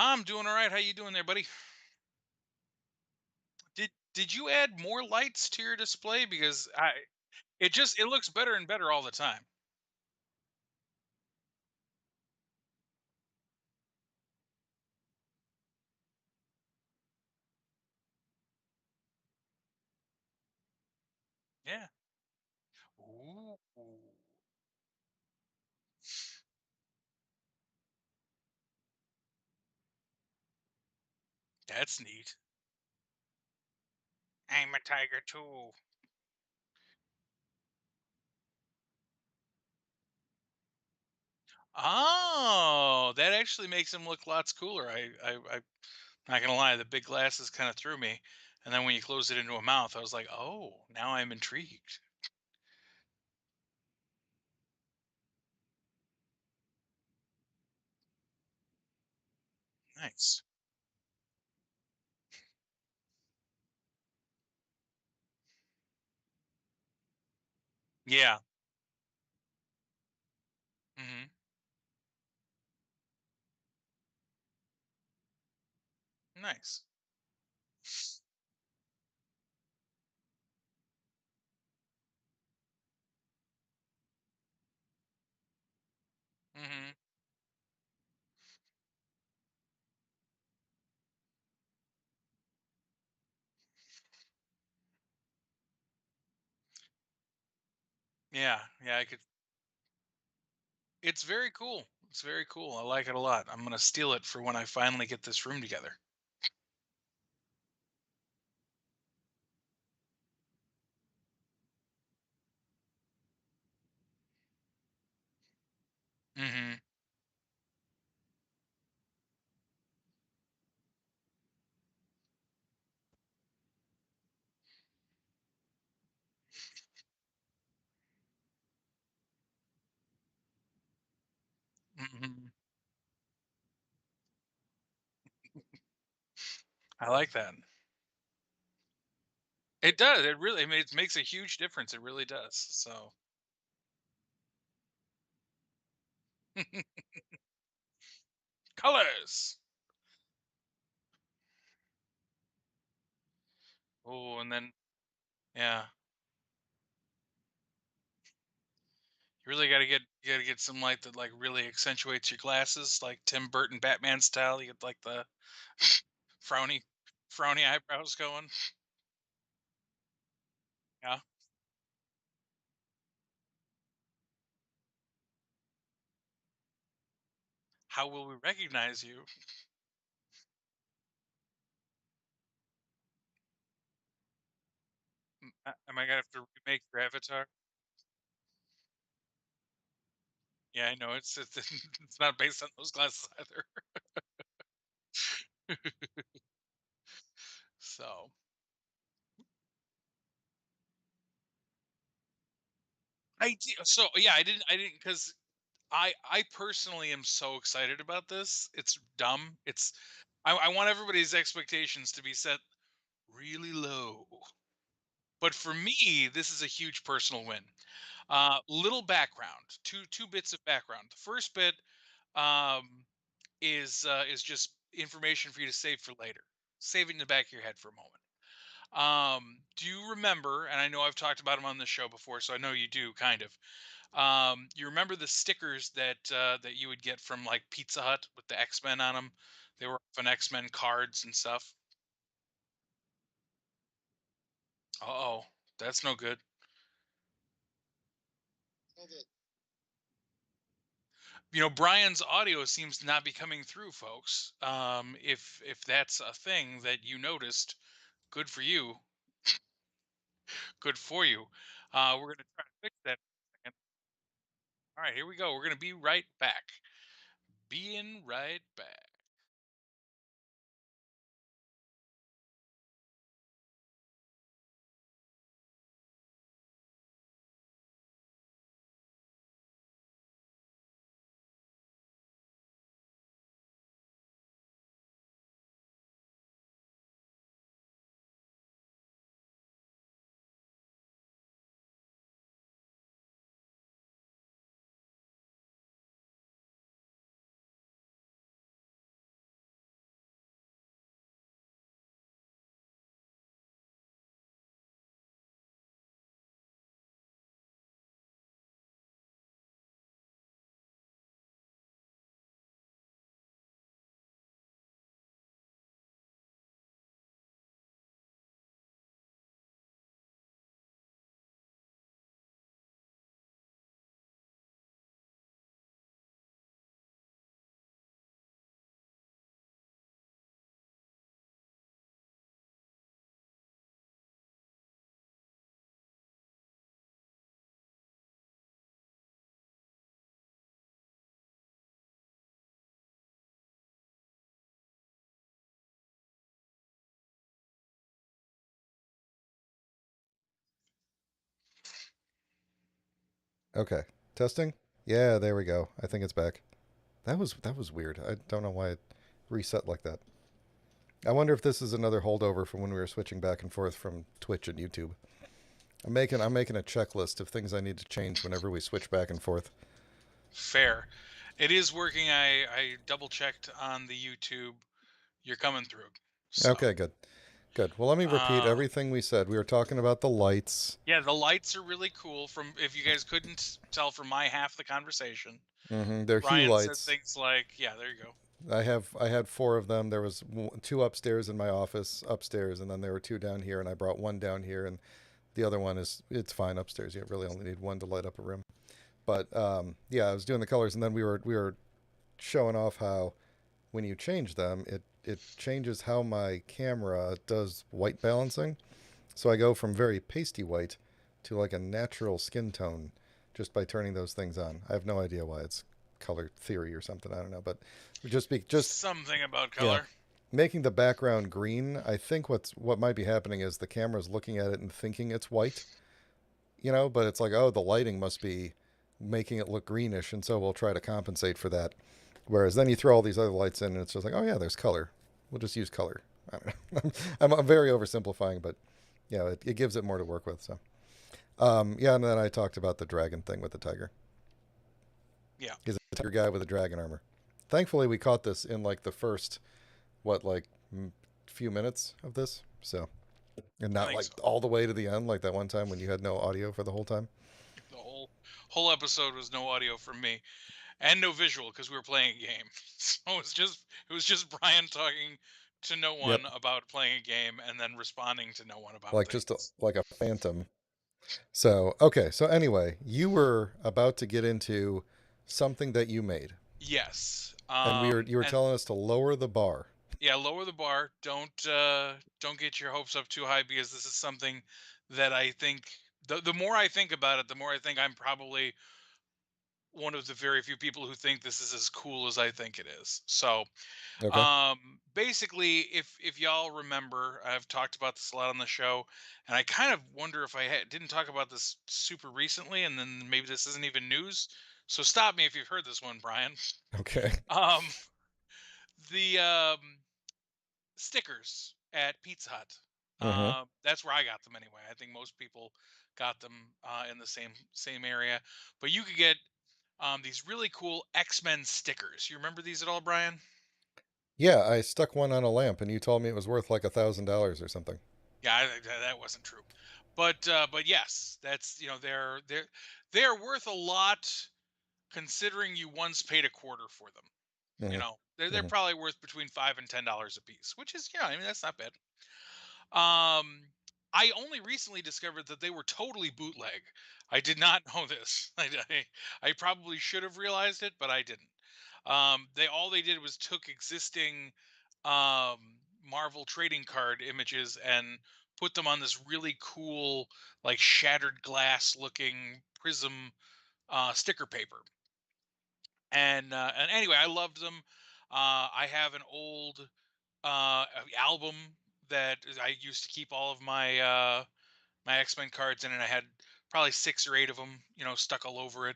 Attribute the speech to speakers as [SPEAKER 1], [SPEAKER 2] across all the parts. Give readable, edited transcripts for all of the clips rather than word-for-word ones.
[SPEAKER 1] I'm doing all right. How you doing there, buddy? Did you add more lights to your display because it looks better and better all the time. Yeah. Ooh, that's neat. I'm a tiger too. Oh, that actually makes him look lots cooler. I'm not gonna lie, the big glasses kind of threw me, and then when you close it into a mouth, I was like, oh, now I'm intrigued. Nice. Yeah. Hmm. Nice. Hmm. Yeah. Yeah. I could. It's very cool. It's very cool. I like it a lot. I'm gonna steal it for when I finally get this room together. Hmm. Hmm. I like that. It does. It really. I mean, it makes a huge difference. It really does. So, colors. Oh, and then yeah, you gotta get some light that like really accentuates your glasses, like Tim Burton Batman style. You get like the frowny, frowny eyebrows going. Yeah. How will we recognize you? Am I gonna have to remake your avatar? Yeah, I know it's it's not based on those glasses either. So so yeah, I didn't because I personally am so excited about this. It's dumb. I want everybody's expectations to be set really low. But for me, this is a huge personal win. Little background, two bits of background. The first bit um, is just information for you to save for later. Save it in the back of your head for a moment. Do you remember? And I know I've talked about them on the show before, so I know you do kind of. You remember the stickers that you would get from like Pizza Hut with the X Men on them? They were often X Men cards and stuff. Oh, that's no good. You know, Brian's audio seems to not be coming through, folks. If that's a thing that you noticed, good for you. Good for you. We're gonna try to fix that. In a second. All right, here we go. We're gonna be right back. Being right back.
[SPEAKER 2] Okay. Testing? Yeah, there we go. I think it's back. That was weird. I don't know why it reset like that. I wonder if this is another holdover from when we were switching back and forth from Twitch and YouTube. I'm making a checklist of things I need to change whenever we switch back and forth.
[SPEAKER 1] Fair. It is working. I double checked on the YouTube. You're coming through. So,
[SPEAKER 2] Okay, good. Good. Well, let me repeat
[SPEAKER 1] uh,
[SPEAKER 2] everything we said. We were talking about the lights.
[SPEAKER 1] yeah, the lights are really cool. From if you guys couldn't tell from my half the conversation,
[SPEAKER 2] They're Hue
[SPEAKER 1] Ryan said
[SPEAKER 2] lights.
[SPEAKER 1] things like, "Yeah, there you go."
[SPEAKER 2] I had four of them. There was two upstairs in my office upstairs, and then there were two down here, and I brought one down here, and the other one is it's fine upstairs. You really only need one to light up a room. But yeah, I was doing the colors, and then we were showing off how when you change them, it changes how my camera does white balancing. So I go from very pasty white to like a natural skin tone just by turning those things on. I have no idea why. It's color theory or something. I don't know, but just
[SPEAKER 1] Something about
[SPEAKER 2] yeah,
[SPEAKER 1] color.
[SPEAKER 2] making the background green. I think what might be happening is the camera's looking at it and thinking it's white, but it's like, oh, the lighting must be making it look greenish, and so we'll try to compensate for that. Whereas then you throw all these other lights in, and it's just like, oh yeah, there's color. We'll just use color. I don't know. I'm very oversimplifying, but yeah, it gives it more to work with. So yeah, and then I talked about the dragon thing with the tiger.
[SPEAKER 1] Yeah,
[SPEAKER 2] He's a tiger guy with a dragon armor. Thankfully, we caught this in like the first few minutes of this, so and
[SPEAKER 1] I
[SPEAKER 2] not
[SPEAKER 1] think
[SPEAKER 2] like
[SPEAKER 1] so.
[SPEAKER 2] all the way to the end, like that one time when you had no audio for the whole time.
[SPEAKER 1] The whole episode was no audio from me and no visual because we were playing a game. So it was just Brian talking to no
[SPEAKER 2] Yep,
[SPEAKER 1] one about playing a game and then responding to no one about
[SPEAKER 2] like just
[SPEAKER 1] things.
[SPEAKER 2] like a phantom. So okay, so anyway, you were about to get into something that you made,
[SPEAKER 1] Yes.
[SPEAKER 2] and you were
[SPEAKER 1] And
[SPEAKER 2] telling us to lower the bar.
[SPEAKER 1] yeah, lower the bar. Don't get your hopes up too high because this is something that I think the more I think about it, the more I think I'm probably one of the very few people who think this is as cool as I think it is. So,
[SPEAKER 2] Okay,
[SPEAKER 1] basically, if y'all remember, I've talked about this a lot on the show, and I kind of wonder if didn't talk about this super recently, and then maybe this isn't even news. So stop me if you've heard this one, Brian.
[SPEAKER 2] okay.
[SPEAKER 1] Um, the stickers at Pizza Hut.
[SPEAKER 2] Mm-hmm.
[SPEAKER 1] That's where I got them anyway. I think most people got them in the same area, but you could get these really cool X-Men stickers. You remember these at all, Brian?
[SPEAKER 2] Yeah, I stuck one on a lamp, and you told me it was worth like $1,000 or something.
[SPEAKER 1] Yeah, that wasn't true, but yes, that's they're worth a lot considering you once paid a quarter for them. They're
[SPEAKER 2] Mm-hmm.
[SPEAKER 1] probably worth between $5 and $10 a piece, which is I mean that's not bad. Um, I only recently discovered that they were totally bootleg. I did not know this. I probably should have realized it, but I didn't. They did was took existing Marvel trading card images and put them on this really cool, like shattered glass looking prism sticker paper. And anyway, I loved them. I have an old album that I used to keep all of my X-Men cards in, and I had probably 6 or 8 of them, stuck all over it.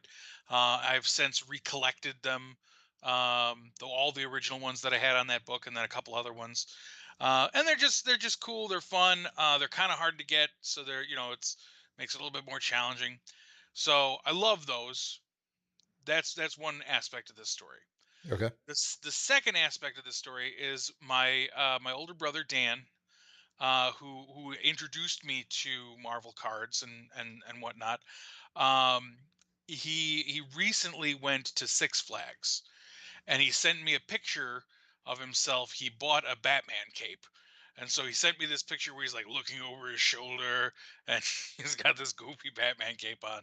[SPEAKER 1] I've since recollected them, all the original ones that I had on that book, and then a couple other ones. And they're just cool. They're fun. They're kind of hard to get, so it's makes it a little bit more challenging. So I love those. That's one aspect of this story.
[SPEAKER 2] Okay.
[SPEAKER 1] The second aspect of this story is my older brother Dan, who introduced me to Marvel cards and whatnot. Um, he recently went to Six Flags, and he sent me a picture of himself. He bought a Batman cape. And so he sent me this picture where he's like looking over his shoulder and he's got this goofy Batman cape on.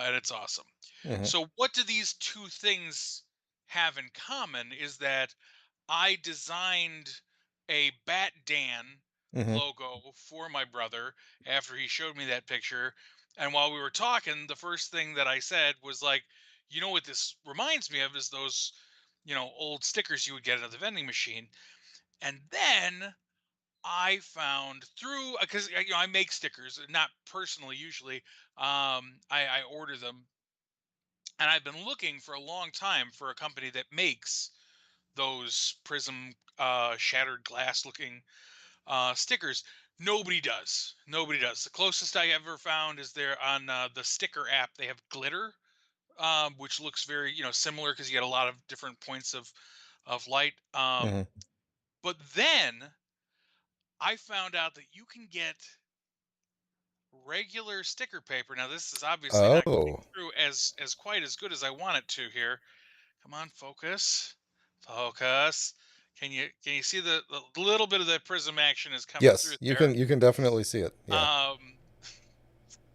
[SPEAKER 1] And it's awesome.
[SPEAKER 2] Mm-hmm.
[SPEAKER 1] So, what do these two things have in common is that I designed a Bat Dan
[SPEAKER 2] Mm-hmm.
[SPEAKER 1] logo for my brother after he showed me that picture. And while we were talking, the first thing that I said was like, what this reminds me of is those, old stickers you would get at the vending machine. And then I found through because I make stickers, not personally usually. I order them, and I've been looking for a long time for a company that makes those prism shattered glass looking stickers. Nobody does. Nobody does. The closest I ever found is there on the sticker app. They have glitter, which looks very similar because you get a lot of different points of light.
[SPEAKER 2] Hmm.
[SPEAKER 1] But then I found out that you can get regular sticker paper. Now this is obviously not coming
[SPEAKER 2] Oh,
[SPEAKER 1] through as quite as good as I want it to here. Come on, focus. Focus. Can you see the little bit of the prism action is coming through
[SPEAKER 2] yes, you
[SPEAKER 1] there?
[SPEAKER 2] can definitely see it. Yeah.
[SPEAKER 1] Um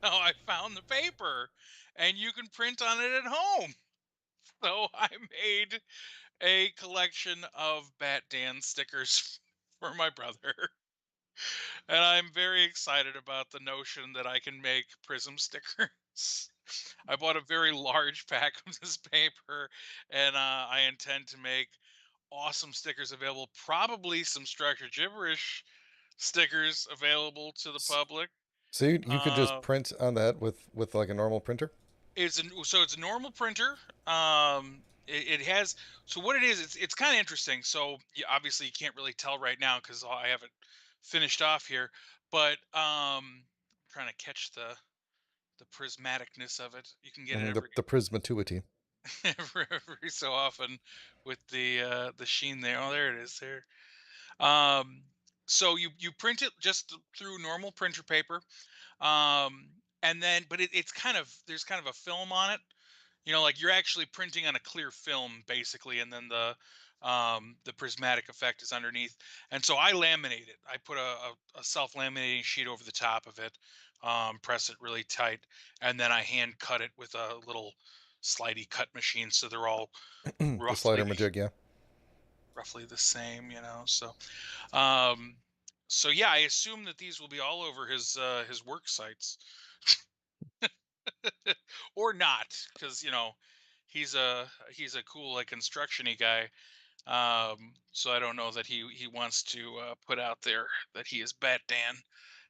[SPEAKER 1] no, I found the paper and you can print on it at home. So I made a collection of Bat Dan stickers for my brother. And I'm very excited about the notion that I can make prism stickers. I bought a very large pack of this paper, and I intend to make awesome stickers available. Probably some structure gibberish stickers available to the
[SPEAKER 2] S-
[SPEAKER 1] public.
[SPEAKER 2] So you could just
[SPEAKER 1] Uh,
[SPEAKER 2] print on that with like a normal printer.
[SPEAKER 1] it's a normal printer. It has so what it is. It's kind of interesting. So obviously you can't really tell right now because I haven't finished off here. But trying to catch the prismaticness of it. You can get it
[SPEAKER 2] Hmm.
[SPEAKER 1] every
[SPEAKER 2] The prismatuity.
[SPEAKER 1] every so often with the sheen there. Oh, there it is there. So you print it just through normal printer paper. And then but it's kind of there's kind of a film on it. Like you're actually printing on a clear film basically, and then the prismatic effect is underneath. And so I laminate it. I put a self-laminating sheet over the top of it, press it really tight, and then I hand cut it with a little slidey cut machine, so they're all
[SPEAKER 2] The
[SPEAKER 1] roughly
[SPEAKER 2] slider majig. Yeah.
[SPEAKER 1] roughly the same. Um so yeah, I assume that these will be all over his work sites. Or not, because he's a cool like constructiony guy. So I don't know that he wants to put out there that he is Bat Dan.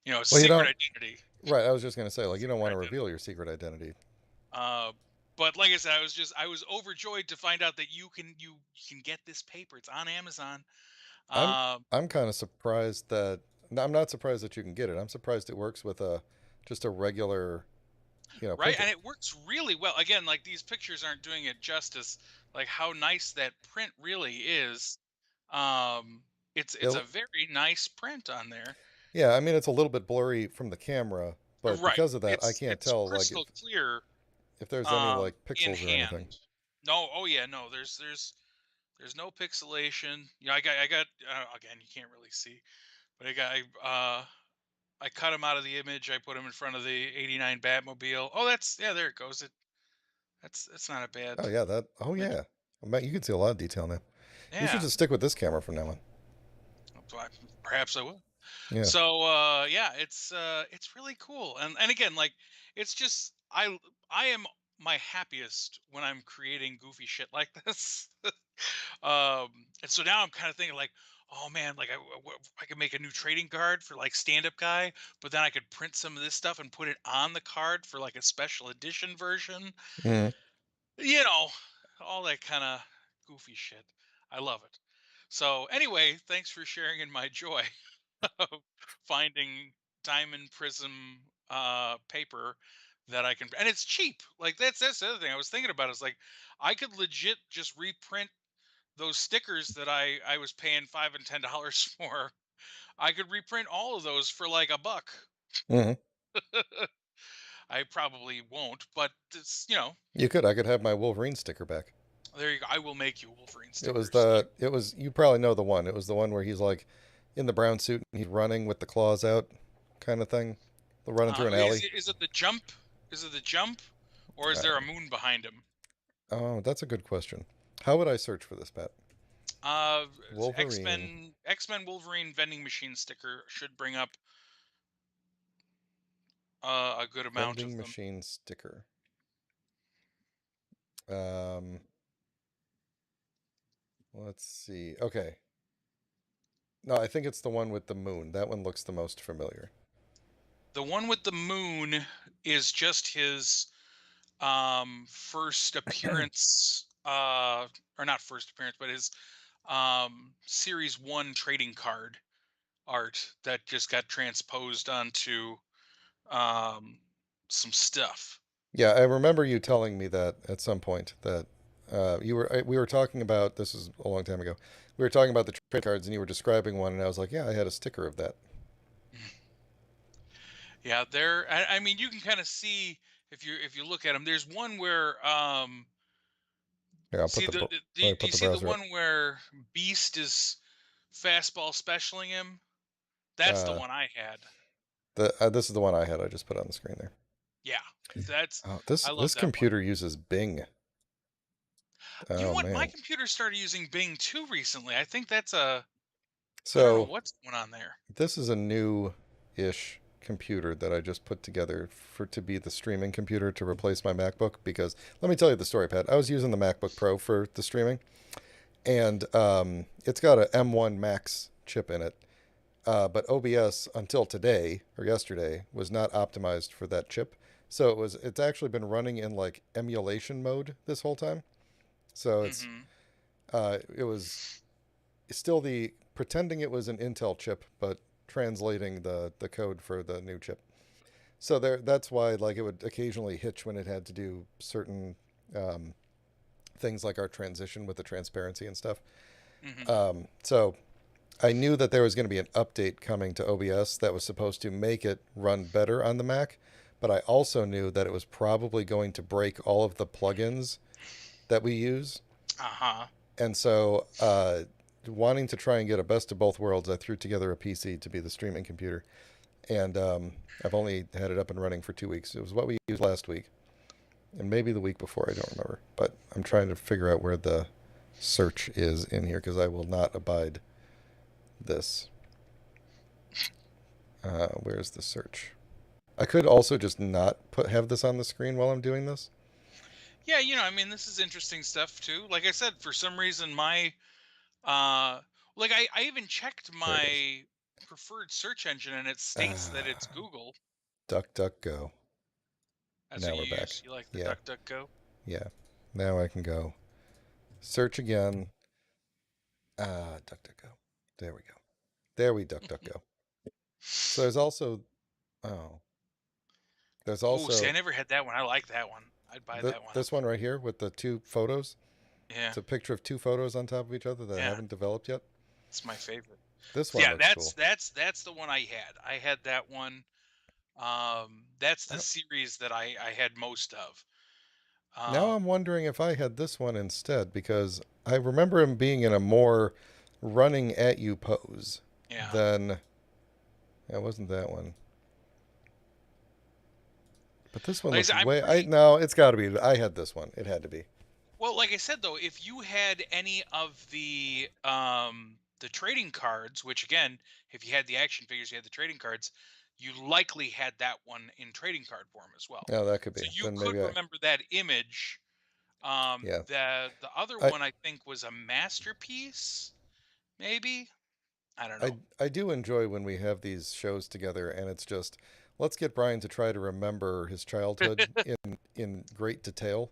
[SPEAKER 2] Well, you
[SPEAKER 1] Secret
[SPEAKER 2] don't.
[SPEAKER 1] identity.
[SPEAKER 2] Right. I was just gonna say, like, you don't want
[SPEAKER 1] Secret
[SPEAKER 2] to
[SPEAKER 1] identity.
[SPEAKER 2] reveal your secret identity.
[SPEAKER 1] Uh, but like I said, I was overjoyed to find out that you can get this paper. It's on Amazon.
[SPEAKER 2] I'm
[SPEAKER 1] Um,
[SPEAKER 2] I'm kind of surprised that. No, I'm not surprised that you can get it. I'm surprised it works with a just a regular,
[SPEAKER 1] right,
[SPEAKER 2] printer.
[SPEAKER 1] and it works really well. Again, like these pictures aren't doing it justice. Like how nice that print really is. Um, it's
[SPEAKER 2] It,
[SPEAKER 1] a very nice print on there.
[SPEAKER 2] yeah, I mean it's a little bit blurry from the camera, but
[SPEAKER 1] Right.
[SPEAKER 2] because of that, I
[SPEAKER 1] It's
[SPEAKER 2] can't
[SPEAKER 1] it's
[SPEAKER 2] tell like
[SPEAKER 1] crystal clear
[SPEAKER 2] if there's any like
[SPEAKER 1] in
[SPEAKER 2] pixels or anything.
[SPEAKER 1] hand. No, oh yeah, no, there's no pixelation. I got again, you can't really see, but I cut him out of the image. I put him in front of the '89 Batmobile. Oh, yeah, there it goes. That's not a bad
[SPEAKER 2] Oh yeah, that. Oh
[SPEAKER 1] image.
[SPEAKER 2] yeah, you can see a lot of detail now. You should
[SPEAKER 1] Yeah,
[SPEAKER 2] just stick with this camera from now on.
[SPEAKER 1] so perhaps I will.
[SPEAKER 2] Yeah.
[SPEAKER 1] So yeah, it's really cool. And again, like it's just I am my happiest when I'm creating goofy shit like this. And so now I'm kind of thinking like, oh man, like I could make a new trading card for like stand up guy, but then I could print some of this stuff and put it on the card for like a special edition version.
[SPEAKER 2] Mhm.
[SPEAKER 1] You know, all that kind of goofy shit. I love it. So anyway, thanks for sharing in my joy of finding diamond prism paper that I can, and it's cheap. Like that's the other thing I was thinking about is like I could legit just reprint those stickers that I was paying $5 and $10 for. I could reprint all of those for like a buck.
[SPEAKER 2] Mhm.
[SPEAKER 1] I probably won't, but it's
[SPEAKER 2] You could. I could have my Wolverine sticker back.
[SPEAKER 1] there you go. I will make you Wolverine
[SPEAKER 2] It was
[SPEAKER 1] stickers.
[SPEAKER 2] the. It was. You probably know the one. It was the one where he's like in the brown suit and he's running with the claws out, kind of thing. They're running through an alley.
[SPEAKER 1] Is it the jump? Is it the jump, or is
[SPEAKER 2] Uh,
[SPEAKER 1] there a moon behind him?
[SPEAKER 2] oh, that's a good question. How would I search for this, Pat? Wolverine
[SPEAKER 1] X Men Wolverine vending machine sticker should bring up a good amount
[SPEAKER 2] vending
[SPEAKER 1] of them.
[SPEAKER 2] machine sticker. Um, let's see. Okay. No, I think it's the one with the moon. That one looks the most familiar.
[SPEAKER 1] The one with the moon is just his first appearance, or not first appearance, but his series 1 trading card art that just got transposed onto um some stuff.
[SPEAKER 2] Yeah, I remember you telling me that at some point that we were talking about this is a long time ago. We were talking about the trade cards, and you were describing one, and I was like, "Yeah, I had a sticker of that."
[SPEAKER 1] Yeah, I mean, you can kind of see if you look at them. There's one where
[SPEAKER 2] Here, I'll put
[SPEAKER 1] see
[SPEAKER 2] the
[SPEAKER 1] do
[SPEAKER 2] put
[SPEAKER 1] you
[SPEAKER 2] the
[SPEAKER 1] see the
[SPEAKER 2] browser up.
[SPEAKER 1] one where Beast is fastball specialing him? That's the
[SPEAKER 2] Uh,
[SPEAKER 1] one I had.
[SPEAKER 2] this is the one I had. I just put on the screen there.
[SPEAKER 1] Yeah, that's
[SPEAKER 2] Oh, this
[SPEAKER 1] I love
[SPEAKER 2] this
[SPEAKER 1] that one.
[SPEAKER 2] computer uses Bing.
[SPEAKER 1] You know
[SPEAKER 2] Oh
[SPEAKER 1] what? My
[SPEAKER 2] man.
[SPEAKER 1] computer started using Bing too recently. I think that's a I don't know
[SPEAKER 2] So
[SPEAKER 1] what's going on there.
[SPEAKER 2] this is a new-ish computer that I just put together for to be the streaming computer to replace my MacBook because let me tell you the story, Pat. I was using the MacBook Pro for the streaming, and it's got a M1 Max chip in it. But OBS until today or yesterday was not optimized for that chip. So it's actually been running in like emulation mode this whole time. So
[SPEAKER 1] Hmm.
[SPEAKER 2] it was still the pretending it was an Intel chip, but translating the code for the new chip. So that's why like it would occasionally hitch when it had to do certain um, things like our transition with the transparency and stuff.
[SPEAKER 1] Hmm.
[SPEAKER 2] So I knew that there was going to be an update coming to OBS that was supposed to make it run better on the Mac, but I also knew that it was probably going to break all of the plugins that we use.
[SPEAKER 1] Uh-huh.
[SPEAKER 2] And so, wanting to try and get a best of both worlds, I threw together a PC to be the streaming computer. And I've only had it up and running for 2 weeks. It was what we used last week, and maybe the week before. I don't remember. But I'm trying to figure out where the search is in here because I will not abide this. Where's the search? I could also just not have this on the screen while I'm doing this.
[SPEAKER 1] Yeah, I mean, this is interesting stuff too. Like I said, for some reason my uh like I even checked
[SPEAKER 2] There it is.
[SPEAKER 1] my preferred search engine and it states that it's
[SPEAKER 2] Ah,
[SPEAKER 1] Google.
[SPEAKER 2] duck, duck, go.
[SPEAKER 1] That's what
[SPEAKER 2] Now
[SPEAKER 1] you
[SPEAKER 2] we're
[SPEAKER 1] use.
[SPEAKER 2] back.
[SPEAKER 1] You like the
[SPEAKER 2] Yeah,
[SPEAKER 1] DuckDuckGo?
[SPEAKER 2] yeah. Now I can go search again. Duck, duck, go. There we go. There we duck, duck, go. So there's also oh, there's
[SPEAKER 1] Oh, see, I
[SPEAKER 2] also
[SPEAKER 1] never had that one. I like that one. I'd buy that one.
[SPEAKER 2] this one right here with the two photos.
[SPEAKER 1] Yeah,
[SPEAKER 2] It's a picture of two photos on top of each other that
[SPEAKER 1] yeah,
[SPEAKER 2] haven't developed yet.
[SPEAKER 1] it's my favorite.
[SPEAKER 2] This one
[SPEAKER 1] Yeah,
[SPEAKER 2] looks cool.
[SPEAKER 1] that's the one I had. I had that one. That's the series that I had most of.
[SPEAKER 2] Now
[SPEAKER 1] Um,
[SPEAKER 2] I'm wondering if I had this one instead because I remember him being in a more running at you pose
[SPEAKER 1] yeah.
[SPEAKER 2] than it wasn't that one. But this one
[SPEAKER 1] Like I
[SPEAKER 2] looks
[SPEAKER 1] said, I'm
[SPEAKER 2] way I
[SPEAKER 1] pretty
[SPEAKER 2] no, it's got to be. I had this one. It had to be.
[SPEAKER 1] well. Like I said though, if you had any of the trading cards, which again, if you had the action figures, you had the trading cards, you likely had that one in trading card form as well.
[SPEAKER 2] Oh, that could
[SPEAKER 1] So
[SPEAKER 2] be.
[SPEAKER 1] you
[SPEAKER 2] Then
[SPEAKER 1] could
[SPEAKER 2] maybe I
[SPEAKER 1] remember that image.
[SPEAKER 2] yeah.
[SPEAKER 1] The other
[SPEAKER 2] I
[SPEAKER 1] one I think was a masterpiece, maybe. I don't
[SPEAKER 2] I
[SPEAKER 1] know.
[SPEAKER 2] I do enjoy when we have these shows together and it's just let's get Brian to try to remember his childhood in great detail.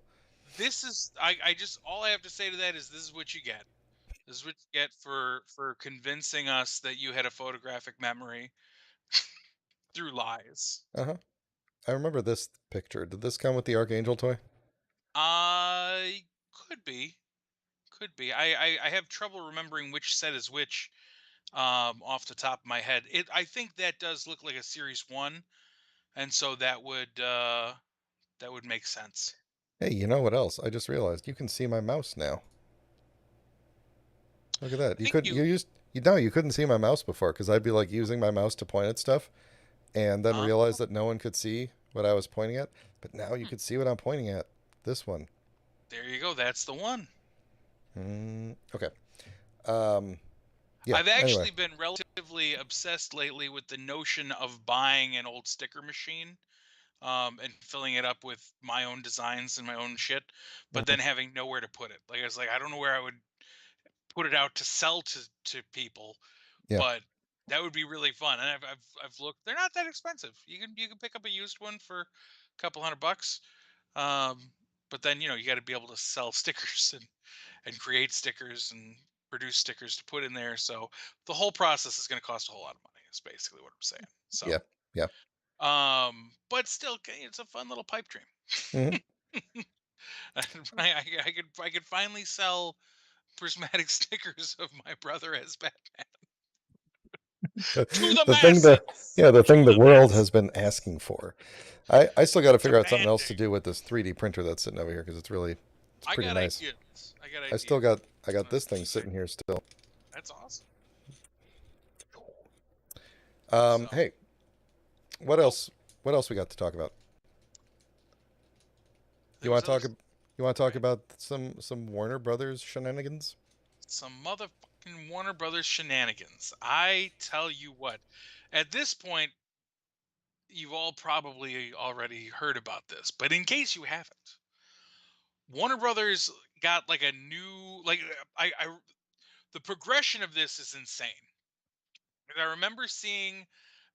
[SPEAKER 1] This is I just all I have to say to that is this is what you get. This is what you get for convincing us that you had a photographic memory through lies.
[SPEAKER 2] Uh-huh. I remember this picture. Did this come with the Archangel toy?
[SPEAKER 1] I could be, could be. I have trouble remembering which set is which off the top of my head. It I think that does look like a series one, and so that would make sense.
[SPEAKER 2] Hey, you know what else? I just realized you can see my mouse now. Look at that.
[SPEAKER 1] I think you
[SPEAKER 2] You know you couldn't see my mouse before because I'd be like using my mouse to point at stuff and then
[SPEAKER 1] uh,
[SPEAKER 2] realize that no one could see what I was pointing at. But now you
[SPEAKER 1] hmm,
[SPEAKER 2] could see what I'm pointing at. This one.
[SPEAKER 1] there you go. That's the one.
[SPEAKER 2] Okay. Um, yeah.
[SPEAKER 1] I've
[SPEAKER 2] Anyway.
[SPEAKER 1] actually been relatively obsessed lately with the notion of buying an old sticker machine, and filling it up with my own designs and my own shit, but
[SPEAKER 2] Mhm.
[SPEAKER 1] then having nowhere to put it. Like I was like, I don't know where I would put it out to sell to people
[SPEAKER 2] Yeah.
[SPEAKER 1] but that would be really fun. And I've looked; they're not that expensive. You can pick up a used one for a couple $100. Um, but then you got to be able to sell stickers and create stickers and produce stickers to put in there. So the whole process is going to cost a whole lot of money. Is basically what I'm saying. So,
[SPEAKER 2] Yeah. Yeah.
[SPEAKER 1] but still, it's a fun little pipe dream.
[SPEAKER 2] Hmm.
[SPEAKER 1] I could finally sell prismatic stickers of my brother as Batman to the
[SPEAKER 2] The thing that,
[SPEAKER 1] masses.
[SPEAKER 2] yeah, the
[SPEAKER 1] To
[SPEAKER 2] thing the
[SPEAKER 1] the
[SPEAKER 2] world has
[SPEAKER 1] masses.
[SPEAKER 2] been asking for. I still got to figure out something else to
[SPEAKER 1] Demanding.
[SPEAKER 2] do with this 3D printer that's sitting over here because it's
[SPEAKER 1] I
[SPEAKER 2] pretty
[SPEAKER 1] got
[SPEAKER 2] nice.
[SPEAKER 1] ideas. I got
[SPEAKER 2] I still
[SPEAKER 1] ideas.
[SPEAKER 2] got I got
[SPEAKER 1] Uh,
[SPEAKER 2] this thing sitting here still.
[SPEAKER 1] That's awesome. So,
[SPEAKER 2] Hey, what
[SPEAKER 1] oh,
[SPEAKER 2] else? What else we got to talk about?
[SPEAKER 1] there
[SPEAKER 2] You
[SPEAKER 1] was
[SPEAKER 2] want to
[SPEAKER 1] other.
[SPEAKER 2] talk? You want to talk
[SPEAKER 1] Right.
[SPEAKER 2] about some Warner Brothers shenanigans?
[SPEAKER 1] Some motherfucking Warner Brothers shenanigans. I tell you what, at this point, you've all probably already heard about this, but in case you haven't, Warner Brothers got like a new like the progression of this is insane. And I remember seeing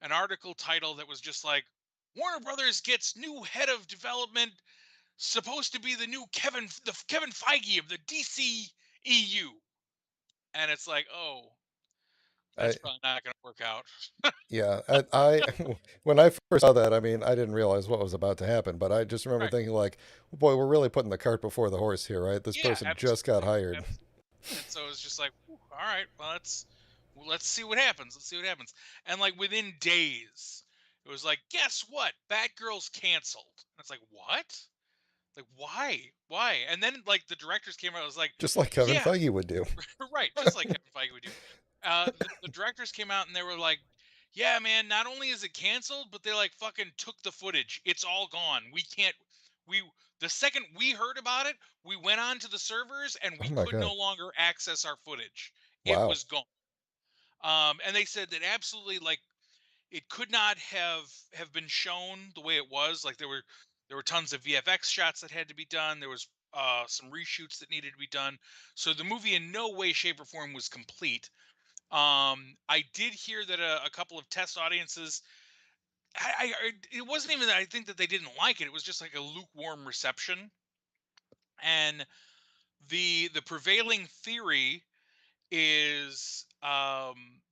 [SPEAKER 1] an article title that was just like Warner Brothers gets new head of development, supposed to be the new Kevin Feige of the DC EU, and it's like, oh,
[SPEAKER 2] I
[SPEAKER 1] that's probably not going to work out.
[SPEAKER 2] Yeah, I when I first saw that, I mean, I didn't realize what was about to happen, but I just remember
[SPEAKER 1] Right?
[SPEAKER 2] thinking like, boy, we're really putting the cart before the horse here, right? This
[SPEAKER 1] Yeah,
[SPEAKER 2] person just got
[SPEAKER 1] absolutely,
[SPEAKER 2] hired.
[SPEAKER 1] absolutely. And so it's just like, "Whew, all right, well, let's see what happens. Let's see what happens. And like within days, it was like, guess what? Batgirl's canceled. And it's like, what? Like, why? Why? And then like the directors came out. I was like,
[SPEAKER 2] Just like Kevin
[SPEAKER 1] yeah,
[SPEAKER 2] Feige would do.
[SPEAKER 1] right, just like Kevin Feige would do. The directors came out and they were like, "Yeah, man. Not only is it canceled, but they like fucking took the footage. It's all gone. We can't. We the second we heard about it, we went on to the servers and
[SPEAKER 2] Oh
[SPEAKER 1] we
[SPEAKER 2] my
[SPEAKER 1] could
[SPEAKER 2] God.
[SPEAKER 1] no longer access our footage. It
[SPEAKER 2] Wow.
[SPEAKER 1] was gone." And they said that absolutely like it could not have been shown the way it was. Like there were tons of VFX shots that had to be done. There was some reshoots that needed to be done. So the movie in no way, shape, or form was complete. I did hear that a couple of test audiences, it wasn't even that I think that they didn't like it. It was just like a lukewarm reception. And the prevailing theory is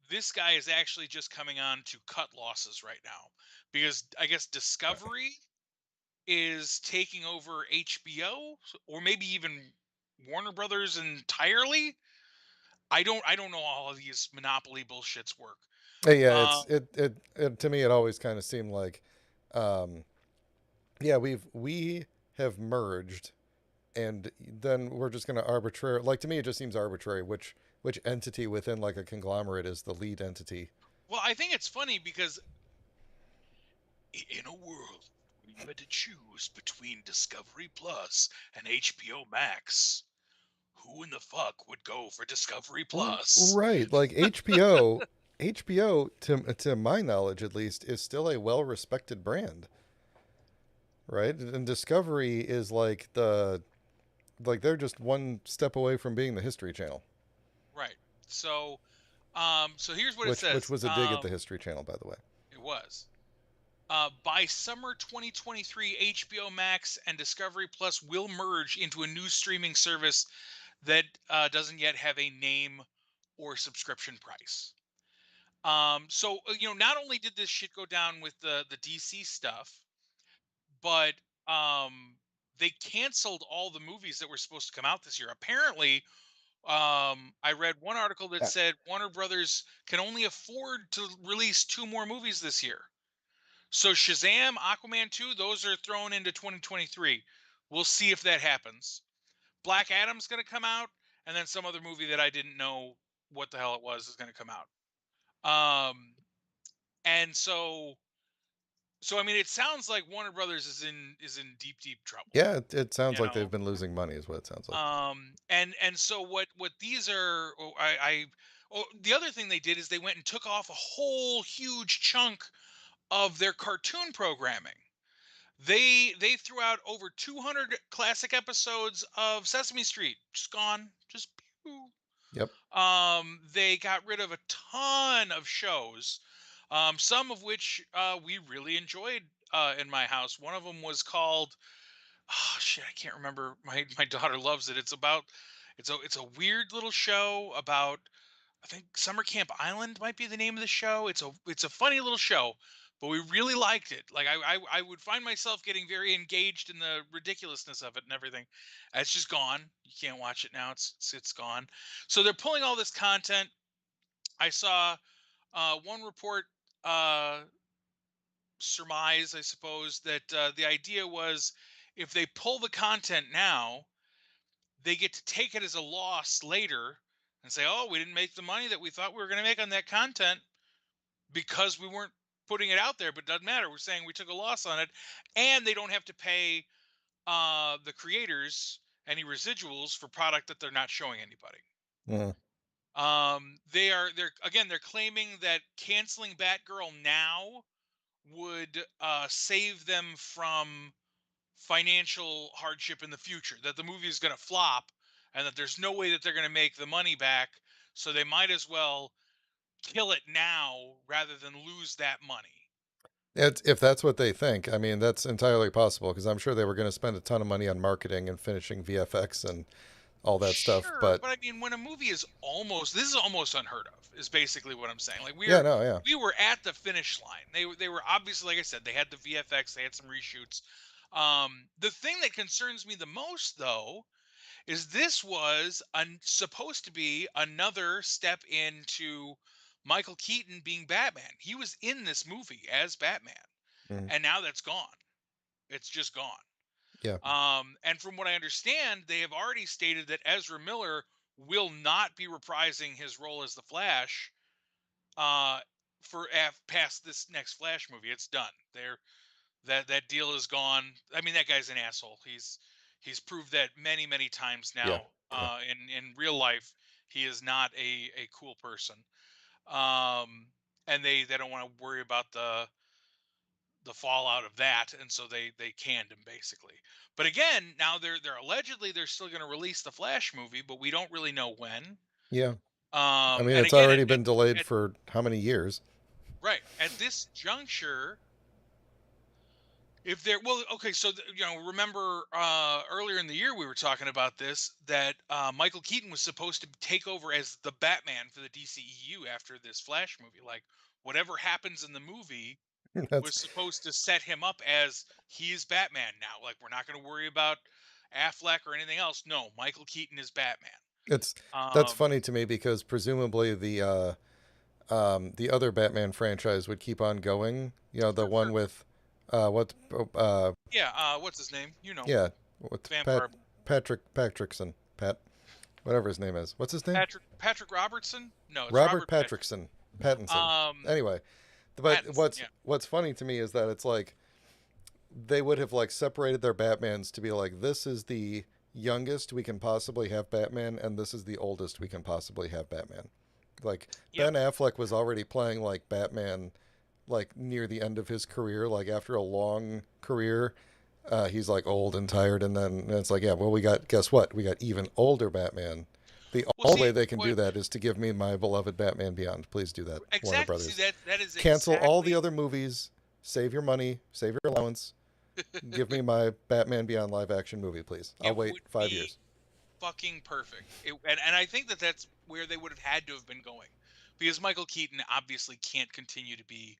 [SPEAKER 1] this guy is actually just coming on to cut losses right now because I guess Discovery is taking over HBO or maybe even Warner Brothers entirely. I don't know how all of these monopoly bullshits work.
[SPEAKER 2] Yeah,
[SPEAKER 1] Um,
[SPEAKER 2] it to me it always kind of seemed like, um, yeah, we have merged, and then we're just going to arbitrary. Like, to me, it just seems arbitrary which entity within like a conglomerate is the lead entity.
[SPEAKER 1] well, I think it's funny because in a world where you had to choose between Discovery Plus and HBO Max, who in the fuck would go for Discovery Plus?
[SPEAKER 2] Right, like HBO to my knowledge at least is still a well-respected brand, right? And Discovery is like they're just one step away from being the History Channel,
[SPEAKER 1] Right. So here's what it
[SPEAKER 2] which
[SPEAKER 1] says.
[SPEAKER 2] was a dig at the History Channel, by the way.
[SPEAKER 1] It was. By summer 2023, HBO Max and Discovery Plus will merge into a new streaming service that doesn't yet have a name or subscription price. So not only did this shit go down with the DC stuff, but they canceled all the movies that were supposed to come out this year. Apparently, I read one article that
[SPEAKER 2] Yeah.
[SPEAKER 1] said Warner Brothers can only afford to release two more movies this year. So Shazam, Aquaman 2, those are thrown into 2023. We'll see if that happens. Black Adam's going to come out, and then some other movie that I didn't know what the hell it was is going to come out. And so I mean, it sounds like Warner Brothers is in deep trouble.
[SPEAKER 2] Yeah, it sounds
[SPEAKER 1] You
[SPEAKER 2] like
[SPEAKER 1] know,
[SPEAKER 2] they've been losing money, is what it sounds like.
[SPEAKER 1] and so what these are, the other thing they did is they went and took off a whole huge chunk of their cartoon programming. They threw out over 200 classic episodes of Sesame Street, just gone, just pew.
[SPEAKER 2] Yep.
[SPEAKER 1] They got rid of a ton of shows, some of which we really enjoyed in my house. One of them was called, oh shit, I can't remember. My daughter loves it. It's a weird little show about, I think Summer Camp Island might be the name of the show. It's a funny little show, but we really liked it. Like I would find myself getting very engaged in the ridiculousness of it and everything. It's just gone. You can't watch it now. It's gone. So they're pulling all this content. I saw one report uh, surmise, I suppose, that the idea was if they pull the content now, they get to take it as a loss later and say, "Oh, we didn't make the money that we thought we were going to make on that content because we weren't putting it out there." But it doesn't matter. We're saying we took a loss on it, and they don't have to pay the creators any residuals for product that they're not showing anybody.
[SPEAKER 2] Mm.
[SPEAKER 1] They're claiming that canceling Batgirl now would save them from financial hardship in the future, that the movie is going to flop and that there's no way that they're going to make the money back, so they might as well kill it now rather than lose that money.
[SPEAKER 2] If that's what they think, I mean, that's entirely possible because I'm sure they were going to spend a ton of money on marketing and finishing VFX and all that stuff.
[SPEAKER 1] Sure,
[SPEAKER 2] But
[SPEAKER 1] but I mean, when a movie is almost, this is almost unheard of, is basically what I'm saying. Like
[SPEAKER 2] yeah, no, yeah.
[SPEAKER 1] we were at the finish line. They were obviously, like I said, they had the VFX, they had some reshoots. The thing that concerns me the most, though, is this was supposed to be another step into Michael Keaton being Batman. He was in this movie as Batman,
[SPEAKER 2] Mhm.
[SPEAKER 1] and now that's gone. It's just gone.
[SPEAKER 2] Yeah,
[SPEAKER 1] And from what I understand, they have already stated that Ezra Miller will not be reprising his role as the Flash uh, past this next Flash movie. It's done. That deal is gone. I mean, that guy's an asshole. He's proved that many times
[SPEAKER 2] yeah,
[SPEAKER 1] now.
[SPEAKER 2] yeah,
[SPEAKER 1] In real life, he is not a cool person. And they don't want to worry about the fallout of that, and so they canned him basically. But again, now they're allegedly they're still going to release the Flash movie, but we don't really know when.
[SPEAKER 2] yeah. I mean,
[SPEAKER 1] And
[SPEAKER 2] it's
[SPEAKER 1] again,
[SPEAKER 2] already been delayed
[SPEAKER 1] at
[SPEAKER 2] for how many years?
[SPEAKER 1] right at this juncture, if there, well, okay, so remember earlier in the year we were talking about this, that Michael Keaton was supposed to take over as the Batman for the DCEU after this Flash movie. Like whatever happens in the movie
[SPEAKER 2] That's
[SPEAKER 1] was supposed to set him up as he is Batman now. Like we're not going to worry about Affleck or anything else. No, Michael Keaton is Batman.
[SPEAKER 2] it's that's
[SPEAKER 1] Um,
[SPEAKER 2] funny to me because presumably the other Batman franchise would keep on going. You know, the
[SPEAKER 1] sure,
[SPEAKER 2] one
[SPEAKER 1] sure.
[SPEAKER 2] with what
[SPEAKER 1] Yeah. What's his name?
[SPEAKER 2] yeah, with
[SPEAKER 1] Vampire
[SPEAKER 2] Patrick Patrickson, Pat, whatever his name is. What's his name?
[SPEAKER 1] Patrick Robertson. No, it's
[SPEAKER 2] Robert
[SPEAKER 1] Robert Patrick.
[SPEAKER 2] Patrickson, Pattinson.
[SPEAKER 1] Um,
[SPEAKER 2] Anyway, but
[SPEAKER 1] Pattinson. Yeah.
[SPEAKER 2] what's funny to me is that it's like they would have like separated their Batmans to be like this is the youngest we can possibly have Batman and this is the oldest we can possibly have Batman. Like
[SPEAKER 1] Yep.
[SPEAKER 2] Ben Affleck was already playing like Batman like near the end of his career, like after a long career. He's like old and tired, and then it's like, yeah, well, we got, guess what? We got even older Batman. The
[SPEAKER 1] Well,
[SPEAKER 2] only way
[SPEAKER 1] see
[SPEAKER 2] they can do
[SPEAKER 1] what
[SPEAKER 2] that is to give me my beloved Batman Beyond. Please do that, Warner
[SPEAKER 1] exactly. See
[SPEAKER 2] Brothers.
[SPEAKER 1] that is
[SPEAKER 2] Cancel all the
[SPEAKER 1] exactly.
[SPEAKER 2] other movies. Save your money. Save your allowance. Give me my Batman Beyond live action movie, please. I'll
[SPEAKER 1] It
[SPEAKER 2] wait
[SPEAKER 1] would
[SPEAKER 2] 5 years.
[SPEAKER 1] be fucking perfect. And I think that that's where they would have had to have been going, because Michael Keaton obviously can't continue to be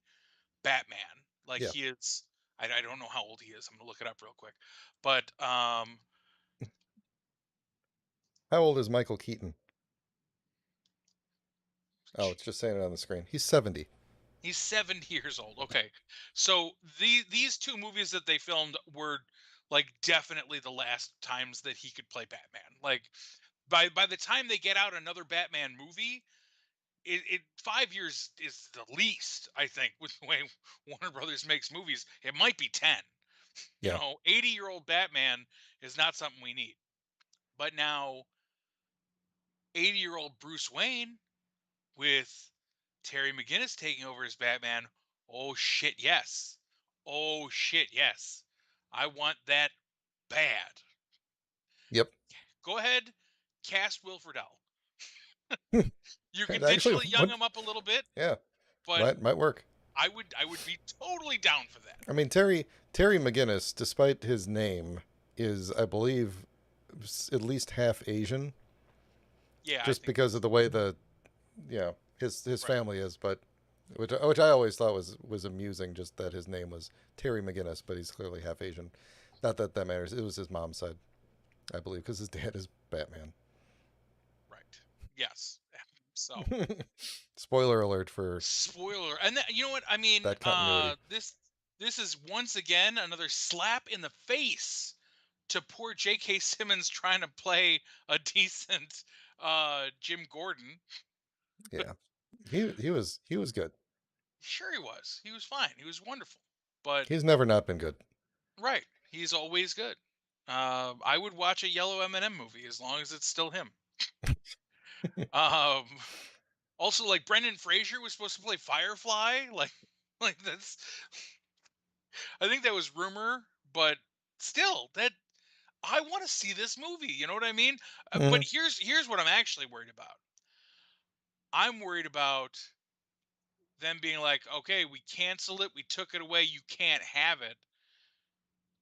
[SPEAKER 1] Batman. Like
[SPEAKER 2] Yeah.
[SPEAKER 1] he is. I don't know how old he is. I'm gonna look it up real quick. But
[SPEAKER 2] How old is Michael Keaton? Oh, it's just saying it on the screen. He's 70.
[SPEAKER 1] he's 70 years old. Okay, so these two movies that they filmed were like definitely the last times that he could play Batman. Like by the time they get out another Batman movie, it 5 years is the least, I think, with the way Warner Brothers makes movies. It might be 10.
[SPEAKER 2] Yeah.
[SPEAKER 1] 80-year-old Batman is not something we need. But now 80-year-old Bruce Wayne with Terry McGinnis taking over as Batman. Oh shit, yes. Oh shit, yes. I want that bad.
[SPEAKER 2] Yep.
[SPEAKER 1] Go ahead, cast Will Friedle. You
[SPEAKER 2] It
[SPEAKER 1] could
[SPEAKER 2] actually
[SPEAKER 1] digitally young
[SPEAKER 2] would,
[SPEAKER 1] him up a little bit,
[SPEAKER 2] yeah,
[SPEAKER 1] but
[SPEAKER 2] might work.
[SPEAKER 1] I would be totally down for that.
[SPEAKER 2] I mean, Terry McGinnis, despite his name, is I believe at least half Asian,
[SPEAKER 1] Yeah, I
[SPEAKER 2] just
[SPEAKER 1] think
[SPEAKER 2] because of the way the his
[SPEAKER 1] right.
[SPEAKER 2] family is. But which I always thought was amusing, just that his name was Terry McGinnis, but he's clearly half Asian. Not that that matters. It was his mom's side, I believe, because his dad is Batman.
[SPEAKER 1] Right. Yes. So,
[SPEAKER 2] Spoiler alert for
[SPEAKER 1] spoiler. And you know what? I mean,
[SPEAKER 2] that continuity.
[SPEAKER 1] this is once again another slap in the face to poor J.K. Simmons trying to play a decent Jim Gordon.
[SPEAKER 2] Yeah, he was good.
[SPEAKER 1] Sure he was. He was fine. He was wonderful. But
[SPEAKER 2] He's never not been good.
[SPEAKER 1] right, he's always good. I would watch a yellow M&M movie as long as it's still him. Um, also, like Brendan Fraser was supposed to play Firefly. Like that's. I think that was rumor, but still, that I want to see this movie. You know what I mean? But
[SPEAKER 2] Hmm.
[SPEAKER 1] here's what I'm actually worried about. I'm worried about them being like, okay, we canceled it, we took it away, you can't have it,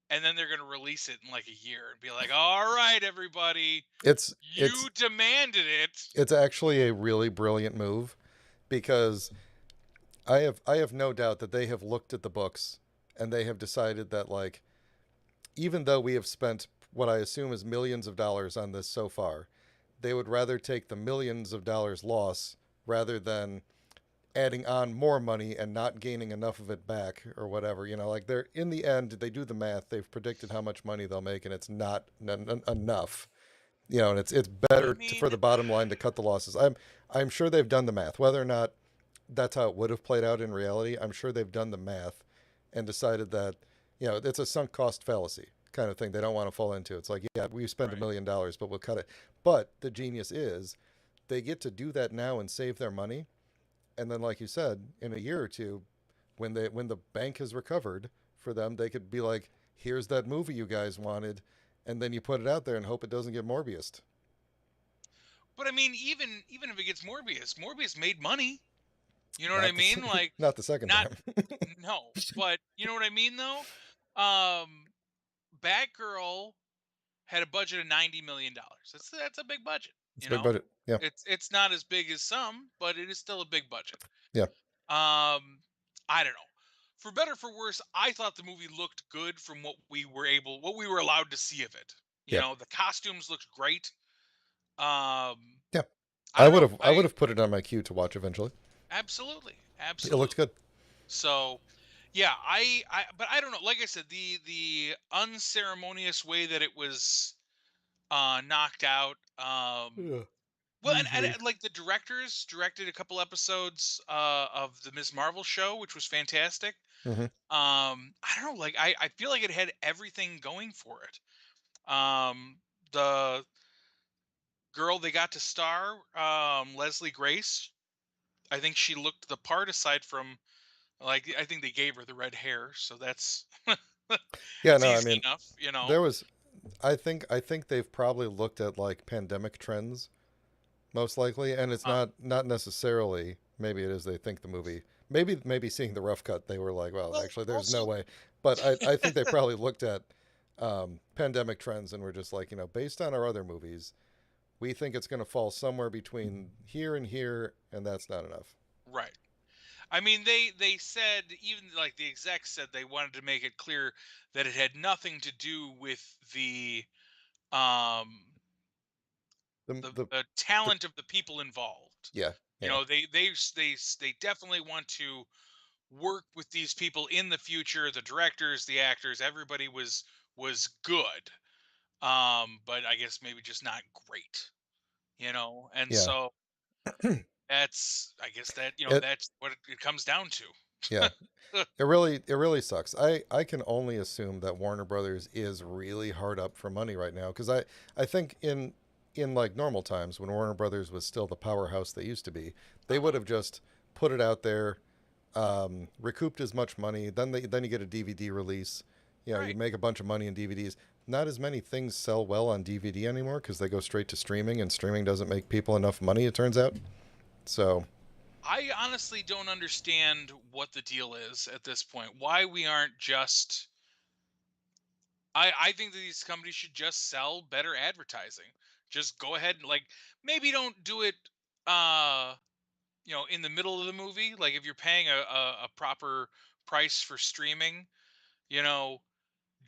[SPEAKER 1] and then they're gonna release it in like a year and be like, all right, everybody,
[SPEAKER 2] It's
[SPEAKER 1] you demanded it.
[SPEAKER 2] it's actually a really brilliant move because I have no doubt that they have looked at the books and they have decided that like even though we have spent what I assume is millions of dollars on this so far, they would rather take the millions of dollars loss rather than adding on more money and not gaining enough of it back or whatever. You know, like they're in the end they do the math, they've predicted how much money they'll make and it's not enough. You know, and it's
[SPEAKER 1] I
[SPEAKER 2] better for
[SPEAKER 1] mean,
[SPEAKER 2] the bottom line to cut the losses. I'm sure they've done the math. Whether or not that's how it would have played out in reality, I'm sure they've done the math and decided that, you know, it's a sunk cost fallacy kind of thing they don't want to fall into. It's like, yeah, we spent a
[SPEAKER 1] right.
[SPEAKER 2] million dollars, but we'll cut it. But the genius is they get to do that now and save their money. And then, like you said, in a year or two, when the bank has recovered for them, they could be like, here's that movie you guys wanted. And then you put it out there and hope it doesn't get Morbius.
[SPEAKER 1] But I mean, even if it gets Morbius, Morbius made money. You know what I
[SPEAKER 2] Not
[SPEAKER 1] mean?
[SPEAKER 2] the
[SPEAKER 1] Like,
[SPEAKER 2] not the second
[SPEAKER 1] not
[SPEAKER 2] time.
[SPEAKER 1] no, but you know what I mean though. Um, Batgirl had a budget of $90 million. That's a big budget.
[SPEAKER 2] It's
[SPEAKER 1] You
[SPEAKER 2] a big
[SPEAKER 1] know,
[SPEAKER 2] budget. Yeah.
[SPEAKER 1] it's not as big as some, but it is still a big budget.
[SPEAKER 2] Yeah.
[SPEAKER 1] I don't know. For better or for worse, I thought the movie looked good from what we were allowed to see of it. You
[SPEAKER 2] Yeah.
[SPEAKER 1] know, the costumes looked great. Um,
[SPEAKER 2] Yeah.
[SPEAKER 1] I don't know.
[SPEAKER 2] I would have put it on my queue to watch eventually.
[SPEAKER 1] Absolutely,
[SPEAKER 2] It looks
[SPEAKER 1] absolutely.
[SPEAKER 2] good.
[SPEAKER 1] So, yeah, but I don't know. Like I said, the unceremonious way that it was knocked out.
[SPEAKER 2] Yeah.
[SPEAKER 1] Well,
[SPEAKER 2] Usually.
[SPEAKER 1] and like the directors directed a couple episodes of the Ms. Marvel show, which was fantastic.
[SPEAKER 2] Hmm.
[SPEAKER 1] I don't know. Like I feel like it had everything going for it. The girl they got to star, Leslie Grace. I think she looked the part aside from like I think they gave her the red hair, so that's
[SPEAKER 2] Yeah.
[SPEAKER 1] it's
[SPEAKER 2] No. I
[SPEAKER 1] easy
[SPEAKER 2] mean,
[SPEAKER 1] enough, you know.
[SPEAKER 2] there was. I think they've probably looked at like pandemic trends most likely, and it's
[SPEAKER 1] Uh,
[SPEAKER 2] not necessarily. Maybe it is. They think the movie. Maybe seeing the rough cut, they were like, well,
[SPEAKER 1] well,
[SPEAKER 2] actually, there's no
[SPEAKER 1] also,
[SPEAKER 2] way. But I think they probably looked at pandemic trends and were just like, you know, based on our other movies, we think it's going to fall somewhere between here, and that's not enough.
[SPEAKER 1] right. I mean, they said even like the execs said they wanted to make it clear that it had nothing to do with um
[SPEAKER 2] The
[SPEAKER 1] the
[SPEAKER 2] the
[SPEAKER 1] talent of the people involved.
[SPEAKER 2] yeah,
[SPEAKER 1] You
[SPEAKER 2] yeah,
[SPEAKER 1] know, they definitely want to work with these people in the future. The directors, the actors, everybody was good. But I guess maybe just not great. You know, and
[SPEAKER 2] yeah.
[SPEAKER 1] so that's I guess that
[SPEAKER 2] It
[SPEAKER 1] that's what it comes down to.
[SPEAKER 2] yeah. It really sucks. I can only assume that Warner Brothers is really hard up for money right now because I think in like normal times when Warner Brothers was still the powerhouse they used to be, they would
[SPEAKER 1] Uh-huh.
[SPEAKER 2] have just put it out there, recouped as much money. Then you get a DVD release, You
[SPEAKER 1] Right.
[SPEAKER 2] make a bunch of money in DVDs. Not as many things sell well on DVD anymore because they go straight to streaming, and streaming doesn't make people enough money, it turns out. So,
[SPEAKER 1] I honestly don't understand what the deal is at this point. Why we aren't just I think that these companies should just sell better advertising. Just go ahead and like maybe don't do it in the middle of the movie. Like if you're paying a proper price for streaming, you know,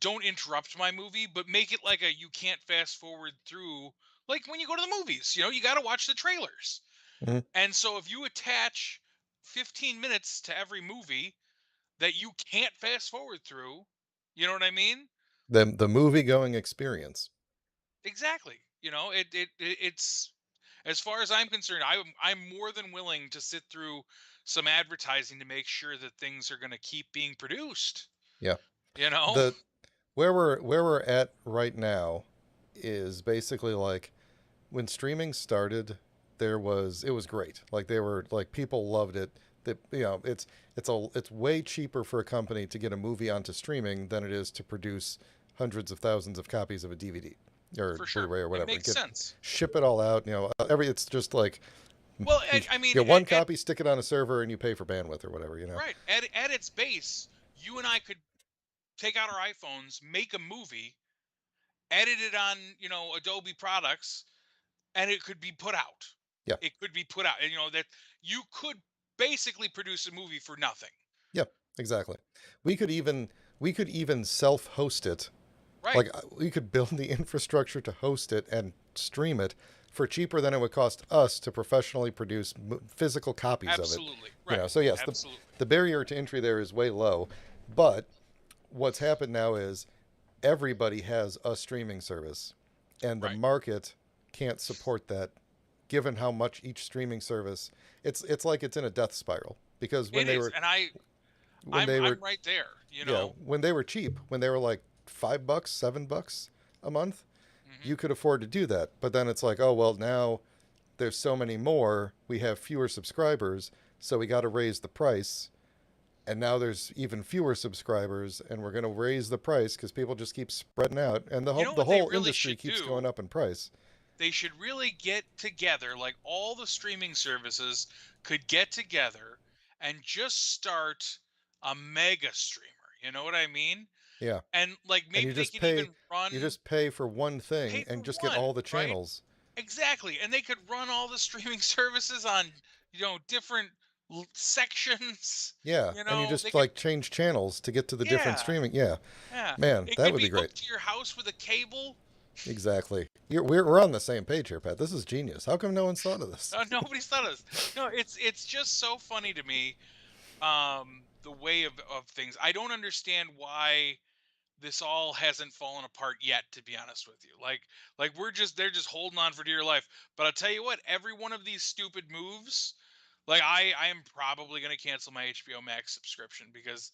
[SPEAKER 1] don't interrupt my movie, but make it like a you can't fast forward through like when you go to the movies, you got to watch the trailers.
[SPEAKER 2] mhm.
[SPEAKER 1] And so if you attach 15 minutes to every movie that you can't fast forward through, you know what I mean?
[SPEAKER 2] The movie going experience.
[SPEAKER 1] Exactly. It's as far as I'm concerned, I'm more than willing to sit through some advertising to make sure that things are going to keep being produced,
[SPEAKER 2] Yeah.
[SPEAKER 1] you know?
[SPEAKER 2] The where we're at right now is basically like when streaming started, it was great. Like they were like people loved it. That it's way cheaper for a company to get a movie onto streaming than it is to produce hundreds of thousands of copies of a DVD or
[SPEAKER 1] For sure.
[SPEAKER 2] Blu-ray or
[SPEAKER 1] It
[SPEAKER 2] whatever.
[SPEAKER 1] makes sense.
[SPEAKER 2] Ship it all out. It's just like
[SPEAKER 1] Well,
[SPEAKER 2] you
[SPEAKER 1] I mean,
[SPEAKER 2] get one copy, stick it on a server, and you pay for bandwidth or whatever.
[SPEAKER 1] right, at its base, you and I could take out our iPhones, make a movie, edit it on, Adobe products, and it could be put out.
[SPEAKER 2] Yeah,
[SPEAKER 1] It could be put out. And that you could basically produce a movie for nothing.
[SPEAKER 2] yeah, exactly. We could even we could even self-host it.
[SPEAKER 1] Right.
[SPEAKER 2] Like we could build the infrastructure to host it and stream it for cheaper than it would cost us to professionally produce physical copies of it.
[SPEAKER 1] Absolutely. Right.
[SPEAKER 2] So yes,
[SPEAKER 1] Absolutely.
[SPEAKER 2] the barrier to entry there is way low, but what's happened now is everybody has a streaming service, and the
[SPEAKER 1] Right.
[SPEAKER 2] market can't support that given how much each streaming service it's like it's in a death spiral because
[SPEAKER 1] It is. And
[SPEAKER 2] when
[SPEAKER 1] I'm
[SPEAKER 2] they
[SPEAKER 1] I'm
[SPEAKER 2] were
[SPEAKER 1] right there,
[SPEAKER 2] when they were cheap, when they were like $5, $7 a month,
[SPEAKER 1] hmm
[SPEAKER 2] you could afford to do that. But then it's like, oh well, now there's so many more, we have fewer subscribers, so we got to raise the price. And now there's even fewer subscribers, and we're going to raise the price because people just keep spreading out, and
[SPEAKER 1] You know
[SPEAKER 2] the
[SPEAKER 1] what they
[SPEAKER 2] whole
[SPEAKER 1] really
[SPEAKER 2] industry
[SPEAKER 1] should
[SPEAKER 2] keeps going
[SPEAKER 1] do?
[SPEAKER 2] up in price.
[SPEAKER 1] They should really get together, like all the streaming services could get together and just start a mega streamer. You know what I mean?
[SPEAKER 2] Yeah,
[SPEAKER 1] And like
[SPEAKER 2] and
[SPEAKER 1] maybe they could even
[SPEAKER 2] you
[SPEAKER 1] run
[SPEAKER 2] just pay for one thing
[SPEAKER 1] pay for
[SPEAKER 2] and just get
[SPEAKER 1] one,
[SPEAKER 2] all the
[SPEAKER 1] right?
[SPEAKER 2] channels.
[SPEAKER 1] Exactly. And they could run all the streaming services on, different sections.
[SPEAKER 2] Yeah, and you
[SPEAKER 1] They
[SPEAKER 2] just
[SPEAKER 1] could,
[SPEAKER 2] like change channels to get to the different
[SPEAKER 1] yeah,
[SPEAKER 2] streaming. Yeah,
[SPEAKER 1] yeah.
[SPEAKER 2] man,
[SPEAKER 1] It
[SPEAKER 2] that
[SPEAKER 1] could
[SPEAKER 2] would be
[SPEAKER 1] be
[SPEAKER 2] great.
[SPEAKER 1] hooked to your house with a cable.
[SPEAKER 2] Exactly. We're on the same page here, Pat. This is genius. How come no one's thought of this?
[SPEAKER 1] Nobody's thought of this. No, it's just so funny to me, the way of things. I don't understand why this all hasn't fallen apart yet, to be honest with you. Like they're just holding on for dear life. But I'll tell you what, every one of these stupid moves, like I am probably going to cancel my HBO Max subscription because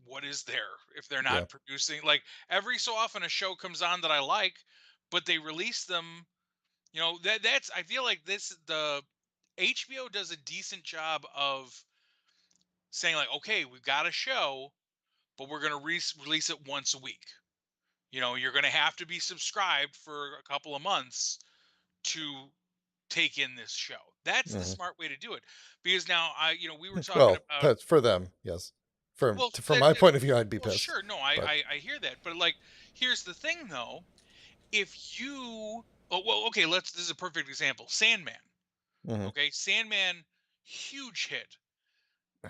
[SPEAKER 1] what is there if they're
[SPEAKER 2] Yeah.
[SPEAKER 1] not producing, like, every so often a show comes on that I like, but they release them, that's I feel like this the HBO does a decent job of saying like, okay, we've got a show, but we're going to release it once a week. You're going to have to be subscribed for a couple of months to take in this show. That's the
[SPEAKER 2] hmm
[SPEAKER 1] smart way to do it. Because now we were talking
[SPEAKER 2] Well,
[SPEAKER 1] about,
[SPEAKER 2] that's for them. Yes.
[SPEAKER 1] well,
[SPEAKER 2] From my point of view, I'd be
[SPEAKER 1] well,
[SPEAKER 2] pissed.
[SPEAKER 1] sure, no, I,
[SPEAKER 2] But
[SPEAKER 1] I I hear that, but like, here's the thing though. If you, oh well, okay, this is a perfect example. Sandman.
[SPEAKER 2] mhm.
[SPEAKER 1] Okay, Sandman, huge hit.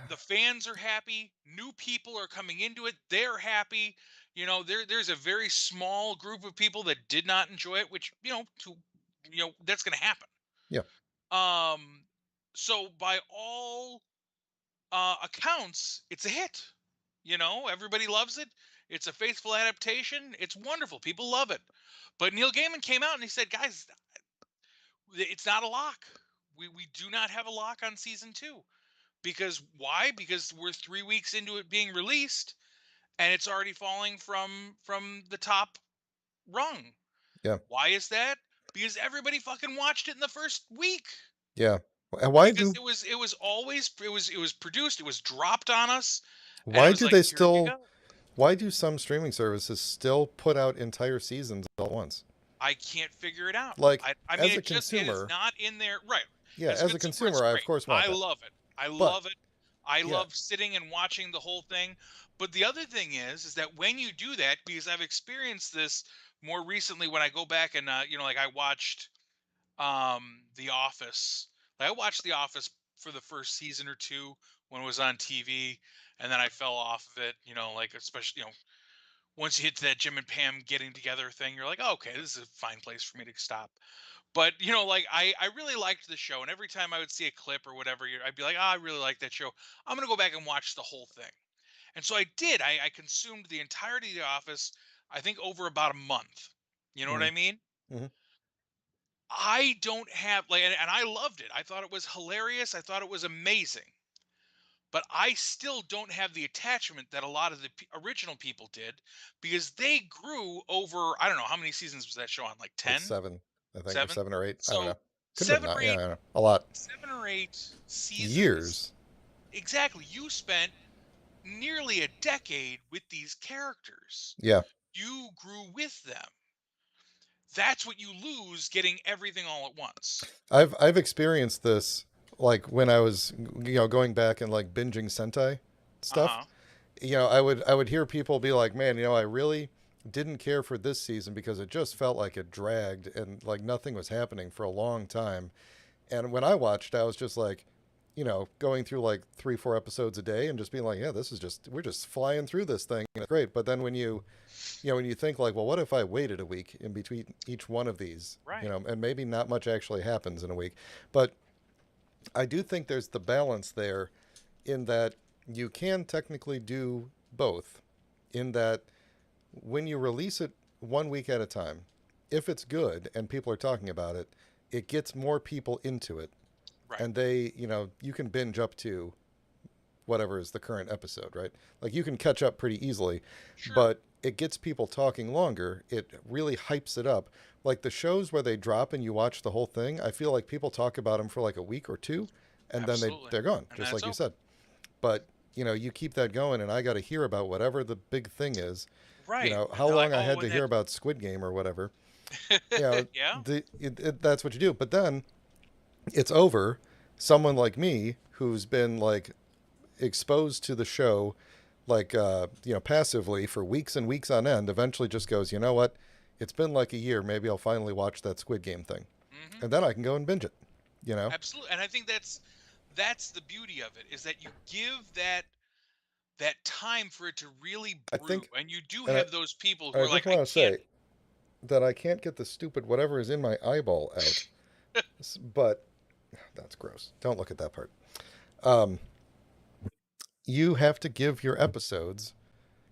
[SPEAKER 1] The fans are happy, new people are coming into it, they're happy. There's a very small group of people that did not enjoy it, which, that's going to happen.
[SPEAKER 2] Yeah.
[SPEAKER 1] um so by all accounts, it's a hit. Everybody loves it. It's a faithful adaptation. It's wonderful, people love it. But Neil Gaiman came out and he said, guys, it's not a lock. We do not have a lock on season 2. Because why? Because we're 3 weeks into it being released and it's already falling from the top rung.
[SPEAKER 2] Yeah.
[SPEAKER 1] Why is that? Because everybody fucking watched it in the first week.
[SPEAKER 2] Yeah. And why
[SPEAKER 1] Because
[SPEAKER 2] do
[SPEAKER 1] it was always it was produced, it was dropped on us, and it
[SPEAKER 2] why
[SPEAKER 1] was
[SPEAKER 2] do
[SPEAKER 1] like,
[SPEAKER 2] they
[SPEAKER 1] here you
[SPEAKER 2] still
[SPEAKER 1] go.
[SPEAKER 2] Why do some streaming services still put out entire seasons all at once?
[SPEAKER 1] I can't figure it out.
[SPEAKER 2] Like,
[SPEAKER 1] I mean,
[SPEAKER 2] as a
[SPEAKER 1] it is
[SPEAKER 2] consumer,
[SPEAKER 1] not in there, right?
[SPEAKER 2] yeah,
[SPEAKER 1] As a
[SPEAKER 2] as a
[SPEAKER 1] consumer, it's
[SPEAKER 2] consumer, I of
[SPEAKER 1] great.
[SPEAKER 2] course want
[SPEAKER 1] I
[SPEAKER 2] that.
[SPEAKER 1] love it. I
[SPEAKER 2] But
[SPEAKER 1] love it. I
[SPEAKER 2] yeah,
[SPEAKER 1] love sitting and watching the whole thing. But the other thing is that when you do that, because I've experienced this more recently when I go back and like I watched The Office. Like I watched The Office for the first season or two when it was on TV, and then I fell off of it. Like especially once you hit to that Jim and Pam getting together thing, you're like, oh, okay, this is a fine place for me to stop. But like I really liked the show, and every time I would see a clip or whatever, I'd be like, oh, I really like that show. I'm gonna go back and watch the whole thing. And so I did. I consumed the entirety of The Office. I think over about a month. You know what
[SPEAKER 2] mm-hmm,
[SPEAKER 1] I mean?
[SPEAKER 2] mm-hmm.
[SPEAKER 1] I don't have like, and I loved it. I thought it was hilarious. I thought it was amazing. But I still don't have the attachment that a lot of the original people did because they grew over, I don't know, how many seasons was that show on? Like
[SPEAKER 2] Like
[SPEAKER 1] 10,
[SPEAKER 2] seven, I think, or
[SPEAKER 1] 7?
[SPEAKER 2] 7 or 8. I don't know.
[SPEAKER 1] So
[SPEAKER 2] Could have been
[SPEAKER 1] seven or
[SPEAKER 2] not. Yeah, I
[SPEAKER 1] eight,
[SPEAKER 2] don't know. A lot.
[SPEAKER 1] 7 or 8 seasons.
[SPEAKER 2] Years.
[SPEAKER 1] Exactly. You spent nearly a decade with these characters.
[SPEAKER 2] Yeah.
[SPEAKER 1] You grew with them. That's what you lose getting everything all at once.
[SPEAKER 2] I've experienced this like when I was going back and like binging Sentai
[SPEAKER 1] Uh
[SPEAKER 2] stuff.
[SPEAKER 1] huh.
[SPEAKER 2] I would hear people be like, "Man, I really didn't care for this season because it just felt like it dragged and like nothing was happening for a long time." And when I watched, I was just like, going through like 3, 4 episodes a day and just being like, "Yeah, this is just we're just flying through this thing. And it's great." But then when you think like, well, what if I waited a week in between each one of these,
[SPEAKER 1] Right.
[SPEAKER 2] and maybe not much actually happens in a week. But I do think there's the balance there in that you can technically do both, in that when you release it 1 week at a time, if it's good and people are talking about it, it gets more people into it.
[SPEAKER 1] Right.
[SPEAKER 2] And you can binge up to whatever is the current episode, right? Like you can catch up pretty easily,
[SPEAKER 1] Sure.
[SPEAKER 2] but it gets people talking longer. It really hypes it up. Like the shows where they drop and you watch the whole thing, I feel like people talk about them for like a week or two and then
[SPEAKER 1] Absolutely.
[SPEAKER 2] they're gone,
[SPEAKER 1] And
[SPEAKER 2] just
[SPEAKER 1] that's
[SPEAKER 2] like you
[SPEAKER 1] over.
[SPEAKER 2] said. But, you keep that going and I got to hear about whatever the big thing is.
[SPEAKER 1] Right. And
[SPEAKER 2] How
[SPEAKER 1] they're like,
[SPEAKER 2] long I had
[SPEAKER 1] oh,
[SPEAKER 2] to
[SPEAKER 1] and
[SPEAKER 2] hear
[SPEAKER 1] then,
[SPEAKER 2] about Squid Game or whatever. You know,
[SPEAKER 1] yeah.
[SPEAKER 2] that's what you do. But then it's over. Someone like me who's been like exposed to the show like passively for weeks and weeks on end eventually just goes, you know what, it's been like a year, maybe I'll finally watch that Squid Game thing,
[SPEAKER 1] Hmm.
[SPEAKER 2] and then I can go and binge it.
[SPEAKER 1] Absolutely. And I think that's the beauty of it is that you give that time for it to really
[SPEAKER 2] I
[SPEAKER 1] brew.
[SPEAKER 2] think,
[SPEAKER 1] And you do
[SPEAKER 2] and
[SPEAKER 1] have those people who
[SPEAKER 2] I
[SPEAKER 1] are like,
[SPEAKER 2] just
[SPEAKER 1] I
[SPEAKER 2] want to
[SPEAKER 1] can't.
[SPEAKER 2] say that I can't get the stupid whatever is in my eyeball out, but that's gross, don't look at that part. um, you have to give your episodes,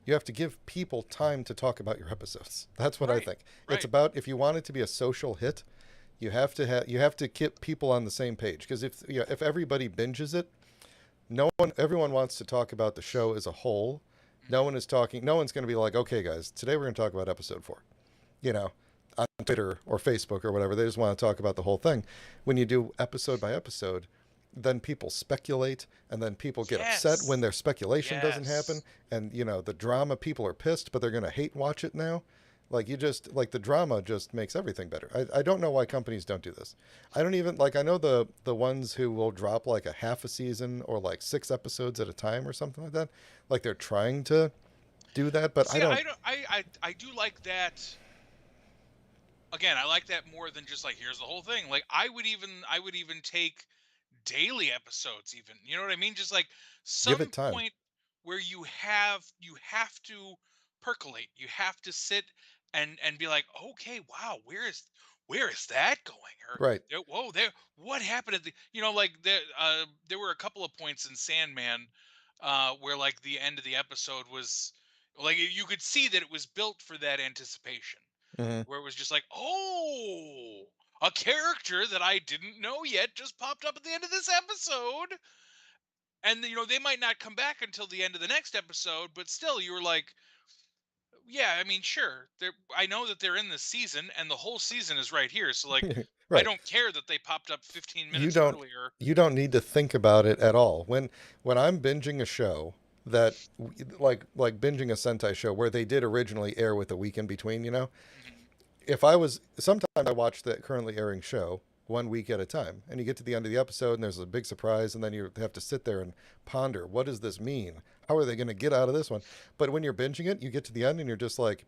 [SPEAKER 2] you have to give people time to talk about your episodes. That's what I
[SPEAKER 1] Right.
[SPEAKER 2] think. It's
[SPEAKER 1] Right.
[SPEAKER 2] about, if you want it to be a social hit, you have to keep people on the same page, because if everybody binges it, everyone wants to talk about the show as a whole.
[SPEAKER 1] Hmm.
[SPEAKER 2] No one's going to be like, okay guys, today we're going to talk about episode 4, you know on Twitter or Facebook or whatever. They just want to talk about the whole thing. When you do episode by episode, then people speculate, and then people get upset when
[SPEAKER 1] Yes.
[SPEAKER 2] their speculation doesn't happen,
[SPEAKER 1] Yes.
[SPEAKER 2] and the drama, people are pissed, but they're going to hate watch it now. Like, you just like, the drama just makes everything better. I don't know why companies don't do this. I don't even like, I know the ones who will drop like a half a season or like 6 episodes at a time or something like that. Like, they're trying to do that, but I
[SPEAKER 1] See,
[SPEAKER 2] don't
[SPEAKER 1] I don't I do like that. Again, I like that more than just like here's the whole thing. Like I would even take daily episodes even. You know what I mean? Just like
[SPEAKER 2] give
[SPEAKER 1] some
[SPEAKER 2] it time.
[SPEAKER 1] point where you have to percolate. You have to sit and be like, "Okay, wow, where is that going?" Or
[SPEAKER 2] Right.
[SPEAKER 1] whoa, there what happened at the like there were a couple of points in Sandman where like the end of the episode was like you could see that it was built for that anticipation
[SPEAKER 2] Hmm.
[SPEAKER 1] where it was just like, oh, a character that I didn't know yet just popped up at the end of this episode. And they might not come back until the end of the next episode, but still you were like, yeah, I mean, sure. I know that they're in this season and the whole season is right here. So like I
[SPEAKER 2] Right.
[SPEAKER 1] don't care that they popped up 15
[SPEAKER 2] you
[SPEAKER 1] minutes
[SPEAKER 2] don't
[SPEAKER 1] earlier.
[SPEAKER 2] you don't need to think about it at all when I'm binging a show. that like binging a Sentai show where they did originally air with a week in between, you know.
[SPEAKER 1] Mhm.
[SPEAKER 2] If I was sometimes I watch the currently airing show one week at a time, and you get to the end of the episode and there's a big surprise, and then you have to sit there and ponder, what does this mean? How are they going to get out of this one? But when you're binging it, you get to the end and you're just like,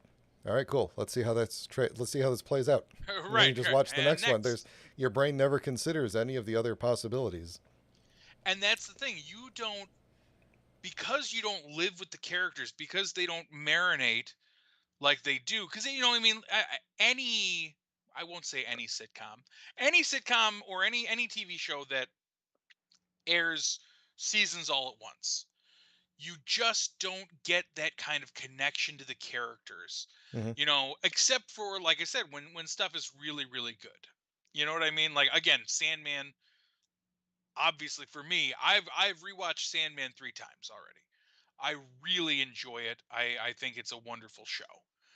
[SPEAKER 2] all right, cool. Let's see how this plays out. And then you
[SPEAKER 1] Right,
[SPEAKER 2] just
[SPEAKER 1] right.
[SPEAKER 2] watch the
[SPEAKER 1] And
[SPEAKER 2] next one. There's
[SPEAKER 1] next.
[SPEAKER 2] your brain never considers any of the other possibilities.
[SPEAKER 1] And that's the thing. You don't, because you don't live with the characters, because they don't marinate like they do. Because you know what I mean. Any, I won't say any sitcom or any TV show that airs seasons all at once, you just don't get that kind of connection to the characters.
[SPEAKER 2] Hmm.
[SPEAKER 1] You know, except for, like I said, when stuff is really really good. You know what I mean? Like, again, Sandman. Obviously, for me, I've rewatched Sandman 3 times already. I really enjoy it. I think it's a wonderful show.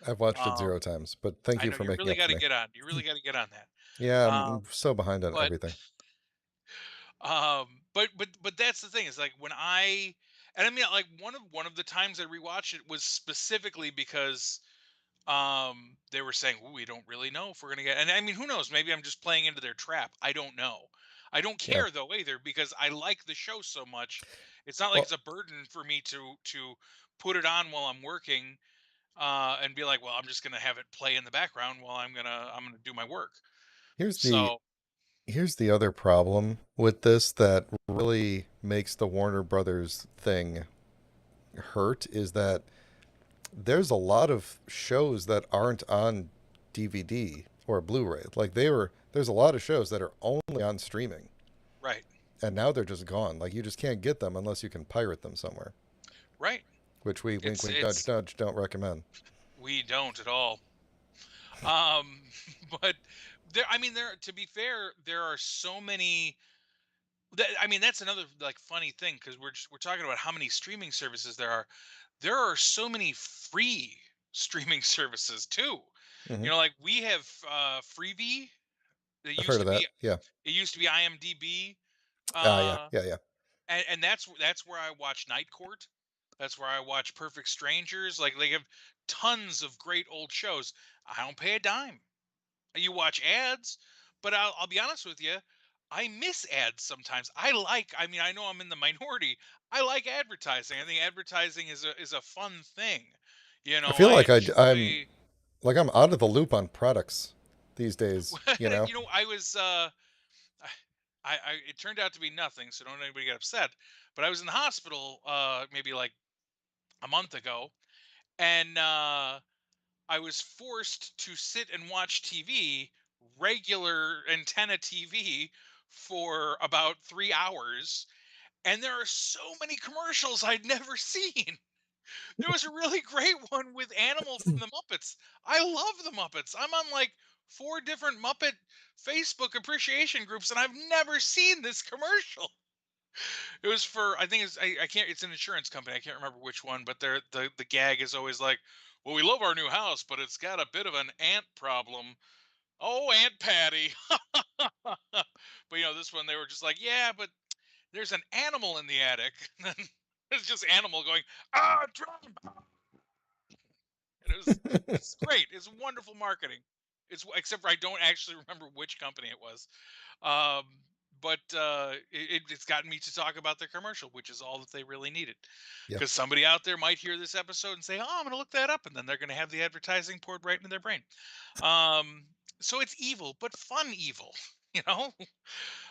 [SPEAKER 2] I've watched it zero
[SPEAKER 1] Um,
[SPEAKER 2] times, but thank
[SPEAKER 1] I
[SPEAKER 2] you
[SPEAKER 1] know
[SPEAKER 2] for
[SPEAKER 1] you
[SPEAKER 2] making
[SPEAKER 1] really
[SPEAKER 2] up
[SPEAKER 1] got
[SPEAKER 2] for
[SPEAKER 1] to
[SPEAKER 2] me.
[SPEAKER 1] get on. You really got to get on that.
[SPEAKER 2] Yeah, I'm
[SPEAKER 1] Um,
[SPEAKER 2] so behind on
[SPEAKER 1] but
[SPEAKER 2] everything.
[SPEAKER 1] but that's the thing, is like when and I mean, like, one of the times I rewatched it was specifically because they were saying, "Ooh, we don't really know if we're gonna get," and I mean, who knows, maybe I'm just playing into their trap. I don't know. I don't
[SPEAKER 2] Yeah.
[SPEAKER 1] care though either, because I like the show so much. It's not like
[SPEAKER 2] Well,
[SPEAKER 1] it's a burden for me to put it on while I'm working, and be like, well, I'm just gonna have it play in the background while I'm gonna do my work.
[SPEAKER 2] here's the
[SPEAKER 1] So
[SPEAKER 2] here's the other problem with this that really makes the Warner Brothers thing hurt is that there's a lot of shows that aren't on DVD or Blu-ray. There's a lot of shows that are only on streaming,
[SPEAKER 1] right,
[SPEAKER 2] and now they're just gone. Like you just can't get them unless you can pirate them somewhere,
[SPEAKER 1] right.
[SPEAKER 2] which we wink
[SPEAKER 1] It's
[SPEAKER 2] wink nudge
[SPEAKER 1] it's
[SPEAKER 2] nudge don't recommend.
[SPEAKER 1] we don't at all. Um, but there, I mean, to be fair, there are so many. I mean, that's another like funny thing, because we're talking about how many streaming services there are. There are so many free streaming services too.
[SPEAKER 2] Hmm.
[SPEAKER 1] You know, like we have Freevee. It
[SPEAKER 2] I've
[SPEAKER 1] used
[SPEAKER 2] heard
[SPEAKER 1] to
[SPEAKER 2] of
[SPEAKER 1] be
[SPEAKER 2] that. Yeah.
[SPEAKER 1] it used to be IMDb.
[SPEAKER 2] Yeah.
[SPEAKER 1] Uh,
[SPEAKER 2] Yeah. Yeah.
[SPEAKER 1] and that's where I watch Night Court. That's where I watch Perfect Strangers. Like, they have tons of great old shows. I don't pay a dime. You watch ads, but I'll be honest with you, I miss ads sometimes. I mean, I know I'm in the minority. I like advertising. I think advertising is a fun thing. You
[SPEAKER 2] I
[SPEAKER 1] know,
[SPEAKER 2] feel
[SPEAKER 1] I
[SPEAKER 2] like I'm
[SPEAKER 1] enjoy.
[SPEAKER 2] like I'm out of the loop on products these days. You know.
[SPEAKER 1] You know, I was it turned out to be nothing, so don't anybody get upset. But I was in the hospital maybe like a month ago, and I was forced to sit and watch TV, regular antenna TV, for about 3 hours. And there are so many commercials I'd never seen. There was a really great one with Animal from the Muppets. I love the Muppets. I'm on like 4 different Muppet Facebook appreciation groups, and I've never seen this commercial. It was for, I think I can't, it's an insurance company. I can't remember which one, but the gag is always like, well, we love our new house, but it's got a bit of an ant problem. Oh, Aunt Patty. But this one, they were just like, yeah, but there's an animal in the attic. And then it's just animal going, drum. And it's great. It's wonderful marketing. It's, except for I don't actually remember which company it was. Um, but it's gotten me to talk about their commercial, which is all that they really needed.
[SPEAKER 2] Yep.
[SPEAKER 1] Because somebody out there might hear this episode and say, "Oh, I'm going to look that up," and then they're going to have the advertising poured right into their brain. Um, so it's evil, but fun evil, you know.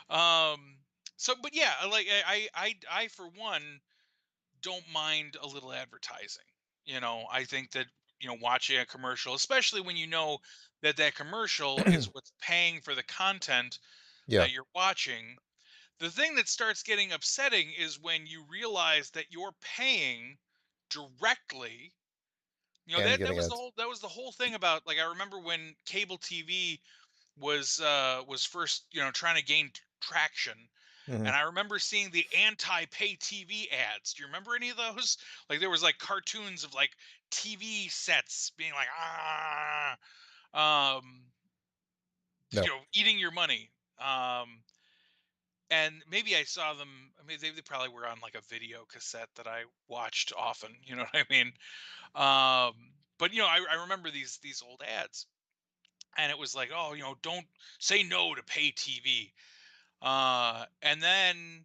[SPEAKER 1] Um, so, but yeah, like I for one don't mind a little advertising. I think that watching a commercial, especially when you know that that commercial is what's paying for the content
[SPEAKER 2] Yeah.
[SPEAKER 1] that you're watching. The thing that starts getting upsetting is when you realize that you're paying directly.
[SPEAKER 2] And
[SPEAKER 1] That
[SPEAKER 2] getting
[SPEAKER 1] was the
[SPEAKER 2] ads.
[SPEAKER 1] whole thing about, like, I remember when cable TV was first trying to gain traction.
[SPEAKER 2] Hmm.
[SPEAKER 1] And I remember seeing the anti-pay TV ads. Do you remember any of those? Like, there was like cartoons of like TV sets being like, um,
[SPEAKER 2] No.
[SPEAKER 1] eating your money. Um, and maybe I saw them. I mean, they probably were on like a video cassette that I watched often. You know what I mean? But I remember these old ads, and it was like, oh, don't say no to pay TV. And then,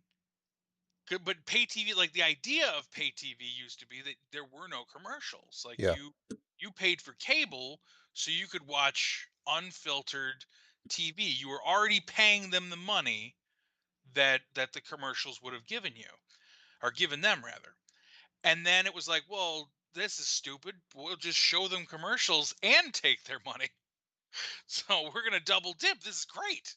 [SPEAKER 1] but pay TV, like the idea of pay TV used to be that there were no commercials. Like
[SPEAKER 2] Yeah.
[SPEAKER 1] you paid for cable so you could watch unfiltered TV. You were already paying them the money that the commercials would have given you, or given them rather. And then it was like, well, this is stupid. We'll just show them commercials and take their money. So we're gonna double dip. This is great.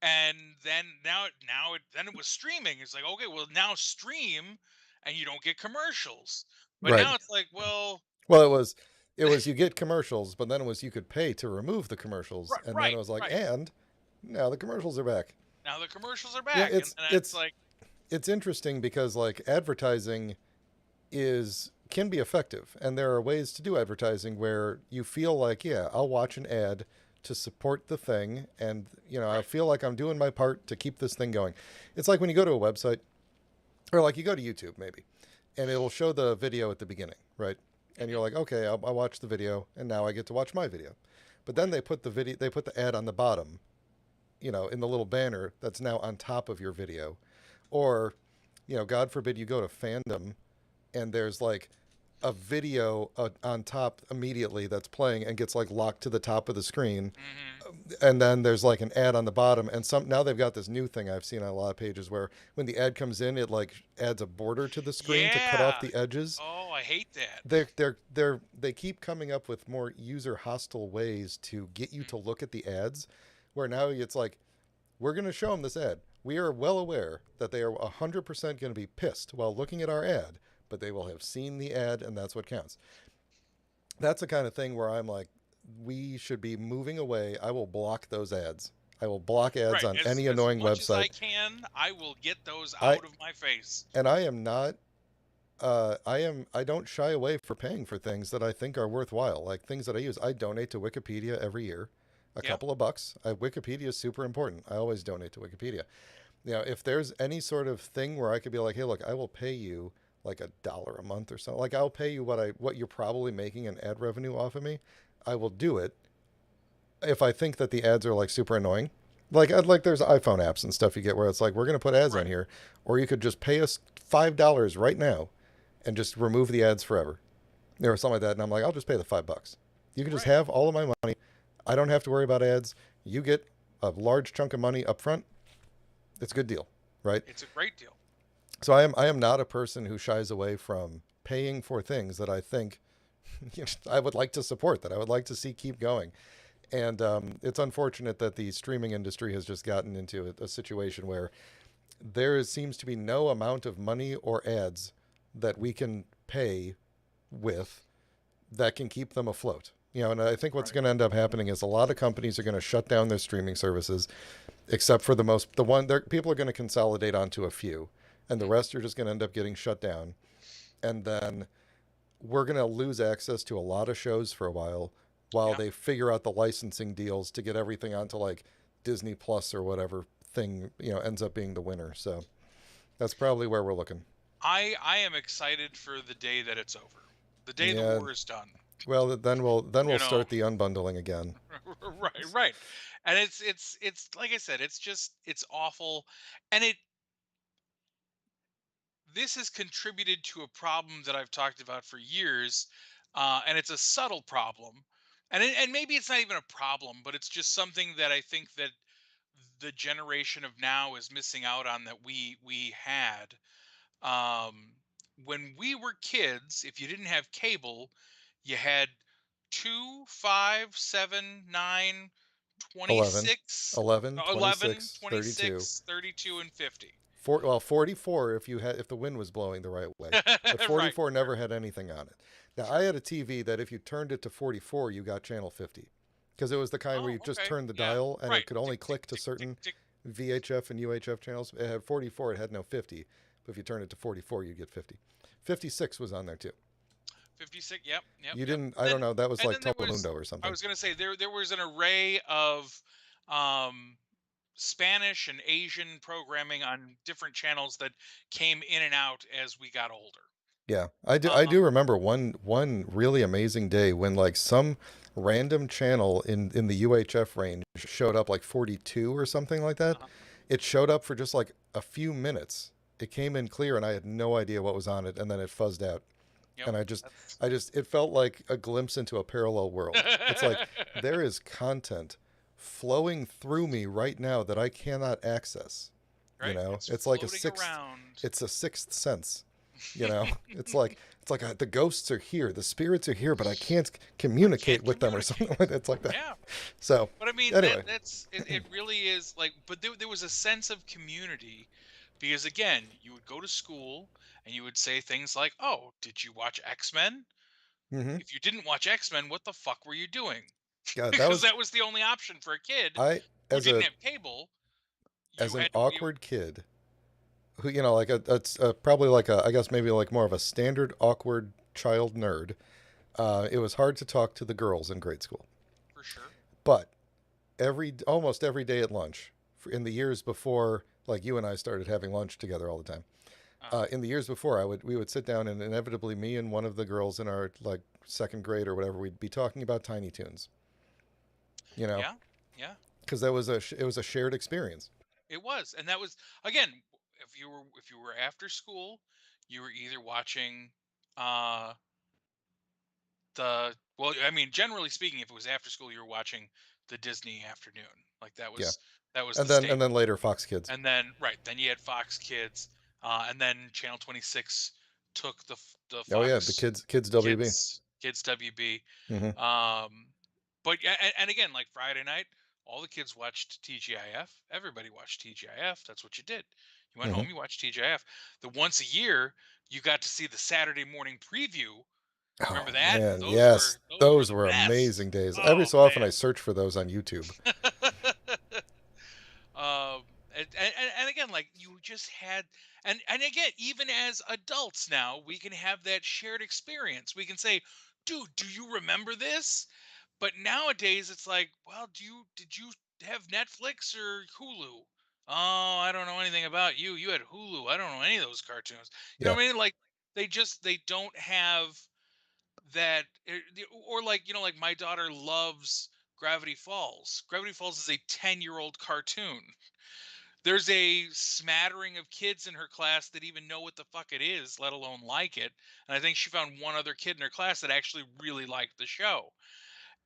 [SPEAKER 1] And then then it was streaming. It's like, okay, well now stream and you don't get commercials. But
[SPEAKER 2] Right.
[SPEAKER 1] now it's like, well,
[SPEAKER 2] Well, it was you get commercials, but then it was you could pay to remove the commercials,
[SPEAKER 1] right,
[SPEAKER 2] and then it
[SPEAKER 1] right,
[SPEAKER 2] was like,
[SPEAKER 1] right.
[SPEAKER 2] and now the commercials are back.
[SPEAKER 1] Now the commercials are
[SPEAKER 2] Yeah,
[SPEAKER 1] back. And
[SPEAKER 2] it's
[SPEAKER 1] then it's
[SPEAKER 2] it's
[SPEAKER 1] like,
[SPEAKER 2] it's interesting because like advertising is can be effective, and there are ways to do advertising where you feel like, yeah, I'll watch an ad to support the thing, and I
[SPEAKER 1] right.
[SPEAKER 2] feel like I'm doing my part to keep this thing going. It's like when you go to a website, or like you go to YouTube maybe, and it'll show the video at the beginning, right? And you're
[SPEAKER 1] Hmm.
[SPEAKER 2] like, okay, I'll watch the video, and now I get to watch my video. But then
[SPEAKER 1] Right.
[SPEAKER 2] they put the ad on the bottom, in the little banner that's now on top of your video, or God forbid you go to fandom and there's like a video on top immediately that's playing and gets like locked to the top of the screen,
[SPEAKER 1] Hmm.
[SPEAKER 2] and then there's like an ad on the bottom, and some now they've got this new thing I've seen on a lot of pages where when the ad comes in it like adds a border to the screen to cut off
[SPEAKER 1] Yeah.
[SPEAKER 2] the edges.
[SPEAKER 1] Oh, I hate that.
[SPEAKER 2] They keep coming up with more user hostile ways to get you
[SPEAKER 1] Mm.
[SPEAKER 2] to look at the ads, where now it's like, we're going to show them this ad. We are well aware that they are 100% going to be pissed while looking at our ad, but they will have seen the ad, and that's what counts. That's the kind of thing where I'm like, we should be moving away. I will block those ads. I will block ads
[SPEAKER 1] Right.
[SPEAKER 2] on any
[SPEAKER 1] As
[SPEAKER 2] annoying
[SPEAKER 1] much as I
[SPEAKER 2] website.
[SPEAKER 1] can, I will get those
[SPEAKER 2] I
[SPEAKER 1] out of my face.
[SPEAKER 2] and I am not. I don't shy away for paying for things that I think are worthwhile, like things that I use. I donate to Wikipedia every year, a
[SPEAKER 1] Yeah.
[SPEAKER 2] couple of bucks. Wikipedia is super important. I always donate to Wikipedia. If there's any sort of thing where I could be like, hey, look, I will pay you like $1 a month or something. Like I'll pay you what you're probably making in ad revenue off of me. I will do it if I think that the ads are like super annoying. Like there's iPhone apps and stuff you get where it's like, we're gonna put ads on
[SPEAKER 1] Right.
[SPEAKER 2] here, or you could just pay us $5 right now and just remove the ads forever. There was something like that, and I'm like, I'll just pay the $5. You can just
[SPEAKER 1] Right.
[SPEAKER 2] have all of my money. I don't have to worry about ads. You get a large chunk of money up front. It's a good deal, right?
[SPEAKER 1] It's a great deal.
[SPEAKER 2] So I am not a person who shies away from paying for things that I think I would like to support, that I would like to see keep going. And it's unfortunate that the streaming industry has just gotten into a situation where seems to be no amount of money or ads that we can pay with that can keep them afloat. And I think what's
[SPEAKER 1] Right.
[SPEAKER 2] going to end up happening is a lot of companies are going to shut down their streaming services, except for the one people are going to consolidate onto a few, and the
[SPEAKER 1] Mm.
[SPEAKER 2] rest are just going to end up getting shut down. And then we're going to lose access to a lot of shows for a while
[SPEAKER 1] Yeah.
[SPEAKER 2] they figure out the licensing deals to get everything onto like Disney Plus or whatever thing, ends up being the winner. So that's probably where we're looking.
[SPEAKER 1] I am excited for the day that it's over. The day the
[SPEAKER 2] Yeah.
[SPEAKER 1] war is done.
[SPEAKER 2] Well, then we'll
[SPEAKER 1] You know.
[SPEAKER 2] start the unbundling again.
[SPEAKER 1] Right, right. And it's like I said, it's awful. And this has contributed to a problem that I've talked about for years. And it's a subtle problem. And maybe it's not even a problem, but it's just something that I think that the generation of now is missing out on that we had. Um, when we were kids, if you didn't have cable, you had 2, 5, 7, 9,
[SPEAKER 2] 11,
[SPEAKER 1] 26,
[SPEAKER 2] 11,
[SPEAKER 1] 11,
[SPEAKER 2] 26, 32.
[SPEAKER 1] 26, 32, and 50.
[SPEAKER 2] Well, 44 if the wind was blowing the right way. But
[SPEAKER 1] Right.
[SPEAKER 2] 44 never had anything on it. Now, I had a TV that if you turned it to 44, you got channel 50. Because it was the kind where
[SPEAKER 1] Oh,
[SPEAKER 2] you just
[SPEAKER 1] okay.
[SPEAKER 2] turned the
[SPEAKER 1] Yeah.
[SPEAKER 2] dial and it
[SPEAKER 1] Right.
[SPEAKER 2] could
[SPEAKER 1] Tick,
[SPEAKER 2] only
[SPEAKER 1] tick,
[SPEAKER 2] click to
[SPEAKER 1] tick, tick,
[SPEAKER 2] certain
[SPEAKER 1] tick.
[SPEAKER 2] VHF and UHF channels. It had 44, it had no 50. But if you turned it to 44, you get 50. 56 was on there too.
[SPEAKER 1] 56. Yep, yep,
[SPEAKER 2] You
[SPEAKER 1] yep.
[SPEAKER 2] didn't, I don't know, that was
[SPEAKER 1] And
[SPEAKER 2] like
[SPEAKER 1] then there was
[SPEAKER 2] Telemundo or
[SPEAKER 1] I
[SPEAKER 2] something.
[SPEAKER 1] was gonna say there was an array of um Spanish and Asian programming on different channels that came in and out as we got older.
[SPEAKER 2] Yeah, I do
[SPEAKER 1] Um,
[SPEAKER 2] remember one really amazing day when like some random channel in the UHF range showed up, like 42 or something like that.
[SPEAKER 1] uh,
[SPEAKER 2] It showed up for just like a few minutes. It came in clear and I had no idea what was on it, and then it fuzzed out.
[SPEAKER 1] yep,
[SPEAKER 2] And I just
[SPEAKER 1] that's
[SPEAKER 2] I just it felt like a glimpse into a parallel world. It's like there is content flowing through me right now that I cannot access. You
[SPEAKER 1] right.
[SPEAKER 2] know,
[SPEAKER 1] It's
[SPEAKER 2] it's like a
[SPEAKER 1] floating
[SPEAKER 2] sixth
[SPEAKER 1] around.
[SPEAKER 2] it's a sixth sense. You know, it's like the ghosts are here, the spirits are here, but I can't
[SPEAKER 1] I
[SPEAKER 2] communicate
[SPEAKER 1] can't
[SPEAKER 2] with them or something
[SPEAKER 1] communicate.
[SPEAKER 2] like that. It's like that.
[SPEAKER 1] Yeah,
[SPEAKER 2] So
[SPEAKER 1] but I mean
[SPEAKER 2] anyway,
[SPEAKER 1] that's it. It really is like, but there was a sense of community because again, you would go to school and you would say things like, "Oh, did you watch X Men?
[SPEAKER 2] hmm
[SPEAKER 1] If you didn't watch X Men, what the fuck were you doing?"
[SPEAKER 2] God, that
[SPEAKER 1] Because
[SPEAKER 2] was
[SPEAKER 1] that was the only option for a kid
[SPEAKER 2] I
[SPEAKER 1] who
[SPEAKER 2] as
[SPEAKER 1] didn't
[SPEAKER 2] a
[SPEAKER 1] have cable.
[SPEAKER 2] as
[SPEAKER 1] You
[SPEAKER 2] an
[SPEAKER 1] had to you
[SPEAKER 2] awkward kid who, like probably like I guess maybe like more of a standard awkward child nerd. It was hard to talk to the girls in grade school,
[SPEAKER 1] for sure.
[SPEAKER 2] but almost every day at lunch in the years before, like you and I started having lunch together all the time.
[SPEAKER 1] Uh-huh.
[SPEAKER 2] In the years before, we would sit down, and inevitably me and one of the girls in our like second grade or whatever, we'd be talking about Tiny Toons. You know,
[SPEAKER 1] Yeah, yeah,
[SPEAKER 2] because it was a shared experience.
[SPEAKER 1] it was, and that was again. If you were after school, you were either watching uh well, I mean, generally speaking, if it was after school, you were watching the Disney afternoon. Like
[SPEAKER 2] Yeah,
[SPEAKER 1] that was the
[SPEAKER 2] and then
[SPEAKER 1] staple.
[SPEAKER 2] later Fox Kids.
[SPEAKER 1] And then right, then you had Fox Kids, and then Channel 26 took the
[SPEAKER 2] Oh yeah, the
[SPEAKER 1] Fox
[SPEAKER 2] kids WB.
[SPEAKER 1] Kids WB.
[SPEAKER 2] hmm
[SPEAKER 1] Um, but yeah, and again, like Friday night, all the kids watched TGIF. Everybody watched TGIF. That's what you did. You went
[SPEAKER 2] hmm
[SPEAKER 1] home, you watched TGIF. The once a year, you got to see the Saturday morning preview. Remember
[SPEAKER 2] Oh
[SPEAKER 1] that?
[SPEAKER 2] man,
[SPEAKER 1] Those
[SPEAKER 2] yes,
[SPEAKER 1] were those were
[SPEAKER 2] those
[SPEAKER 1] the
[SPEAKER 2] were
[SPEAKER 1] best.
[SPEAKER 2] amazing days. Every
[SPEAKER 1] Oh
[SPEAKER 2] so often, I search for those on YouTube.
[SPEAKER 1] man. um and again, like you just had, and again, even as adults now, we can have that shared experience. We can say, dude, do you remember this? But nowadays it's like, well, did you have Netflix or Hulu? Oh, I don't know anything about you. You had Hulu. I don't know any of those cartoons. You know
[SPEAKER 2] Yeah,
[SPEAKER 1] what I mean? Like they don't have that, or like, like my daughter loves Gravity Falls. Gravity Falls is a 10-year-old cartoon. There's a smattering of kids in her class that even know what the fuck it is, let alone like it. And I think she found one other kid in her class that actually really liked the show.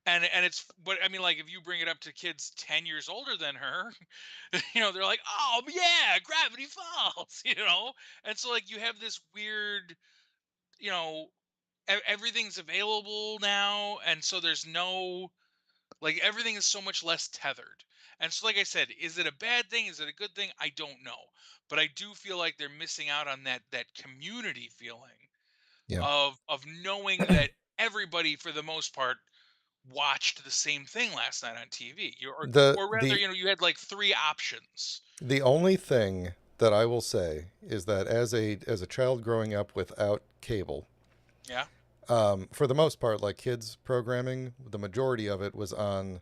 [SPEAKER 1] And it's, but I mean, like if you bring it up to kids 10 years older than her, they're like, "Oh yeah, Gravity Falls," And so like you have this weird, you know, everything's available now, and so there's no, like, everything is so much less tethered. And so, like I said, is it a bad thing? Is it a good thing? I don't know. But I do feel like they're missing out on that community feeling
[SPEAKER 2] yeah.
[SPEAKER 1] of knowing that everybody, for the most part, watched the same thing last night on TV.
[SPEAKER 2] the
[SPEAKER 1] Or rather,
[SPEAKER 2] the
[SPEAKER 1] you had like three options.
[SPEAKER 2] the only thing that I will say is that as a child growing up without cable,
[SPEAKER 1] Yeah.
[SPEAKER 2] for the most part, like kids programming, the majority of it was on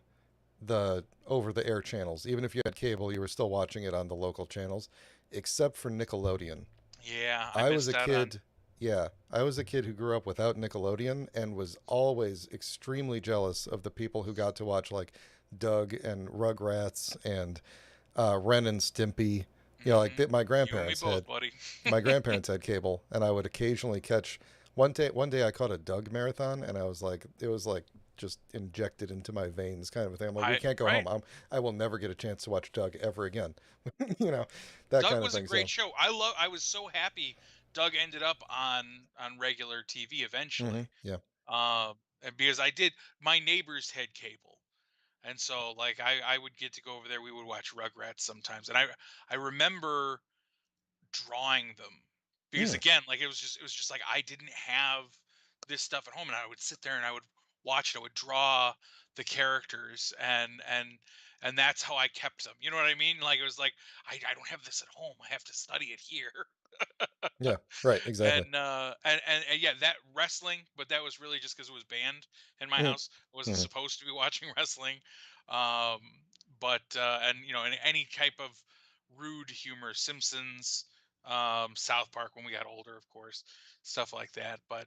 [SPEAKER 2] the over the air channels. Even if you had cable, you were still watching it on the local channels, except for Nickelodeon.
[SPEAKER 1] Yeah, I
[SPEAKER 2] I was a
[SPEAKER 1] missed out on.
[SPEAKER 2] kid, yeah, I was a kid who grew up without Nickelodeon and was always extremely jealous of the people who got to watch like Doug and Rugrats and Ren and Stimpy. Like
[SPEAKER 1] Hmm.
[SPEAKER 2] my
[SPEAKER 1] You and me
[SPEAKER 2] grandparents
[SPEAKER 1] both,
[SPEAKER 2] had
[SPEAKER 1] buddy.
[SPEAKER 2] cable, and I would occasionally catch. One day I caught a Doug marathon, and it was like just injected into my veins, kind of a thing. I'm like, we can't go
[SPEAKER 1] Right.
[SPEAKER 2] home. I will never get a chance to watch Doug ever again. you know, that
[SPEAKER 1] Doug
[SPEAKER 2] kind of
[SPEAKER 1] was a
[SPEAKER 2] thing.
[SPEAKER 1] great
[SPEAKER 2] So,
[SPEAKER 1] show. I was so happy Doug ended up on regular TV eventually.
[SPEAKER 2] yeah,
[SPEAKER 1] And because my neighbors had cable, and so like I would get to go over there. We would watch Rugrats sometimes, and I remember drawing them because
[SPEAKER 2] mm,
[SPEAKER 1] again, like it was just like I didn't have this stuff at home, and I would sit there and I would watch it. I would draw the characters, and that's how I kept them. You know what I mean? Like it was like I don't have this at home. I have to study it here.
[SPEAKER 2] yeah, right, exactly.
[SPEAKER 1] And yeah, that wrestling, but that was really just because it was banned in my
[SPEAKER 2] Mm,
[SPEAKER 1] house. I wasn't
[SPEAKER 2] mm,
[SPEAKER 1] supposed to be watching wrestling. Um, but and and any type of rude humor, Simpsons, South Park when we got older, of course, stuff like that. But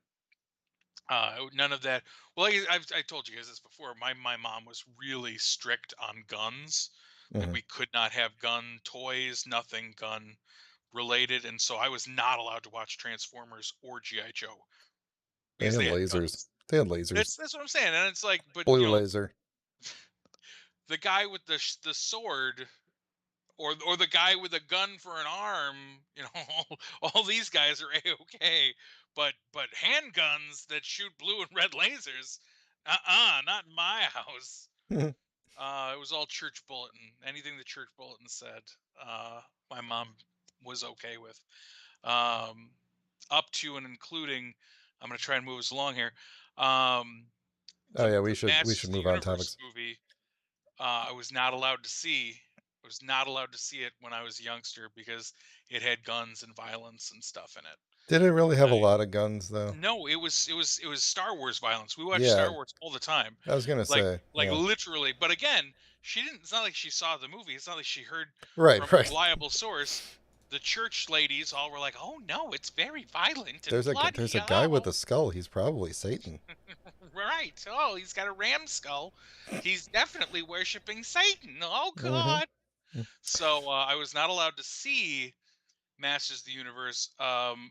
[SPEAKER 1] none of that. Well, I told you guys this before. My mom was really strict on guns. Like
[SPEAKER 2] Hmm.
[SPEAKER 1] we could not have gun toys, nothing gun related, and so I was not allowed to watch Transformers or GI Joe
[SPEAKER 2] They
[SPEAKER 1] because
[SPEAKER 2] had
[SPEAKER 1] they had
[SPEAKER 2] lasers.
[SPEAKER 1] guns.
[SPEAKER 2] They had lasers.
[SPEAKER 1] That's what I'm saying, and it's like, but
[SPEAKER 2] Blue laser.
[SPEAKER 1] the guy with the sword, or the guy with a gun for an arm, all these guys are a-okay, but handguns that shoot blue and red lasers, not in my house. It was all church bulletin. Anything the church bulletin said, uh, my mom was okay with. Um, Up to and including, I'm going to try and move us along here. Um,
[SPEAKER 2] Oh yeah,
[SPEAKER 1] the
[SPEAKER 2] we
[SPEAKER 1] Masters
[SPEAKER 2] should
[SPEAKER 1] of the
[SPEAKER 2] move on
[SPEAKER 1] Universe
[SPEAKER 2] topics.
[SPEAKER 1] movie, I was not allowed to see. I was not allowed to see it when I was a youngster because it had guns and violence and stuff in it.
[SPEAKER 2] Didn't really have a
[SPEAKER 1] I,
[SPEAKER 2] lot of guns though.
[SPEAKER 1] no, it was Star Wars violence. We watched
[SPEAKER 2] Yeah,
[SPEAKER 1] Star Wars all the time,
[SPEAKER 2] I was gonna
[SPEAKER 1] like
[SPEAKER 2] say,
[SPEAKER 1] like
[SPEAKER 2] yeah.
[SPEAKER 1] literally. But again, she didn't. It's not like she saw the movie. It's not like she heard
[SPEAKER 2] Right,
[SPEAKER 1] from a
[SPEAKER 2] right.
[SPEAKER 1] reliable source. The church ladies all were like, "Oh no, it's very violent and
[SPEAKER 2] There's
[SPEAKER 1] bloody."
[SPEAKER 2] a guy with
[SPEAKER 1] Oh,
[SPEAKER 2] a skull. He's probably Satan.
[SPEAKER 1] right. Oh, he's got a ram skull. He's definitely worshiping Satan. Oh
[SPEAKER 2] Hmm.
[SPEAKER 1] God. So I was not allowed to see Masters of the Universe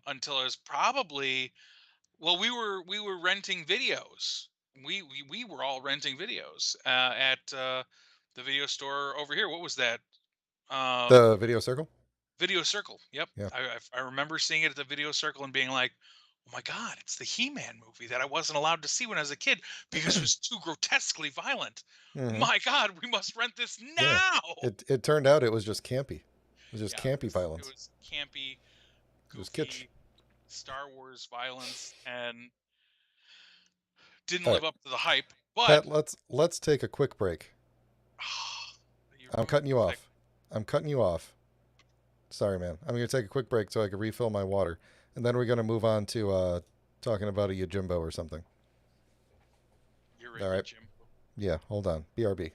[SPEAKER 1] until I was probably, well, we were renting videos. We were all renting videos at the video store over here. What was that?
[SPEAKER 2] The
[SPEAKER 1] Um,
[SPEAKER 2] video circle.
[SPEAKER 1] Video Circle. Yep,
[SPEAKER 2] Yeah.
[SPEAKER 1] I remember seeing it at the Video Circle and being like, "Oh my God, it's the He-Man movie that I wasn't allowed to see when I was a kid because it was too grotesquely violent.
[SPEAKER 2] Hmm.
[SPEAKER 1] My God, we must rent this
[SPEAKER 2] Yeah.
[SPEAKER 1] now."
[SPEAKER 2] It turned out it was just campy. It was just
[SPEAKER 1] Yeah,
[SPEAKER 2] campy
[SPEAKER 1] it
[SPEAKER 2] violence.
[SPEAKER 1] was campy,
[SPEAKER 2] It was kitsch.
[SPEAKER 1] goofy Star Wars violence and didn't
[SPEAKER 2] All right,
[SPEAKER 1] live up to the hype. But
[SPEAKER 2] Pat. Let's take a quick break.
[SPEAKER 1] you
[SPEAKER 2] I'm
[SPEAKER 1] ruined
[SPEAKER 2] cutting you
[SPEAKER 1] the
[SPEAKER 2] off. I'm cutting you off. Sorry, man. I'm gonna take a quick break so I can refill my water, and then we're gonna move on to talking about a Yojimbo or something.
[SPEAKER 1] You're
[SPEAKER 2] All
[SPEAKER 1] a
[SPEAKER 2] right.
[SPEAKER 1] Jim.
[SPEAKER 2] Yeah. Hold on. BRB.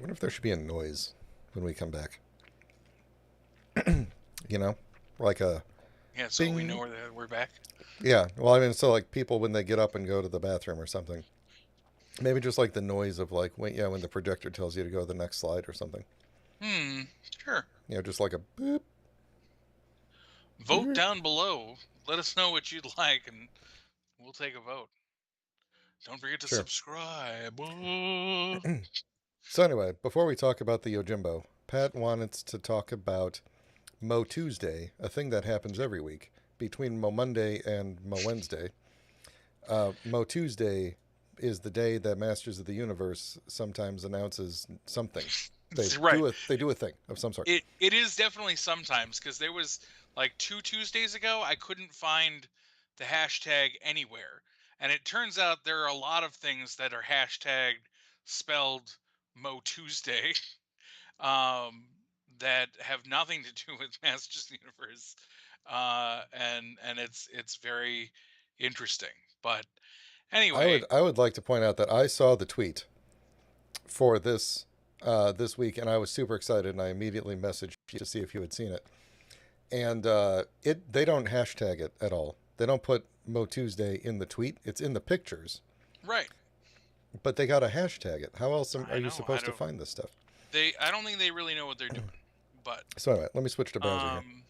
[SPEAKER 2] wonder if there should be a noise when we come back. You know, like a
[SPEAKER 1] Yeah, so we
[SPEAKER 2] bing.
[SPEAKER 1] know that we're back.
[SPEAKER 2] Yeah. Well, I mean, so like people when they get up and go to the bathroom or something. Maybe just like the noise of like when yeah when the projector tells you to go to the next slide or something.
[SPEAKER 1] Sure.
[SPEAKER 2] Just like a boop
[SPEAKER 1] Vote
[SPEAKER 2] boop.
[SPEAKER 1] down below. Let us know what you'd like, and we'll take a vote. Don't forget to
[SPEAKER 2] Sure.
[SPEAKER 1] subscribe.
[SPEAKER 2] So anyway, before we talk about the Yojimbo, Pat wanted to talk about MOTUesday, a thing that happens every week between Mo Monday and Mo Wednesday. MOTUesday is the day that Masters of the Universe sometimes announces something. They
[SPEAKER 1] Right.
[SPEAKER 2] do a thing of some sort.
[SPEAKER 1] It is definitely sometimes, because there was like 2 Tuesdays ago I couldn't find the hashtag anywhere, and it turns out there are a lot of things that are hashtagged spelled Mo Tuesday, um, that have nothing to do with Masters of the Universe, and it's very interesting. But anyway,
[SPEAKER 2] I would like to point out that I saw the tweet for this week, and I was super excited, and I immediately messaged you to see if you had seen it. And it they don't hashtag it at all. They don't put Mo Tuesday in the tweet. It's in the pictures,
[SPEAKER 1] right.
[SPEAKER 2] but they got to hashtag it. How else are
[SPEAKER 1] I
[SPEAKER 2] you
[SPEAKER 1] know. I
[SPEAKER 2] supposed to
[SPEAKER 1] don't.
[SPEAKER 2] find this stuff?
[SPEAKER 1] I don't think they really know what they're doing. But
[SPEAKER 2] So anyway, let me switch to browser here.
[SPEAKER 1] um,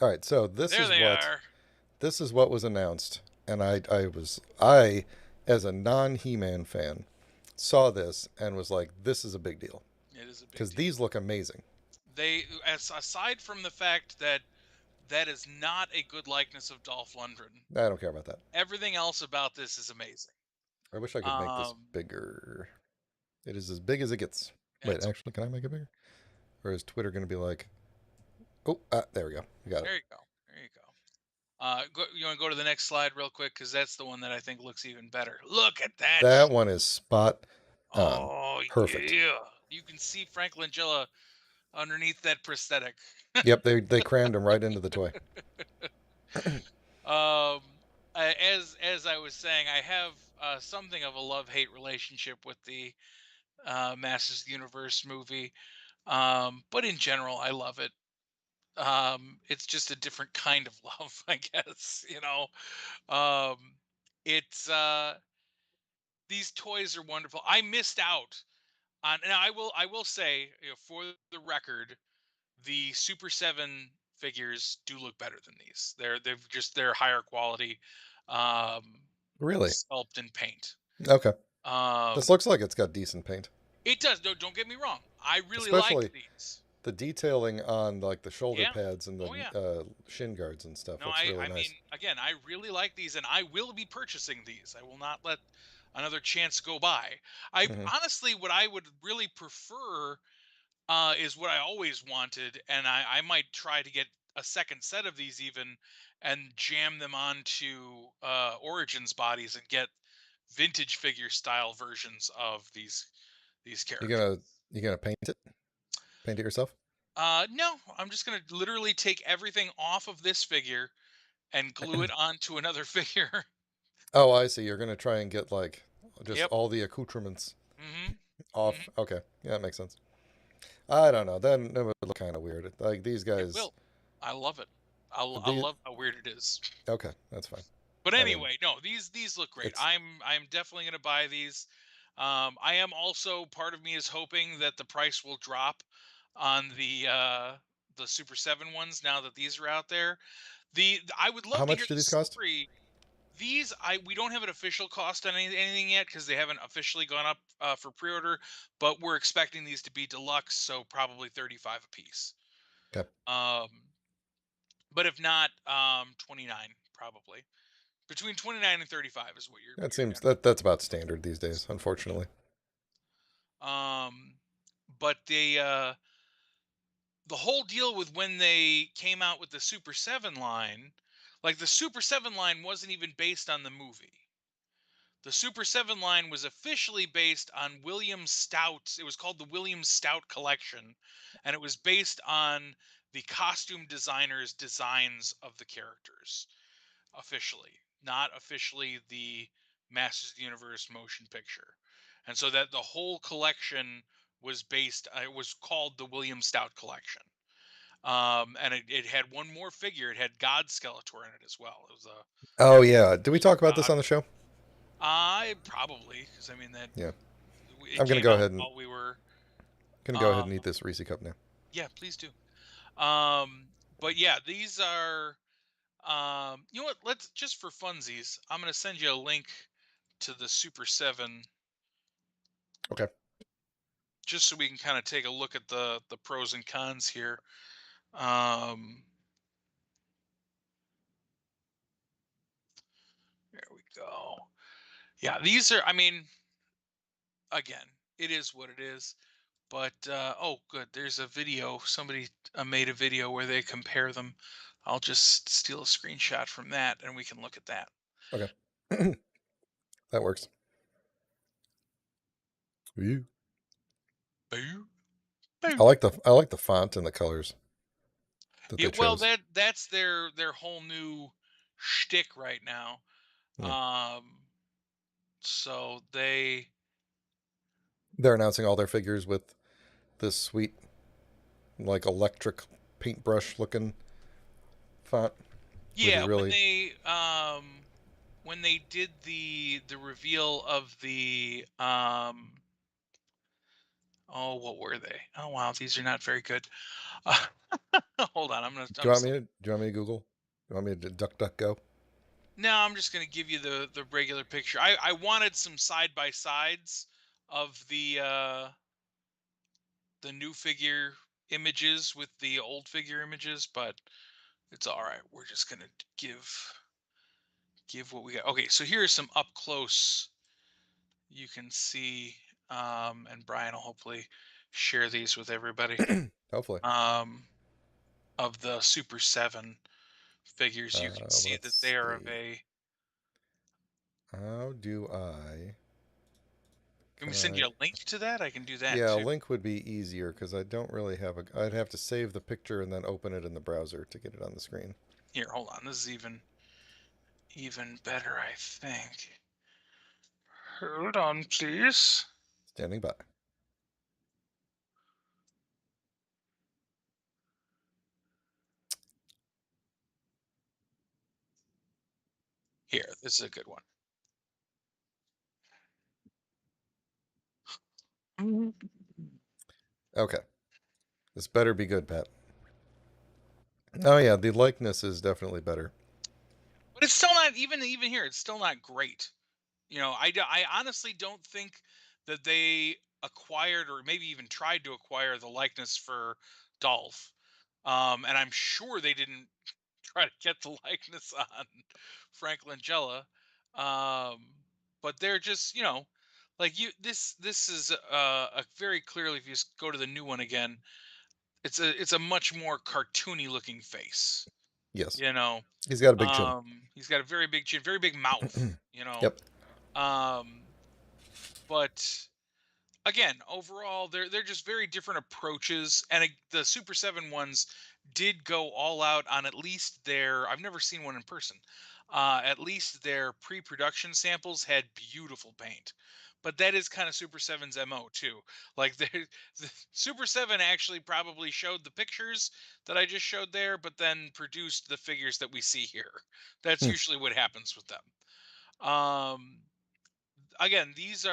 [SPEAKER 2] All right, so
[SPEAKER 1] there they are.
[SPEAKER 2] this is what was announced, and I as a non He-Man fan saw this and was like, this is a big deal
[SPEAKER 1] It is a big
[SPEAKER 2] because
[SPEAKER 1] deal.
[SPEAKER 2] these look amazing.
[SPEAKER 1] Aside from the fact that that is not a good likeness of Dolph Lundgren,
[SPEAKER 2] I don't care about that.
[SPEAKER 1] everything else about this is amazing.
[SPEAKER 2] I wish I could make this
[SPEAKER 1] Um,
[SPEAKER 2] bigger. It is as big as it gets. Wait,
[SPEAKER 1] it's
[SPEAKER 2] actually, can I make it bigger? Or is Twitter going to be like, oh, there we go. We got it.
[SPEAKER 1] There you go. There you go. You want to go to the next slide real quick, because that's the one that I think looks even better. Look at that.
[SPEAKER 2] That one is spot on.
[SPEAKER 1] Oh
[SPEAKER 2] Perfect.
[SPEAKER 1] yeah, you can see Frank Langella underneath that prosthetic.
[SPEAKER 2] Yep, they crammed him right into the toy.
[SPEAKER 1] As I was saying, I have something of a love hate relationship with the Masters of the Universe movie, but in general, I love it. It's just a different kind of love, I guess. Um, it's these toys are wonderful. I missed out on, and I will say, for the record, the Super 7 figures do look better than these. They're higher quality, um,
[SPEAKER 2] Really?
[SPEAKER 1] sculpt and paint.
[SPEAKER 2] Okay. This
[SPEAKER 1] Um,
[SPEAKER 2] looks like it's got decent paint,
[SPEAKER 1] it does. No, don't get me wrong. I really like
[SPEAKER 2] especially
[SPEAKER 1] these.
[SPEAKER 2] the detailing on like the shoulder
[SPEAKER 1] Yeah.
[SPEAKER 2] pads and
[SPEAKER 1] Oh yeah.
[SPEAKER 2] the shin guards and stuff
[SPEAKER 1] No,
[SPEAKER 2] looks
[SPEAKER 1] I
[SPEAKER 2] really
[SPEAKER 1] I mean,
[SPEAKER 2] nice.
[SPEAKER 1] again, I really like these, and I will be purchasing these. I will not let another chance go by. I
[SPEAKER 2] Hmm.
[SPEAKER 1] honestly, what I would really prefer, is what I always wanted, and I might try to get a second set of these even, and jam them onto Origins bodies and get vintage figure style versions of these
[SPEAKER 2] You
[SPEAKER 1] characters.
[SPEAKER 2] gonna you gonna paint it? Paint it yourself?
[SPEAKER 1] No, I'm just gonna literally take everything off of this figure and glue it onto another figure.
[SPEAKER 2] Oh, I see. You're gonna try and get like just
[SPEAKER 1] Yep.
[SPEAKER 2] all the accoutrements
[SPEAKER 1] hmm
[SPEAKER 2] off.
[SPEAKER 1] hmm
[SPEAKER 2] Okay, yeah, that makes sense. I don't know. Then it would look kind of weird. Like these
[SPEAKER 1] It
[SPEAKER 2] guys,
[SPEAKER 1] will. I love it. I
[SPEAKER 2] the
[SPEAKER 1] love how weird it is.
[SPEAKER 2] okay, that's fine.
[SPEAKER 1] But
[SPEAKER 2] I mean,
[SPEAKER 1] anyway, no, these look great.
[SPEAKER 2] it's
[SPEAKER 1] I'm definitely gonna buy these. I am also, part of me is hoping that the price will drop on the Super 7 ones now that these are out there. I would
[SPEAKER 2] how
[SPEAKER 1] love to hear
[SPEAKER 2] much do
[SPEAKER 1] the
[SPEAKER 2] these cost?
[SPEAKER 1] story. These I We don't have an official cost on anything yet, because they haven't officially gone up for pre-order, but we're expecting these to be deluxe, so probably 35 a piece.
[SPEAKER 2] Okay,
[SPEAKER 1] Um, but if not, 29 probably. Between 29 and 35 is what
[SPEAKER 2] that
[SPEAKER 1] you're
[SPEAKER 2] seems
[SPEAKER 1] generally
[SPEAKER 2] that's about standard these days, unfortunately.
[SPEAKER 1] looking at. But the whole deal with when they came out with the Super 7 line, like the Super 7 line wasn't even based on the movie. The Super 7 line was officially based on William Stout. It was called the William Stout Collection, and it was based on the costume designers' designs of the characters, officially, not officially the Masters of the Universe motion picture. and so that the whole collection was based. It was called the William Stout Collection. And it had one more figure. It had God Skeletor in it as well. It was
[SPEAKER 2] Oh yeah. Did we
[SPEAKER 1] evil
[SPEAKER 2] talk about this
[SPEAKER 1] God.
[SPEAKER 2] on the show?
[SPEAKER 1] I probably, because I mean that
[SPEAKER 2] Yeah.
[SPEAKER 1] it
[SPEAKER 2] I'm gonna
[SPEAKER 1] came
[SPEAKER 2] go
[SPEAKER 1] out
[SPEAKER 2] ahead and
[SPEAKER 1] while we were.
[SPEAKER 2] eat this Reese cup now.
[SPEAKER 1] Yeah, please do. Um, but yeah, these are. You know what? Let's just for funsies. I'm gonna send you a link to the Super Seven,
[SPEAKER 2] Okay.
[SPEAKER 1] just so we can kind of take a look at the pros and cons here. Um, there we go. Yeah, these are. I mean, again, it is what it is. But oh, good. There's a video. Somebody made a video where they compare them. I'll just steal a screenshot from that, and we can look at that.
[SPEAKER 2] Okay. That works. Woo.
[SPEAKER 1] Boo,
[SPEAKER 2] I
[SPEAKER 1] boo.
[SPEAKER 2] like the font and the colors that
[SPEAKER 1] Yeah,
[SPEAKER 2] they
[SPEAKER 1] well,
[SPEAKER 2] chose.
[SPEAKER 1] that's their whole new shtick right now.
[SPEAKER 2] Yeah.
[SPEAKER 1] Um, so they,
[SPEAKER 2] They're announcing all their figures with this sweet, like electric paintbrush looking font, which is
[SPEAKER 1] yeah,
[SPEAKER 2] really.
[SPEAKER 1] when they did the reveal of the oh, what were they? Oh wow, these are not very good. Uh, hold on,
[SPEAKER 2] Do you want me to? Do you want me to Google? Do you want me to duck duck go?
[SPEAKER 1] no, I'm just gonna give you the regular picture. I wanted some side by sides of the new figure images with the old figure images, but it's all right. We're just gonna give what we got. Okay, so here's some up close. You can see, and Brian will hopefully share these with everybody.
[SPEAKER 2] Hopefully.
[SPEAKER 1] Um, of the Super Seven figures, you can see that
[SPEAKER 2] Let's
[SPEAKER 1] they are of
[SPEAKER 2] see.
[SPEAKER 1] a.
[SPEAKER 2] How do I?
[SPEAKER 1] Can we
[SPEAKER 2] Can
[SPEAKER 1] send
[SPEAKER 2] I?
[SPEAKER 1] you a link to that? I can do that
[SPEAKER 2] Yeah, a
[SPEAKER 1] too.
[SPEAKER 2] link would be easier because I don't really have a. I'd have to save the picture and then open it in the browser to get it on the screen.
[SPEAKER 1] Here, hold on. This is even better, I think. Hold on, please.
[SPEAKER 2] Standing by.
[SPEAKER 1] Here, this is a good one. Mhm.
[SPEAKER 2] Okay, this better be good, Pat. Oh yeah, the likeness is definitely better.
[SPEAKER 1] But it's still not even here. It's still not great. I honestly don't think that they acquired or maybe even tried to acquire the likeness for Dolph. And I'm sure they didn't try to get the likeness on Frank Langella. Um, but they're just, like you this is a very clearly, if you go to the new one again, it's a much more cartoony looking face.
[SPEAKER 2] Yes,
[SPEAKER 1] You know,
[SPEAKER 2] he's got a big chin.
[SPEAKER 1] he's got a very big chin, very big mouth.
[SPEAKER 2] Yep.
[SPEAKER 1] Um, but again, overall, they're just very different approaches, and the Super Seven ones did go all out on at least their. I've never seen one in person. At least their pre-production samples had beautiful paint, but that is kind of Super Seven's mo too. Like the Super Seven actually probably showed the pictures that I just showed there, but then produced the figures that we see here. That's
[SPEAKER 2] Hmm.
[SPEAKER 1] usually what happens with them. Um, Again, these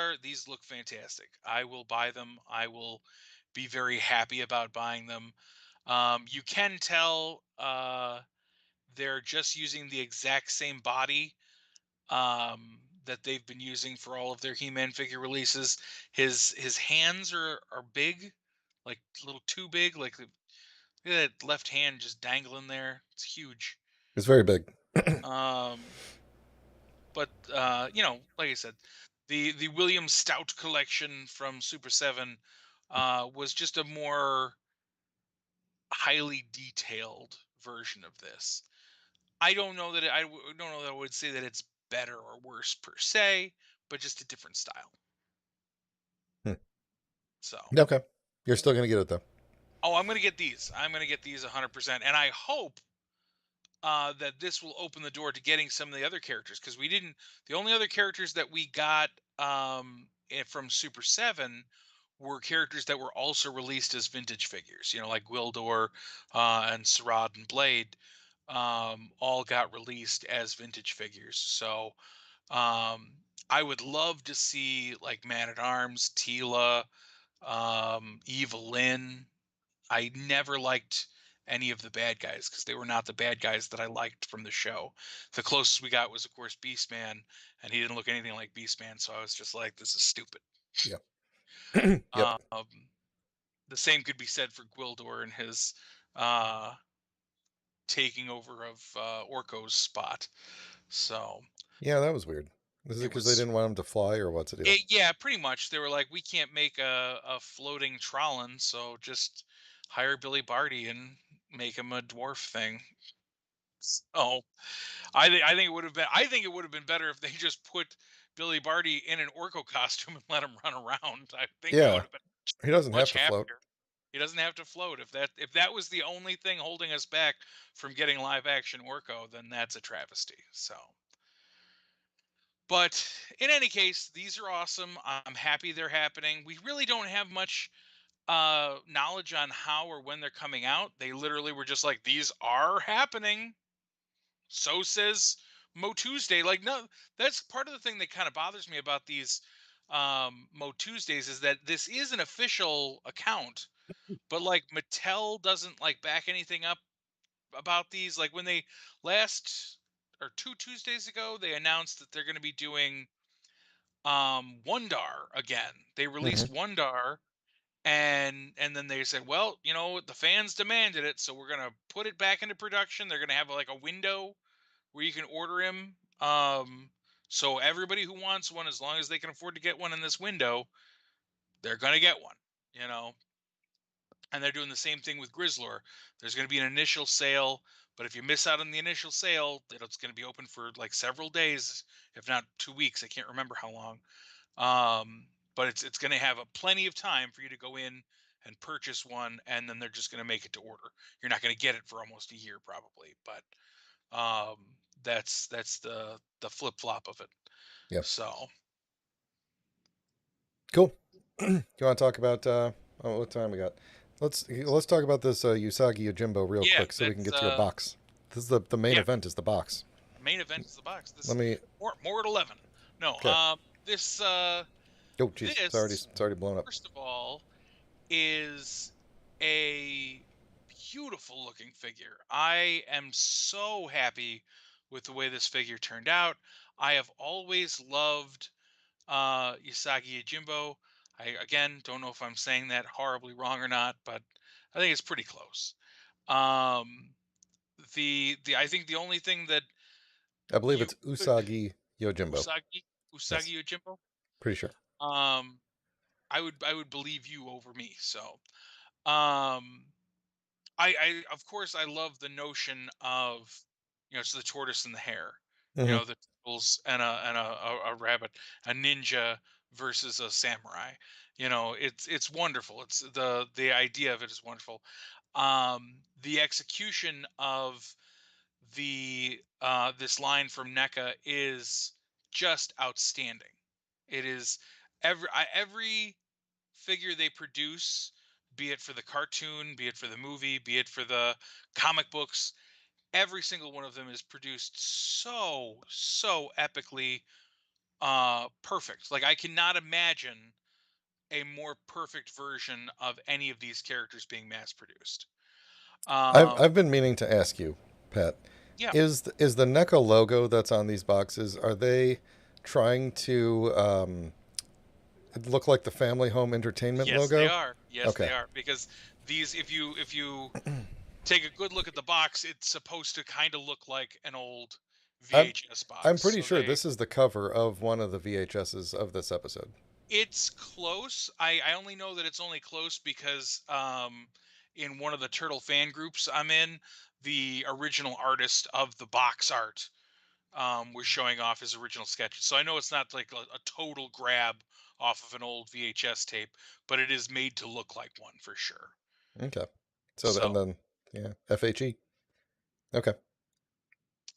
[SPEAKER 1] look fantastic. I will buy them. I will be very happy about buying them. You can tell they're just using the exact same body that they've been using for all of their He-Man figure releases. His hands are big, like a little too big. Like look at that left hand just dangling there. It's huge.
[SPEAKER 2] It's very big.
[SPEAKER 1] Um, but like I said, the William Stout collection from Super Seven was just a more highly detailed version of this. I don't know that don't know that I would say that it's better or worse per se, but just a different style.
[SPEAKER 2] Hmm.
[SPEAKER 1] So,
[SPEAKER 2] Okay, you're still gonna get it though.
[SPEAKER 1] oh, I'm gonna get these. I'm gonna get these 100%, and I hope that this will open the door to getting some of the other characters, because we didn't. The only other characters that we got from Super 7 were characters that were also released as vintage figures. You know, like Gwildor and Sarad and Blade, all got released as vintage figures. So I would love to see like Man at Arms, Tila, Evelyn. I never liked any of the bad guys because they were not the bad guys that I liked from the show. The closest we got was, of course, Beastman, and he didn't look anything like Beastman. So I was just like, this is stupid.
[SPEAKER 2] Yep. Yep.
[SPEAKER 1] Um, the same could be said for Gwildor and his uh, taking over of Orko's spot. So
[SPEAKER 2] Yeah, that was weird. Is it
[SPEAKER 1] it
[SPEAKER 2] because they
[SPEAKER 1] was,
[SPEAKER 2] didn't want him to fly, or what's the deal?
[SPEAKER 1] yeah, pretty much. They were like, we can't make a floating Trollin, so just hire Billy Barty and make him a dwarf thing. So I think it would have been better if they just put Billy Barty in an Orko costume and let him run around. I think that would
[SPEAKER 2] Yeah,
[SPEAKER 1] have been
[SPEAKER 2] he doesn't have
[SPEAKER 1] much
[SPEAKER 2] to float.
[SPEAKER 1] happier. He doesn't have to float. If that was the only thing holding us back from getting live action Orko, then that's a travesty. So, but in any case, these are awesome. I'm happy they're happening. We really don't have much knowledge on how or when they're coming out. They literally were just like, these are happening. So says MOTUesday. Like, no, that's part of the thing that kind of bothers me about these MOTUesdays is that this is an official account, but like Mattel doesn't like back anything up about these. Like when they last or two Tuesdays ago, they announced that they're going to be doing Wondar again. They
[SPEAKER 2] Hmm.
[SPEAKER 1] released Wondar, and then they said, well, you know, the fans demanded it, so we're going to put it back into production. They're going to have like a window where you can order him. So everybody who wants one, as long as they can afford to get one in this window, they're gonna get one. You know, and they're doing the same thing with Grizzlor. There's going to be an initial sale, but if you miss out on the initial sale, it's going to be open for like several days, if not 2 weeks. I can't remember how long. But it's going to have a plenty of time for you to go in and purchase one, and then they're just going to make it to order. You're not going to get it for almost a year probably, but um, that's the flip flop of it.
[SPEAKER 2] Yep.
[SPEAKER 1] So
[SPEAKER 2] Cool. You want to talk about oh, what time we got? Let's talk about this Usagi Yojimbo real
[SPEAKER 1] yeah,
[SPEAKER 2] quick so we can
[SPEAKER 1] that's
[SPEAKER 2] get to your box. This is the main
[SPEAKER 1] yeah.
[SPEAKER 2] event is the box.
[SPEAKER 1] Main event is the box. This
[SPEAKER 2] Let me.
[SPEAKER 1] more at 11. No,
[SPEAKER 2] Okay.
[SPEAKER 1] this
[SPEAKER 2] Oh, jeez,
[SPEAKER 1] this
[SPEAKER 2] it's already blown up.
[SPEAKER 1] first of all is a beautiful looking figure. I am so happy with the way this figure turned out. I have always loved Usagi Yojimbo. I again don't know if I'm saying that horribly wrong or not, but I think it's pretty close. Um, the I think the only thing that
[SPEAKER 2] I believe
[SPEAKER 1] you
[SPEAKER 2] it's
[SPEAKER 1] could
[SPEAKER 2] Usagi Yojimbo.
[SPEAKER 1] Usagi
[SPEAKER 2] Yes,
[SPEAKER 1] Yojimbo.
[SPEAKER 2] pretty sure.
[SPEAKER 1] Um, I would believe you over me. So, um, I of course I love the notion of, you know, it's the tortoise and the hare, you
[SPEAKER 2] Hmm.
[SPEAKER 1] know, the turtles and a rabbit, a ninja versus a samurai. You know, it's wonderful. It's the idea of it is wonderful. The execution of this line from NECA is just outstanding. It is every figure they produce, be it for the cartoon, be it for the movie, be it for the comic books, every single one of them is produced so epically perfect. Like I cannot imagine a more perfect version of any of these characters being mass produced.
[SPEAKER 2] I've
[SPEAKER 1] Um
[SPEAKER 2] been meaning to ask you, Pat.
[SPEAKER 1] yeah,
[SPEAKER 2] Is the NECA logo that's on these boxes? Are they trying to look like the Family Home Entertainment
[SPEAKER 1] yes they
[SPEAKER 2] logo?
[SPEAKER 1] are. Yes
[SPEAKER 2] Okay.
[SPEAKER 1] they are, because these, if you take a good look at the box, it's supposed to kind of look like an old
[SPEAKER 2] I'm
[SPEAKER 1] VHS
[SPEAKER 2] I'm
[SPEAKER 1] box.
[SPEAKER 2] pretty
[SPEAKER 1] So
[SPEAKER 2] sure
[SPEAKER 1] they,
[SPEAKER 2] this is the cover of one of the VHSs of this episode.
[SPEAKER 1] it's close. I only know that it's only close because in one of the turtle fan groups I'm in, the original artist of the box art was showing off his original sketches. So I know it's not like a total grab off of an old VHS tape, but it is made to look like one for sure.
[SPEAKER 2] Okay. So and
[SPEAKER 1] So
[SPEAKER 2] then yeah, FHE. Okay.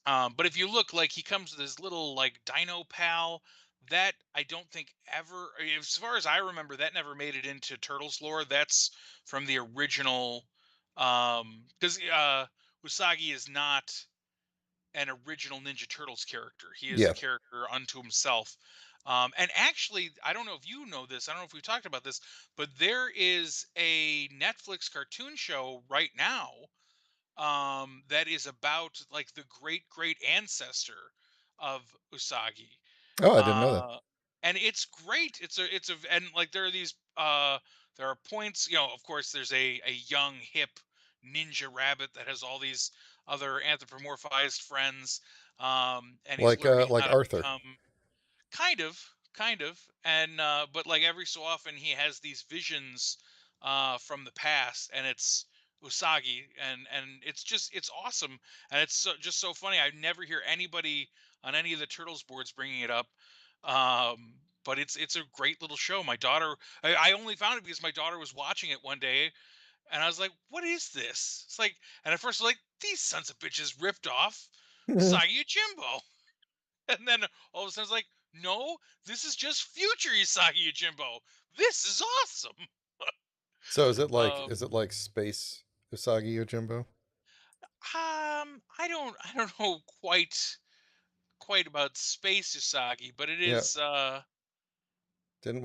[SPEAKER 1] but if you look, like he comes with his little like dino pal, that I don't think ever, as far as I remember, that never made it into Turtles lore. That's from the original, because Usagi is not an original Ninja Turtles character. He is a
[SPEAKER 2] Yeah.
[SPEAKER 1] character unto himself. And actually, I don't know if you know this. I don't know if we've talked about this, but there is a Netflix cartoon show right now, that is about like the great great ancestor of Usagi.
[SPEAKER 2] Oh, I didn't know that.
[SPEAKER 1] uh and it's great. It's a and like there are these there are points, of course there's a young hip ninja rabbit that has all these other anthropomorphized friends, and he's learning how
[SPEAKER 2] Like
[SPEAKER 1] to
[SPEAKER 2] Arthur.
[SPEAKER 1] become, kind of, and but like every so often he has these visions from the past, and it's Usagi, and it's awesome, and it's just so funny. I never hear anybody on any of the Turtles boards bringing it up. But it's a great little show. My daughter, I only found it because my daughter was watching it one day, and I was like, "What is this?" It's like, and at first I was like, "These sons of bitches ripped off Usagi Jimbo." And then all of a sudden it's like, no, this is just future Isagi Yojimbo. This is awesome.
[SPEAKER 2] So
[SPEAKER 1] Um,
[SPEAKER 2] is it like Space Usagi Yojimbo?
[SPEAKER 1] I don't know quite about Space Usagi, but it
[SPEAKER 2] Yeah.
[SPEAKER 1] is
[SPEAKER 2] Didn't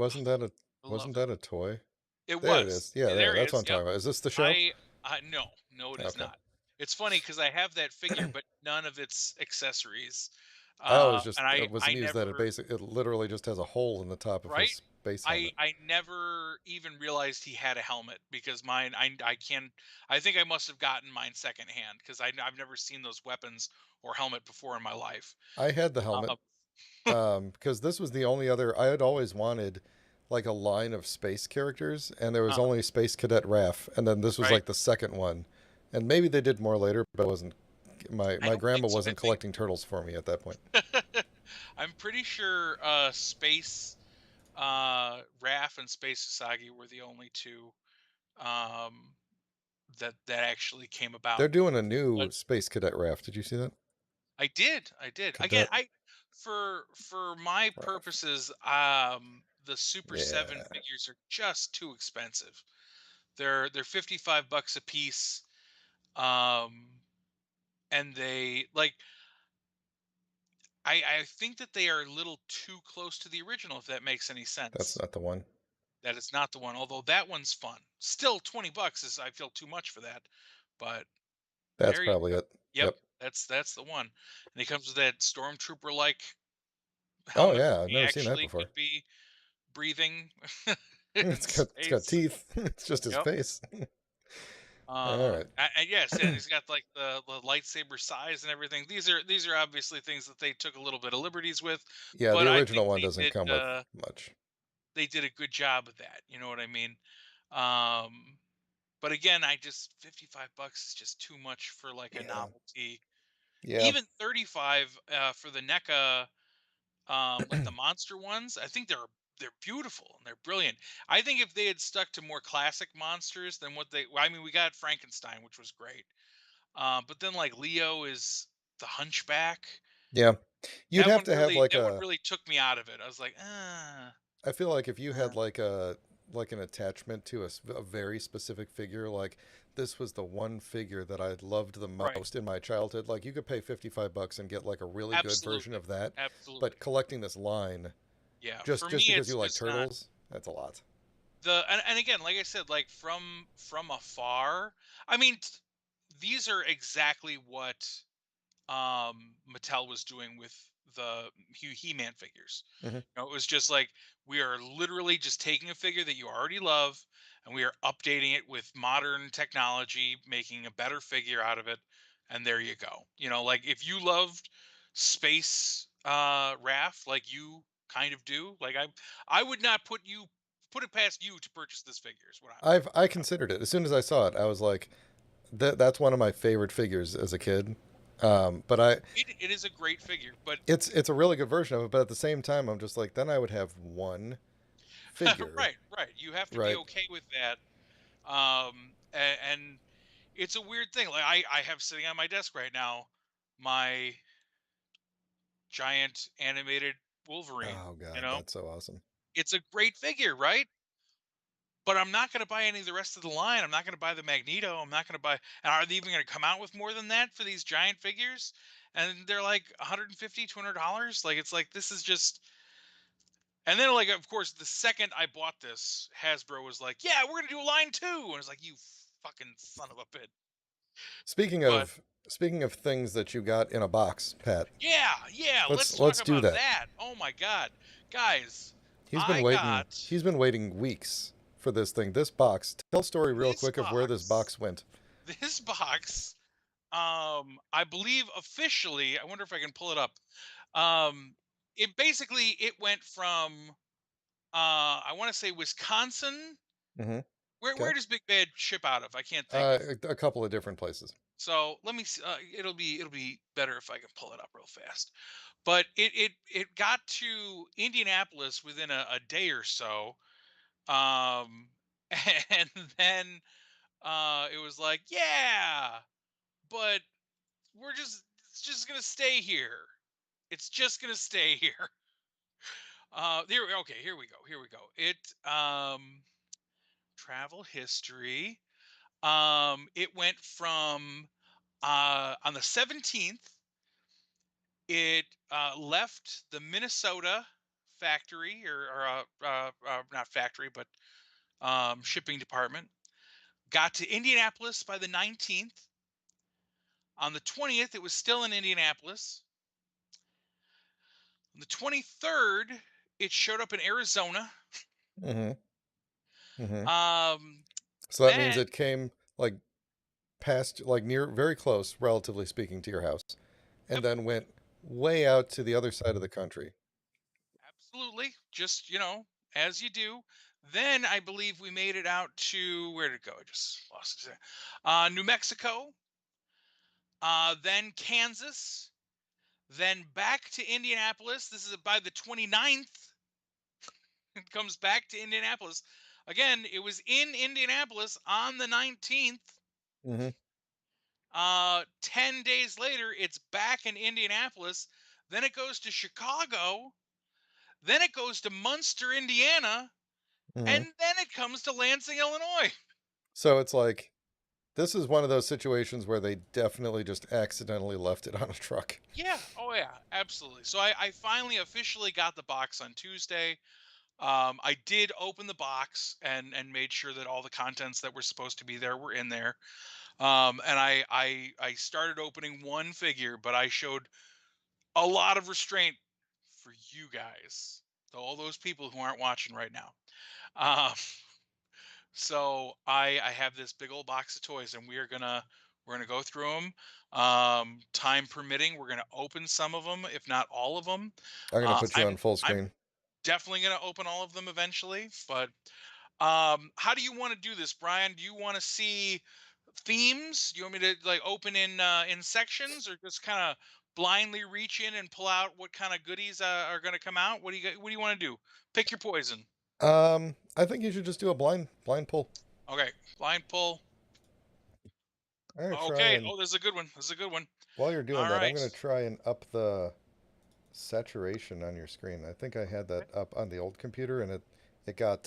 [SPEAKER 1] I love
[SPEAKER 2] wasn't
[SPEAKER 1] it.
[SPEAKER 2] that a toy?
[SPEAKER 1] It
[SPEAKER 2] There it
[SPEAKER 1] was.
[SPEAKER 2] is. Yeah, there.
[SPEAKER 1] There he
[SPEAKER 2] That's what
[SPEAKER 1] is.
[SPEAKER 2] I'm
[SPEAKER 1] Yep.
[SPEAKER 2] talking about. Is this the show?
[SPEAKER 1] I no, no, it is
[SPEAKER 2] Okay.
[SPEAKER 1] not. It's funny because I have that figure, but none of its accessories.
[SPEAKER 2] I always
[SPEAKER 1] And
[SPEAKER 2] just
[SPEAKER 1] I
[SPEAKER 2] was
[SPEAKER 1] I
[SPEAKER 2] amused that
[SPEAKER 1] never,
[SPEAKER 2] it literally just has a hole in the top of
[SPEAKER 1] right?
[SPEAKER 2] his space helmet.
[SPEAKER 1] I never even realized he had a helmet because mine, I can, I think I must have gotten mine secondhand because I've never seen those weapons or helmet before in my life.
[SPEAKER 2] I had the helmet
[SPEAKER 1] Uh,
[SPEAKER 2] because this was the only other I had always wanted like a line of space characters, and there was
[SPEAKER 1] uh,
[SPEAKER 2] only Space Cadet Raph, and then this was
[SPEAKER 1] right?
[SPEAKER 2] like the second one, and maybe they did more later, but it wasn't
[SPEAKER 1] I
[SPEAKER 2] my
[SPEAKER 1] don't
[SPEAKER 2] grandma
[SPEAKER 1] think so. I
[SPEAKER 2] wasn't
[SPEAKER 1] think
[SPEAKER 2] collecting turtles for me at that point.
[SPEAKER 1] I'm pretty sure Space Raph and Space Usagi were the only two, um, that actually came
[SPEAKER 2] They're
[SPEAKER 1] about.
[SPEAKER 2] doing a
[SPEAKER 1] But
[SPEAKER 2] new Space Cadet Raph. Did you see that?
[SPEAKER 1] I did. Again,
[SPEAKER 2] Cadet
[SPEAKER 1] I for my
[SPEAKER 2] Raph.
[SPEAKER 1] purposes, the Super 7
[SPEAKER 2] Yeah,
[SPEAKER 1] figures are just too expensive. They're 55 bucks a piece. Um and they like I think that they are a little too close to the original, if that makes any
[SPEAKER 2] that's
[SPEAKER 1] sense.
[SPEAKER 2] not the one.
[SPEAKER 1] That is not the one, although that one's fun. Still 20 bucks is, I feel, too much for that. But
[SPEAKER 2] That's
[SPEAKER 1] there you
[SPEAKER 2] probably
[SPEAKER 1] go.
[SPEAKER 2] it.
[SPEAKER 1] Yep,
[SPEAKER 2] Yep.
[SPEAKER 1] that's the one. And he comes with that stormtrooper like
[SPEAKER 2] Oh
[SPEAKER 1] helmet
[SPEAKER 2] yeah,
[SPEAKER 1] where
[SPEAKER 2] I've
[SPEAKER 1] he
[SPEAKER 2] never seen that
[SPEAKER 1] actually could
[SPEAKER 2] before.
[SPEAKER 1] be breathing in
[SPEAKER 2] It's got
[SPEAKER 1] space.
[SPEAKER 2] teeth. It's just his
[SPEAKER 1] Yep.
[SPEAKER 2] face. All right.
[SPEAKER 1] And yes, and he's got like the lightsaber size and everything. These are obviously things that they took a little bit of liberties with,
[SPEAKER 2] Yeah, the
[SPEAKER 1] but I think
[SPEAKER 2] original one doesn't come with much.
[SPEAKER 1] they did a good job of that. You know what I mean? Um, but again, I just 55 bucks is just too much for like a
[SPEAKER 2] Yeah.
[SPEAKER 1] novelty.
[SPEAKER 2] Yeah.
[SPEAKER 1] Even 35 for the NECA, like the monster ones, I think they're beautiful and they're brilliant. I think if they had stuck to more classic monsters than what they, well, I mean, we got Frankenstein, which was great. But then like Leo is the Hunchback.
[SPEAKER 2] Yeah. You'd have to have like
[SPEAKER 1] That one
[SPEAKER 2] a
[SPEAKER 1] really took me out of it. I was like, ah,
[SPEAKER 2] I feel like if you
[SPEAKER 1] uh,
[SPEAKER 2] had like an attachment to a very specific figure, like this was the one figure that I loved the
[SPEAKER 1] right,
[SPEAKER 2] most in my childhood, like you could pay 55 bucks and get like a really good version
[SPEAKER 1] absolutely,
[SPEAKER 2] of that.
[SPEAKER 1] absolutely,
[SPEAKER 2] But collecting this line
[SPEAKER 1] yeah. For me,
[SPEAKER 2] just because you like
[SPEAKER 1] it's not
[SPEAKER 2] turtles, that's a lot.
[SPEAKER 1] and again, like I said, like from afar. I mean, these are exactly what Mattel was doing with the He-Man figures.
[SPEAKER 2] Hmm.
[SPEAKER 1] It was just like, we are literally just taking a figure that you already love and we are updating it with modern technology, making a better figure out of it, and there you go. Like if you loved Space Raph like you kind of do, like I would not put it past you to purchase this figure is what I'm
[SPEAKER 2] I
[SPEAKER 1] what I'm
[SPEAKER 2] considered it as soon as I saw it. I was like, that's one of my favorite figures as a kid. But I
[SPEAKER 1] it is a great figure, but
[SPEAKER 2] it's a really good version of it. But at the same time, I'm just like, then I would have one figure,
[SPEAKER 1] right, right. You have to be
[SPEAKER 2] right?
[SPEAKER 1] okay with that. And it's a weird thing. Like I have sitting on my desk right now my giant animated Wolverine.
[SPEAKER 2] Oh
[SPEAKER 1] You
[SPEAKER 2] God,
[SPEAKER 1] know,
[SPEAKER 2] that's so awesome.
[SPEAKER 1] it's a great figure, right? But I'm not going to buy any of the rest of the line. I'm not going to buy the Magneto. I'm not going to buy. And are they even going to come out with more than that for these giant figures? And they're like 150, $200. Like it's like this is just. And then like of course the second I bought this, Hasbro was like, "Yeah, we're gonna do a line two," and I was like, "You fucking son of a bitch!"
[SPEAKER 2] Speaking
[SPEAKER 1] But
[SPEAKER 2] of speaking of things that you got in a box, Pat,
[SPEAKER 1] yeah, yeah, let's talk
[SPEAKER 2] let's do
[SPEAKER 1] about
[SPEAKER 2] that.
[SPEAKER 1] that. Oh my god, guys,
[SPEAKER 2] He's been
[SPEAKER 1] I
[SPEAKER 2] waiting.
[SPEAKER 1] got
[SPEAKER 2] He's been waiting weeks for this thing. This box. Tell a story real
[SPEAKER 1] this
[SPEAKER 2] quick of where this
[SPEAKER 1] box.
[SPEAKER 2] box went.
[SPEAKER 1] This box, I believe officially. I wonder if I can pull it up. Um, it basically it went from I want to say Wisconsin.
[SPEAKER 2] Mm-hmm.
[SPEAKER 1] Where
[SPEAKER 2] Okay.
[SPEAKER 1] does Big Bad ship out of? I can't think of.
[SPEAKER 2] A couple of different places.
[SPEAKER 1] So let me see. It'll be better if I can pull it up real fast. But it got to Indianapolis within a day or so. Um, and then it was like, yeah, but it's just gonna stay here. It's just gonna stay here. Okay, here we go. Here we go. Travel history. It went from on the 17th. It left the Minnesota factory or not factory, but shipping department. Got to Indianapolis by the 19th. On the 20th, it was still in Indianapolis. On the 23rd, it showed up in Arizona.
[SPEAKER 2] Mm-hmm. Mm-hmm.
[SPEAKER 1] Um,
[SPEAKER 2] So that means
[SPEAKER 1] then,
[SPEAKER 2] it came like past, like near, very close, relatively speaking, to your house, and
[SPEAKER 1] yep,
[SPEAKER 2] then went way out to the other side of the country.
[SPEAKER 1] absolutely, just as you do. Then I believe we made it out to where did it go? I just lost it. New Mexico, then Kansas, then back to Indianapolis. This is by the 29th. It comes back to Indianapolis. Again, it was in Indianapolis on the 19th.
[SPEAKER 2] Mm-hmm.
[SPEAKER 1] 10 days later, it's back in Indianapolis. Then it goes to Chicago. Then it goes to Munster, Indiana.
[SPEAKER 2] Mm-hmm.
[SPEAKER 1] And then it comes to Lansing, Illinois.
[SPEAKER 2] So it's like this is one of those situations where they definitely just accidentally left it on a truck.
[SPEAKER 1] Yeah. Oh, yeah. Absolutely. So I finally officially got the box on Tuesday. I did open the box and made sure that all the contents that were supposed to be there were in there. And I started opening one figure, but I showed a lot of restraint for you guys, so all those people who aren't watching right now. Um, so I have this big old box of toys, and we're gonna go through them. Time permitting, we're gonna open some of them, if not all of them.
[SPEAKER 2] I'm gonna put you on full
[SPEAKER 1] I'm
[SPEAKER 2] screen.
[SPEAKER 1] definitely gonna open all of them eventually, but how do you want to do this, Brian? Do you want to see themes? Do you want me to like open in sections, or just kind of blindly reach in and pull out what kind of goodies are going to come out? What do you want to do? Pick your poison.
[SPEAKER 2] I think you should just do a blind pull.
[SPEAKER 1] Okay, blind pull.
[SPEAKER 2] I'm gonna try
[SPEAKER 1] Okay.
[SPEAKER 2] and
[SPEAKER 1] Oh, this is a good one. This is a good one.
[SPEAKER 2] while you're doing
[SPEAKER 1] All
[SPEAKER 2] that, I'm
[SPEAKER 1] right.
[SPEAKER 2] gonna try and up the saturation on your screen. I think I had
[SPEAKER 1] Okay.
[SPEAKER 2] that up on the old computer, and it got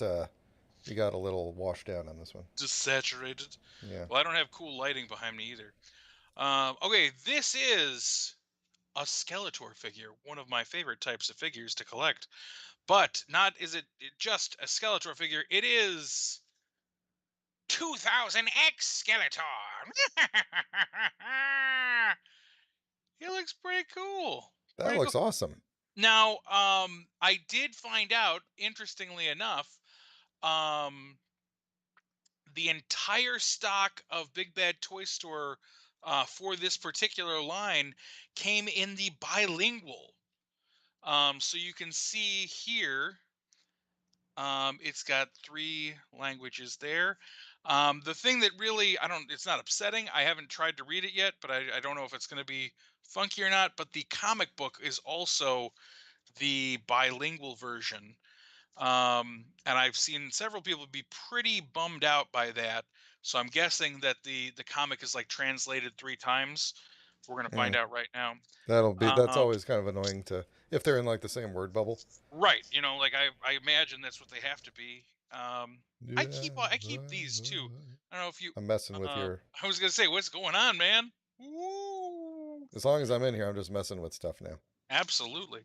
[SPEAKER 2] you got a little washed down on this one.
[SPEAKER 1] Just saturated.
[SPEAKER 2] Yeah,
[SPEAKER 1] Well, I don't have cool lighting behind me either. Okay, this is a Skeletor figure, one of my favorite types of figures to collect. But not is it just a Skeletor figure? It is 2000X Skeletor. He looks pretty cool.
[SPEAKER 2] that
[SPEAKER 1] Pretty cool.
[SPEAKER 2] looks awesome.
[SPEAKER 1] Now, I did find out, interestingly enough, um, the entire stock of Big Bad Toy Store for this particular line came in the bilingual. So you can see here. It's got three languages there. The thing that really, it's not upsetting. I haven't tried to read it yet, but I don't know if it's going to be funky or not. But the comic book is also the bilingual version. And I've seen several people be pretty bummed out by that. So I'm guessing that the comic is like translated three times We're gonna find
[SPEAKER 2] Mm.
[SPEAKER 1] out right now.
[SPEAKER 2] That's
[SPEAKER 1] Um,
[SPEAKER 2] always kind of annoying to if they're in like the same word bubble.
[SPEAKER 1] right, like I imagine that's what they have to be. I keep these too. I don't know if you.
[SPEAKER 2] I'm messing with
[SPEAKER 1] Uh,
[SPEAKER 2] your.
[SPEAKER 1] I was gonna say, what's going on, man? Woo!
[SPEAKER 2] As long as I'm in here, I'm just messing with stuff now.
[SPEAKER 1] Absolutely.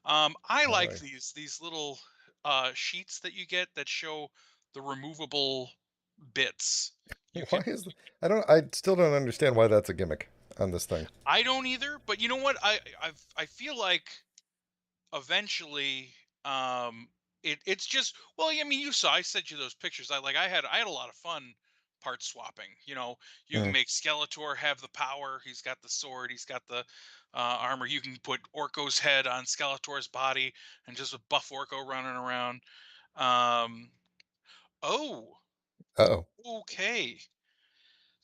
[SPEAKER 1] I
[SPEAKER 2] How do
[SPEAKER 1] like
[SPEAKER 2] I?
[SPEAKER 1] these little sheets that you get that show the removable bits. You
[SPEAKER 2] Why
[SPEAKER 1] can.
[SPEAKER 2] is? I don't. I still don't understand why that's a gimmick on this thing.
[SPEAKER 1] I don't either, but you know what? I feel like eventually it's just, well, I mean, you saw, I sent you those pictures. I had a lot of fun part swapping. You can
[SPEAKER 2] Mm.
[SPEAKER 1] make Skeletor have the power. He's got the sword, he's got the armor. You can put Orko's head on Skeletor's body and just a buff Orko running around. Um oh
[SPEAKER 2] Oh,
[SPEAKER 1] okay,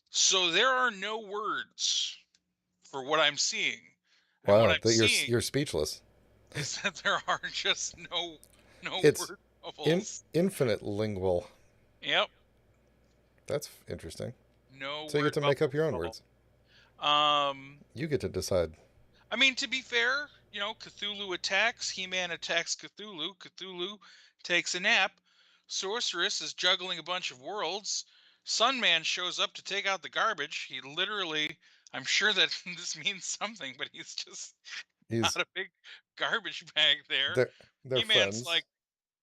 [SPEAKER 1] so there are no words for what I'm seeing, and what
[SPEAKER 2] wow!
[SPEAKER 1] I'm
[SPEAKER 2] That
[SPEAKER 1] seeing
[SPEAKER 2] you're speechless.
[SPEAKER 1] is that there are just no
[SPEAKER 2] It's
[SPEAKER 1] word bubbles.
[SPEAKER 2] infinite lingual.
[SPEAKER 1] Yep,
[SPEAKER 2] That's interesting.
[SPEAKER 1] no
[SPEAKER 2] So you get
[SPEAKER 1] word
[SPEAKER 2] to make up
[SPEAKER 1] bubbles
[SPEAKER 2] your
[SPEAKER 1] at
[SPEAKER 2] own
[SPEAKER 1] all.
[SPEAKER 2] words.
[SPEAKER 1] Um,
[SPEAKER 2] You get to decide.
[SPEAKER 1] I mean, to be fair, Cthulhu attacks, He-Man attacks Cthulhu, Cthulhu takes a nap, Sorceress is juggling a bunch of worlds, Sunman shows up to take out the garbage. He literally, I'm sure that this means something, but he's just got
[SPEAKER 2] He's
[SPEAKER 1] a big garbage bag there.
[SPEAKER 2] they're
[SPEAKER 1] He-Man's like,
[SPEAKER 2] friends.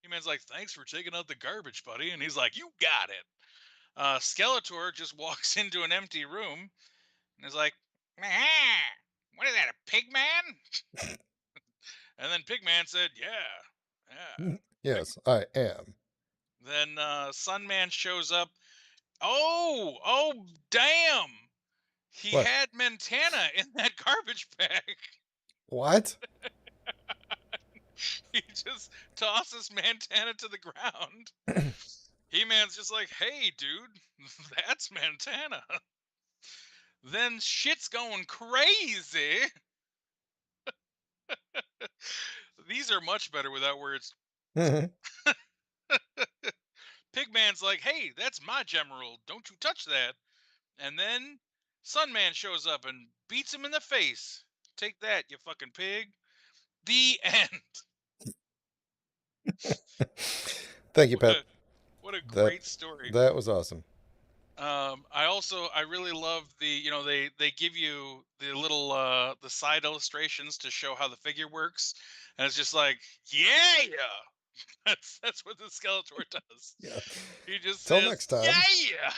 [SPEAKER 1] He-Man's like, thanks for taking out the garbage, buddy. And he's like, you got it. Skeletor just walks into an empty room and is like, "Ah, what is that, a pig man?" And then Pigman said, "Yeah, yeah." Pig.
[SPEAKER 2] Yes, I am.
[SPEAKER 1] Then Sunman shows up. Oh, damn! He
[SPEAKER 2] What?
[SPEAKER 1] had Mentana in that garbage bag.
[SPEAKER 2] What?
[SPEAKER 1] He just tosses Mentana to the ground. He-Man's just like, "Hey, dude, that's Mentana." Then shit's going crazy. These are much better without words.
[SPEAKER 2] Mhm.
[SPEAKER 1] Pigman's like, "Hey, that's my Gemerald. Don't you touch that." And then Sunman shows up and beats him in the face. Take that, you fucking pig. The end.
[SPEAKER 2] Thank you,
[SPEAKER 1] What
[SPEAKER 2] Pet.
[SPEAKER 1] a what a
[SPEAKER 2] That
[SPEAKER 1] great story.
[SPEAKER 2] that was awesome.
[SPEAKER 1] I really love they give you the little the side illustrations to show how the figure works, and it's just like, yeah. That's what the Skeletor does.
[SPEAKER 2] Yeah.
[SPEAKER 1] He just
[SPEAKER 2] Till
[SPEAKER 1] says,
[SPEAKER 2] next time.
[SPEAKER 1] yeah,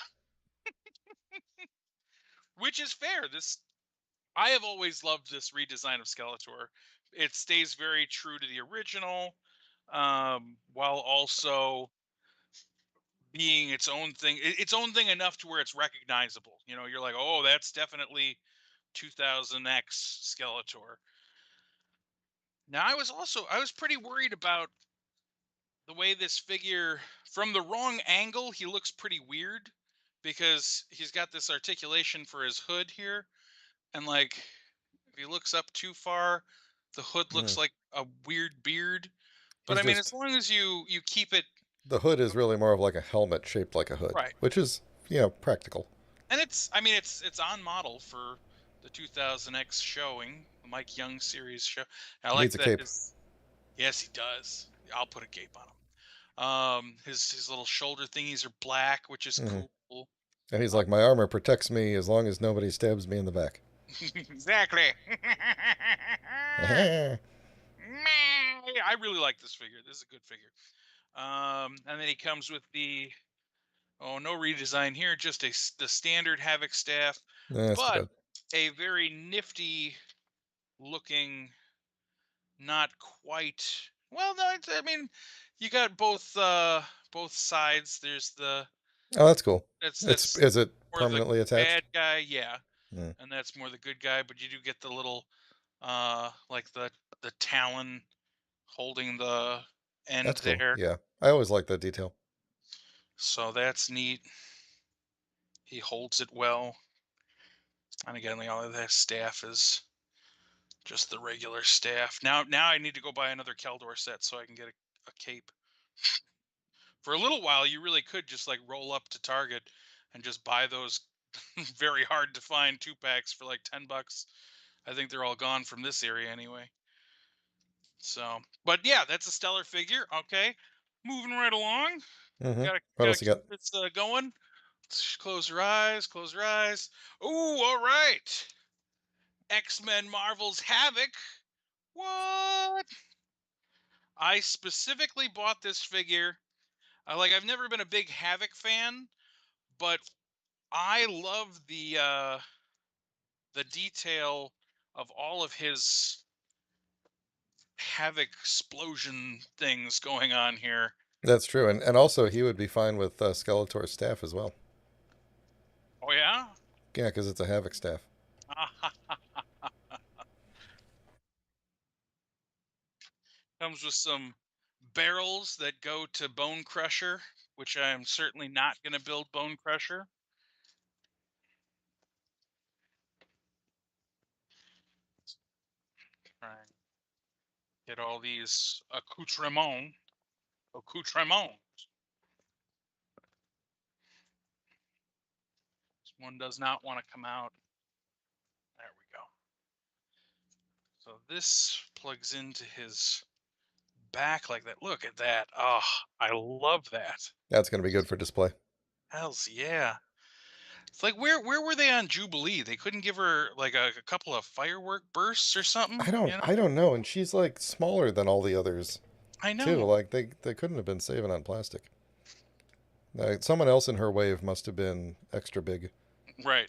[SPEAKER 1] which is fair. This I have always loved this redesign of Skeletor. It stays very true to the original, while also being its own thing enough to where it's recognizable. You're like, oh, that's definitely 2000X Skeletor. Now, I was pretty worried about the way this figure, from the wrong angle, he looks pretty weird because he's got this articulation for his hood here, and like if he looks up too far, the hood looks
[SPEAKER 2] Mhm.
[SPEAKER 1] like a weird beard. But
[SPEAKER 2] He's
[SPEAKER 1] I mean, as
[SPEAKER 2] just
[SPEAKER 1] long as you keep it
[SPEAKER 2] the hood is really more of like a helmet shaped like a hood,
[SPEAKER 1] right,
[SPEAKER 2] which is practical.
[SPEAKER 1] and I mean, it's on model for the 2000X showing, the Mike Young series show. I
[SPEAKER 2] He
[SPEAKER 1] like
[SPEAKER 2] needs a
[SPEAKER 1] that
[SPEAKER 2] cape.
[SPEAKER 1] his yes, he does. I'll put a cape on him. His little shoulder thingies are black, which is
[SPEAKER 2] Hmm.
[SPEAKER 1] cool.
[SPEAKER 2] And he's
[SPEAKER 1] Uh,
[SPEAKER 2] like, my armor protects me as long as nobody stabs me in the back.
[SPEAKER 1] exactly.
[SPEAKER 2] Yeah,
[SPEAKER 1] I really like this figure. This is a good figure. And then he comes with the, oh, no redesign here, just the standard Havoc staff,
[SPEAKER 2] that's too
[SPEAKER 1] but
[SPEAKER 2] bad.
[SPEAKER 1] a very nifty looking, not quite. Well, no, I mean, you got both sides. There's the
[SPEAKER 2] Oh, that's cool. It's
[SPEAKER 1] that's
[SPEAKER 2] is it
[SPEAKER 1] more the
[SPEAKER 2] permanently attached?
[SPEAKER 1] bad guy, yeah,
[SPEAKER 2] Mm,
[SPEAKER 1] and that's more the good guy. But you do get the little, like the talon holding the end
[SPEAKER 2] that's cool.
[SPEAKER 1] there,
[SPEAKER 2] Yeah, I always like that detail.
[SPEAKER 1] so that's neat. He holds it well, and again, the only that staff is just the regular staff. Now I need to go buy another Keldor set so I can get a cape. For a little while, you really could just like roll up to Target and just buy those Very hard to find 2 packs for like $10. I think they're all gone from this area anyway. So, but yeah, that's a stellar figure. Okay, moving right along.
[SPEAKER 2] What
[SPEAKER 1] Gotta
[SPEAKER 2] else you
[SPEAKER 1] keep
[SPEAKER 2] got?
[SPEAKER 1] this going. Close your eyes. Close your eyes. Ooh, all right. X-Men Marvel's Havoc. What? I specifically bought this figure. I've never been a big Havoc fan, but I love the detail of all of his Havoc explosion things going on here.
[SPEAKER 2] That's true, and also he would be fine with Skeletor's staff as well.
[SPEAKER 1] Oh yeah.
[SPEAKER 2] Yeah, because it's a Havoc staff.
[SPEAKER 1] Comes with some barrels that go to Bone Crusher, which I am certainly not going to build Bone Crusher. Try and get all these accoutrements. Accoutrements. This one does not want to come out. There we go. So this plugs into his back like that. Look at that. Oh, I love that.
[SPEAKER 2] That's going to be good for display.
[SPEAKER 1] Hells yeah. It's like where were they on Jubilee? They couldn't give her like a couple of firework bursts or something, you know?
[SPEAKER 2] I don't know, and she's like smaller than all the others
[SPEAKER 1] I
[SPEAKER 2] too.
[SPEAKER 1] know.
[SPEAKER 2] Like they couldn't have been saving on plastic. Someone else in her wave must have been extra big.
[SPEAKER 1] Right.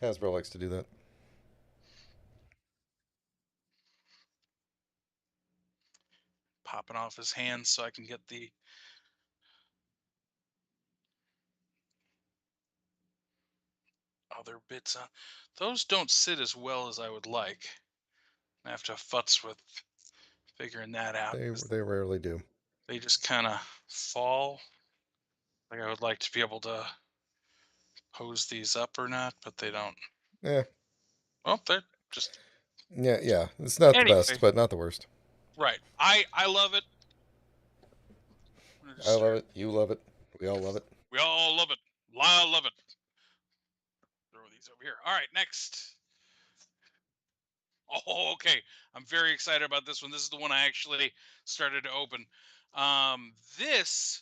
[SPEAKER 2] Hasbro likes to do that.
[SPEAKER 1] Popping off his hands so I can get the other bits on. Those don't sit as well as I would like. I have to futz with figuring that out.
[SPEAKER 2] They rarely do.
[SPEAKER 1] They just kind of fall. Like I would like to be able to pose these up or not, but they don't.
[SPEAKER 2] Yeah,
[SPEAKER 1] Well, they're just
[SPEAKER 2] yeah. It's not the
[SPEAKER 1] anyway.
[SPEAKER 2] best, but not the worst.
[SPEAKER 1] Right. I love it. I'm gonna just
[SPEAKER 2] I love
[SPEAKER 1] start.
[SPEAKER 2] it. You love it. We all love it.
[SPEAKER 1] We all love it. I love it. Throw these over here. All right, next. Oh, okay. I'm very excited about this one. This is the one I actually started to open. This,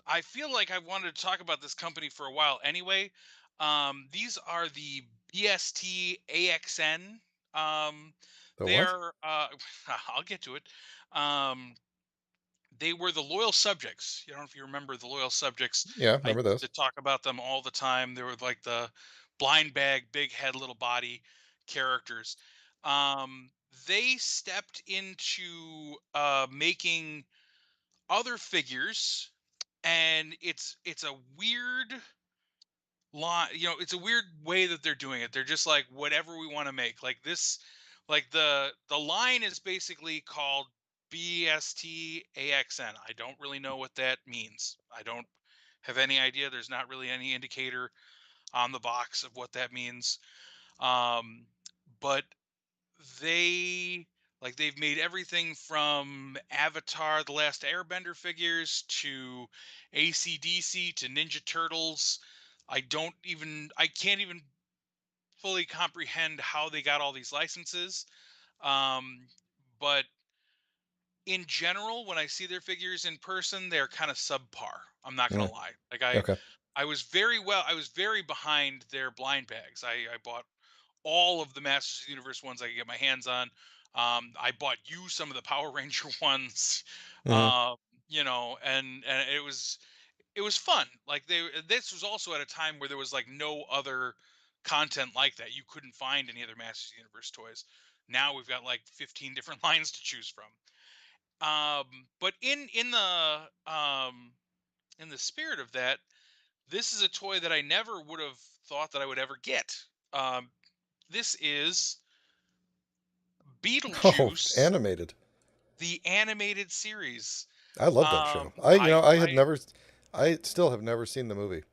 [SPEAKER 1] I feel like I wanted to talk about this company for a while anyway. These are the BST AXN.
[SPEAKER 2] The what?
[SPEAKER 1] They're, I'll get to it. Um, they were the loyal subjects. I don't know if you remember the loyal subjects.
[SPEAKER 2] Yeah,
[SPEAKER 1] I
[SPEAKER 2] remember
[SPEAKER 1] used
[SPEAKER 2] those?
[SPEAKER 1] to talk about them all the time. They were like the blind bag, big head, little body characters. Um, they stepped into making other figures, and it's a weird line. It's a weird way that they're doing it. They're just like whatever we want to make. Like this, like the line is basically called BSTAXN. I don't really know what that means. I don't have any idea. There's not really any indicator on the box of what that means. Um, but they've made everything from Avatar: The Last Airbender figures to ACDC to Ninja Turtles. I can't even fully comprehend how they got all these licenses. Um, but in general, when I see their figures in person, they're kind of subpar. I'm not gonna
[SPEAKER 2] Mm,
[SPEAKER 1] lie.
[SPEAKER 2] okay.
[SPEAKER 1] I was very behind their blind bags. I bought all of the Masters of the Universe ones I could get my hands on. I bought you some of the Power Ranger ones,
[SPEAKER 2] Hmm.
[SPEAKER 1] uh, and it was fun. Like this was also at a time where there was like no other content like that. You couldn't find any other Masters of the Universe toys. Now we've got like 15 different lines to choose from. But in the spirit of that, this is a toy that I never would have thought that I would ever get. Um, this is
[SPEAKER 2] Oh,
[SPEAKER 1] Beetlejuice,
[SPEAKER 2] animated.
[SPEAKER 1] the animated series.
[SPEAKER 2] I love that
[SPEAKER 1] Um,
[SPEAKER 2] show. I had
[SPEAKER 1] I
[SPEAKER 2] never, I still have never seen the movie,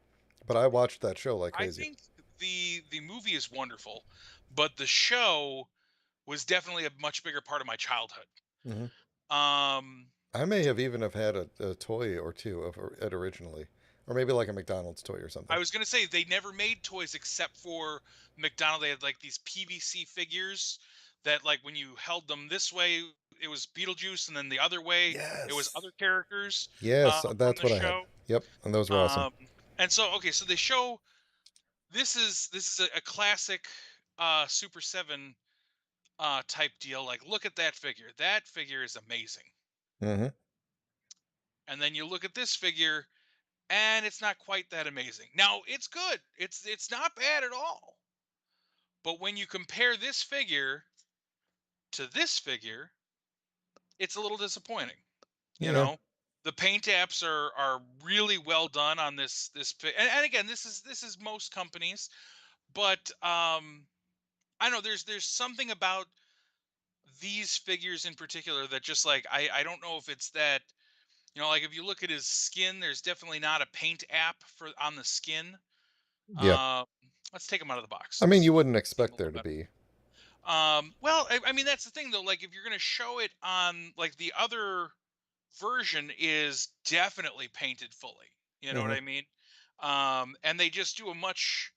[SPEAKER 2] but I watched that show like
[SPEAKER 1] I
[SPEAKER 2] crazy.
[SPEAKER 1] think the movie is wonderful, but the show was definitely a much bigger part of my childhood.
[SPEAKER 2] Hmm.
[SPEAKER 1] Um,
[SPEAKER 2] I may have even have had a toy or two of it originally, or maybe like a McDonald's toy or
[SPEAKER 1] I
[SPEAKER 2] something.
[SPEAKER 1] was gonna say they never made toys except for McDonald. They had like these PVC figures that, like, when you held them this way, it was Beetlejuice, and then the other way, it was
[SPEAKER 2] Yes.
[SPEAKER 1] other characters
[SPEAKER 2] Yes,
[SPEAKER 1] from
[SPEAKER 2] that's
[SPEAKER 1] the
[SPEAKER 2] what I had.
[SPEAKER 1] show.
[SPEAKER 2] Yep, and those were awesome.
[SPEAKER 1] Um, and so, okay, so they show this is a classic Super Seven type deal. Like, look at that figure. That figure is amazing.
[SPEAKER 2] Hmm.
[SPEAKER 1] And then you look at this figure, and it's not quite that amazing. Now, it's good. It's not bad at all. But when you compare this figure to this figure, it's a little disappointing. You
[SPEAKER 2] Yeah,
[SPEAKER 1] know, the paint apps are really well done on and again, this is most companies, but I don't know, there's something about these figures in particular that just, like, I don't know if it's that, like, if you look at his skin, there's definitely not a paint app for on the skin.
[SPEAKER 2] yeah.
[SPEAKER 1] Uh, let's take him out of the
[SPEAKER 2] I
[SPEAKER 1] box.
[SPEAKER 2] mean, you wouldn't
[SPEAKER 1] See him a
[SPEAKER 2] expect there
[SPEAKER 1] little
[SPEAKER 2] to
[SPEAKER 1] better.
[SPEAKER 2] be.
[SPEAKER 1] Well, I mean, that's the thing though. Like, if you're gonna show it on, like, the other version is definitely painted fully. You know what
[SPEAKER 2] Hmm.
[SPEAKER 1] I mean? And they just do a much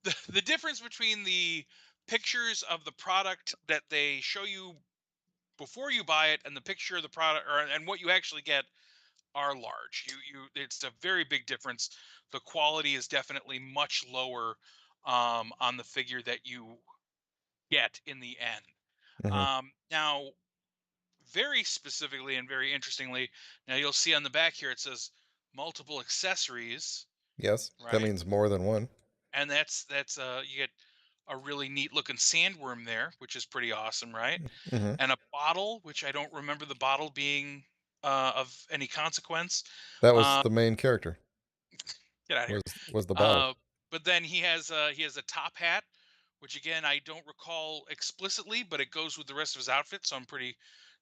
[SPEAKER 1] the difference between the pictures of the product that they show you before you buy it and the picture of the product, and what you actually get, are large. It's a very big difference. The quality is definitely much lower on the figure that you get in the end.
[SPEAKER 2] Hmm.
[SPEAKER 1] Now, very specifically and very interestingly, now you'll see on the back here it says multiple accessories,
[SPEAKER 2] Yes, that
[SPEAKER 1] right?
[SPEAKER 2] means more than one.
[SPEAKER 1] And that's you get a really neat looking sandworm there, which is pretty awesome, right?
[SPEAKER 2] Hmm.
[SPEAKER 1] And a bottle, which I don't remember the bottle being of any consequence.
[SPEAKER 2] That was
[SPEAKER 1] Uh,
[SPEAKER 2] the main character.
[SPEAKER 1] get out of here.
[SPEAKER 2] Was the bottle?
[SPEAKER 1] Uh, but then he has a top hat, which again I don't recall explicitly, but it goes with the rest of his outfit, so I'm pretty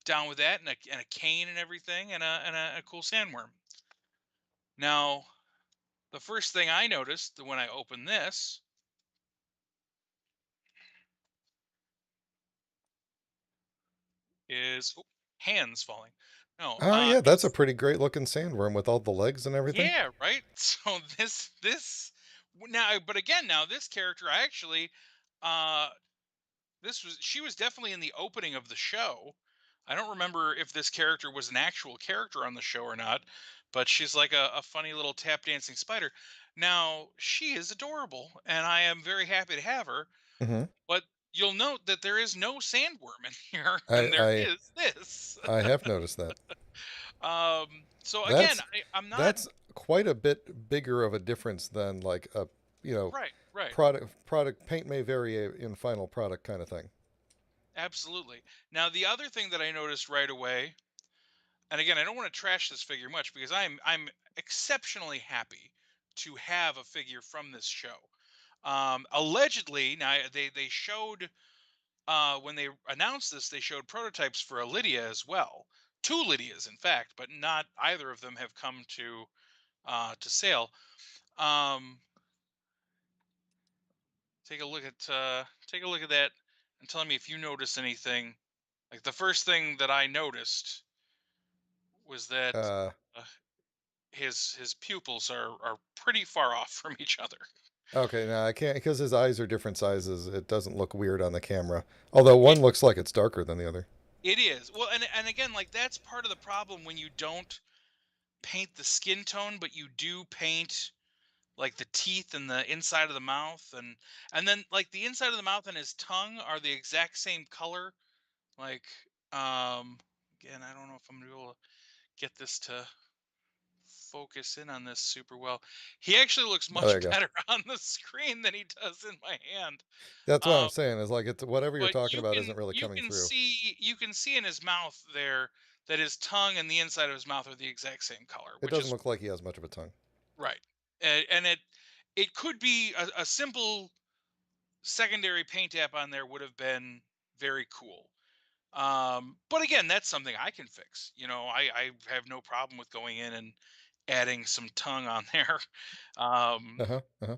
[SPEAKER 1] down with that, and a cane and everything, and a cool sandworm. Now, the first thing I noticed when I opened this is, oh, hands falling. No,
[SPEAKER 2] Ah, yeah, that's a
[SPEAKER 1] is
[SPEAKER 2] pretty great looking sandworm with all the legs and everything.
[SPEAKER 1] yeah, right. So now, but again, now this character, I actually, uh, she was definitely in the opening of the show. I don't remember if this character was an actual character on the show or not, but she's like a funny little tap dancing spider. Now, she is adorable, and I am very happy to have her.
[SPEAKER 2] Hmm.
[SPEAKER 1] But you'll note that there is no sandworm in here, and there
[SPEAKER 2] I
[SPEAKER 1] is this.
[SPEAKER 2] I have noticed that.
[SPEAKER 1] So again,
[SPEAKER 2] That's
[SPEAKER 1] I'm not
[SPEAKER 2] that's quite a bit bigger of a difference than like a you know
[SPEAKER 1] right, right,
[SPEAKER 2] product paint may vary in final product kind of thing.
[SPEAKER 1] absolutely. Now, the other thing that I noticed right away, and again, I don't want to trash this figure much because I'm exceptionally happy to have a figure from this show. Allegedly, now they showed when they announced this, they showed prototypes for a Lydia as well, two Lydias, in fact, but not either of them have come to sale. Um, take a look at that and tell me if you notice anything. Like, the first thing that I noticed was that
[SPEAKER 2] Uh,
[SPEAKER 1] uh, his pupils are pretty far off from each other.
[SPEAKER 2] okay, now I can't because his eyes are different sizes. It doesn't look weird on the camera. Although
[SPEAKER 1] It
[SPEAKER 2] one looks like it's darker than the other.
[SPEAKER 1] it is. Well, and again, like, that's part of the problem when you don't paint the skin tone, but you do paint, like, the teeth and the inside of the mouth, and then, like, the inside of the mouth and his tongue are the exact same color. Like, um again, I don't know if I'm gonna be able to get this to focus in on this super well. He actually looks
[SPEAKER 2] Oh, there
[SPEAKER 1] much
[SPEAKER 2] you go.
[SPEAKER 1] better on the screen than he does in my hand.
[SPEAKER 2] That's what I'm
[SPEAKER 1] Um,
[SPEAKER 2] saying. Is like it's whatever you're
[SPEAKER 1] but
[SPEAKER 2] talking about isn't really coming through.
[SPEAKER 1] you can see in his mouth there that his tongue and the inside of his mouth are the exact same color,
[SPEAKER 2] It
[SPEAKER 1] which
[SPEAKER 2] doesn't
[SPEAKER 1] is
[SPEAKER 2] look like he has much of a tongue.
[SPEAKER 1] right. And it could be a simple secondary paint app on there would have been very cool. But again, that's something I can fix. I have no problem with going in and adding some tongue on there.
[SPEAKER 2] Uh
[SPEAKER 1] Um,
[SPEAKER 2] huh. Uh huh.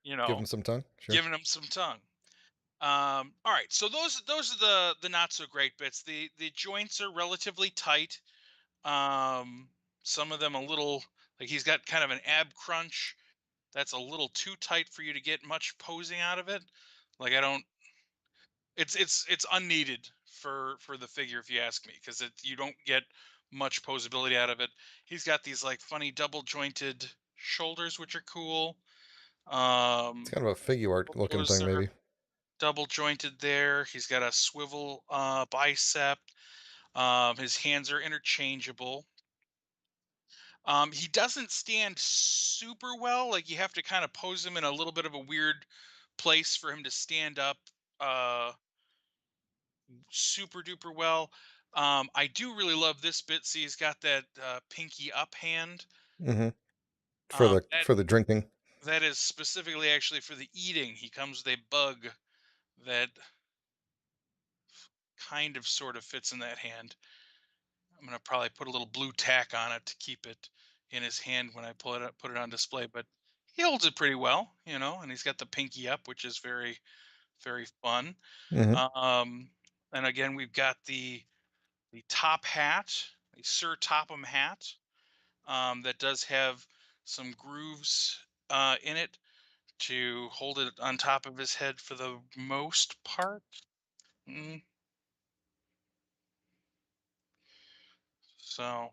[SPEAKER 1] you
[SPEAKER 2] Give him
[SPEAKER 1] know,
[SPEAKER 2] some tongue. Sure.
[SPEAKER 1] giving them some tongue. All right, so those are the not so great bits. The joints are relatively tight. Um, some of them a little Like he's got kind of an ab crunch that's a little too tight for you to get much posing out of it. Like I don't. It's unneeded for the figure if you ask me, because you don't get much posability out of it. He's got these like funny double jointed shoulders, which are cool.
[SPEAKER 2] It's kind of a figure art looking
[SPEAKER 1] Elbows
[SPEAKER 2] thing,
[SPEAKER 1] are
[SPEAKER 2] maybe.
[SPEAKER 1] double jointed there. He's got a swivel bicep. His hands are interchangeable. He doesn't stand super well. Like you have to kind of pose him in a little bit of a weird place for him to stand up super duper well. I do really love this bit. See, he's got that pinky up hand.
[SPEAKER 2] Hmm.
[SPEAKER 1] That
[SPEAKER 2] For the drinking.
[SPEAKER 1] that is specifically actually for the eating. He comes with a bug that kind of sort of fits in that hand. I'm gonna probably put a little blue tack on it to keep it in his hand when I pull it up, put it on display. But he holds it pretty well, and he's got the pinky up, which is very very fun.
[SPEAKER 2] Hmm.
[SPEAKER 1] Um, and again, we've got the top hat, a Sir Topham hat, that does have some grooves in it to hold it on top of his head for the most part. Mm, So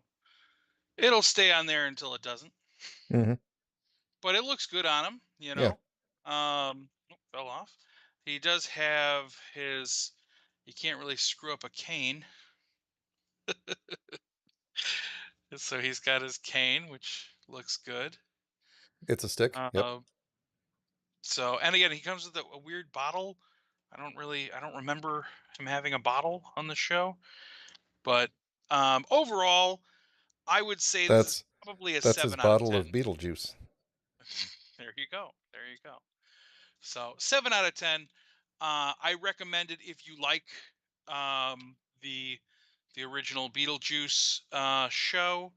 [SPEAKER 1] it'll stay on there until it doesn't,
[SPEAKER 2] Hmm.
[SPEAKER 1] but it looks good on him.
[SPEAKER 2] Yeah,
[SPEAKER 1] Fell off. He does have his. You can't really screw up a cane, so he's got his cane, which looks good.
[SPEAKER 2] it's a stick. Yep.
[SPEAKER 1] Uh, and again, he comes with a weird bottle. I don't remember him having a bottle on the show, but overall, I would say this is
[SPEAKER 2] That's
[SPEAKER 1] probably a
[SPEAKER 2] that's his
[SPEAKER 1] 7 out of
[SPEAKER 2] bottle
[SPEAKER 1] 10.
[SPEAKER 2] of Beetlejuice.
[SPEAKER 1] There you go. There you go. So 7 out of 10. I recommend it if you like the original Beetlejuice show,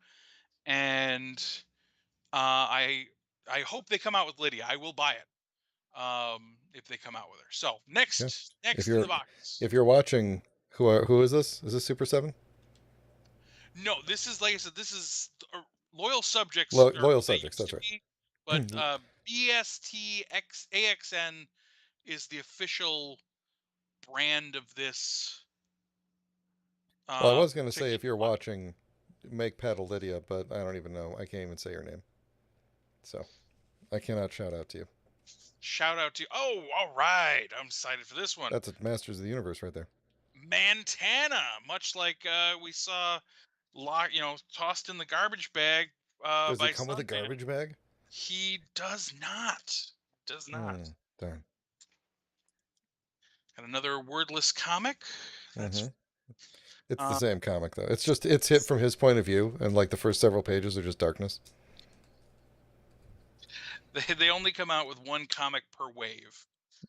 [SPEAKER 1] and I hope they come out with Lydia. I will buy it if they come out with her. So
[SPEAKER 2] Yeah. If
[SPEAKER 1] next in the
[SPEAKER 2] you're
[SPEAKER 1] box.
[SPEAKER 2] if you're watching, who is this? Is this Super Seven?
[SPEAKER 1] No, this is like I said. This is loyal subjects, or
[SPEAKER 2] Loyal
[SPEAKER 1] they
[SPEAKER 2] subjects.
[SPEAKER 1] used
[SPEAKER 2] That's
[SPEAKER 1] to
[SPEAKER 2] right.
[SPEAKER 1] be, but BSTXAXN is the official brand of this
[SPEAKER 2] Well, I was going to say if
[SPEAKER 1] particular
[SPEAKER 2] you're
[SPEAKER 1] line.
[SPEAKER 2] watching, make Petal Lydia, but I don't even know. I can't even say her name, so I cannot shout out to you.
[SPEAKER 1] Shout out to all right! I'm excited for this one,
[SPEAKER 2] That's a Masters of the Universe right there.
[SPEAKER 1] Montana. Much like we saw, tossed in the garbage bag
[SPEAKER 2] Does he
[SPEAKER 1] by
[SPEAKER 2] come with a
[SPEAKER 1] Stuntman.
[SPEAKER 2] garbage bag?
[SPEAKER 1] He does not. Does not.
[SPEAKER 2] Darn.
[SPEAKER 1] And another wordless comic. That's
[SPEAKER 2] Hmm. It's the
[SPEAKER 1] uh,
[SPEAKER 2] same comic though. It's hit from his point of view, and like the first several pages are just darkness.
[SPEAKER 1] they only come out with one comic per wave,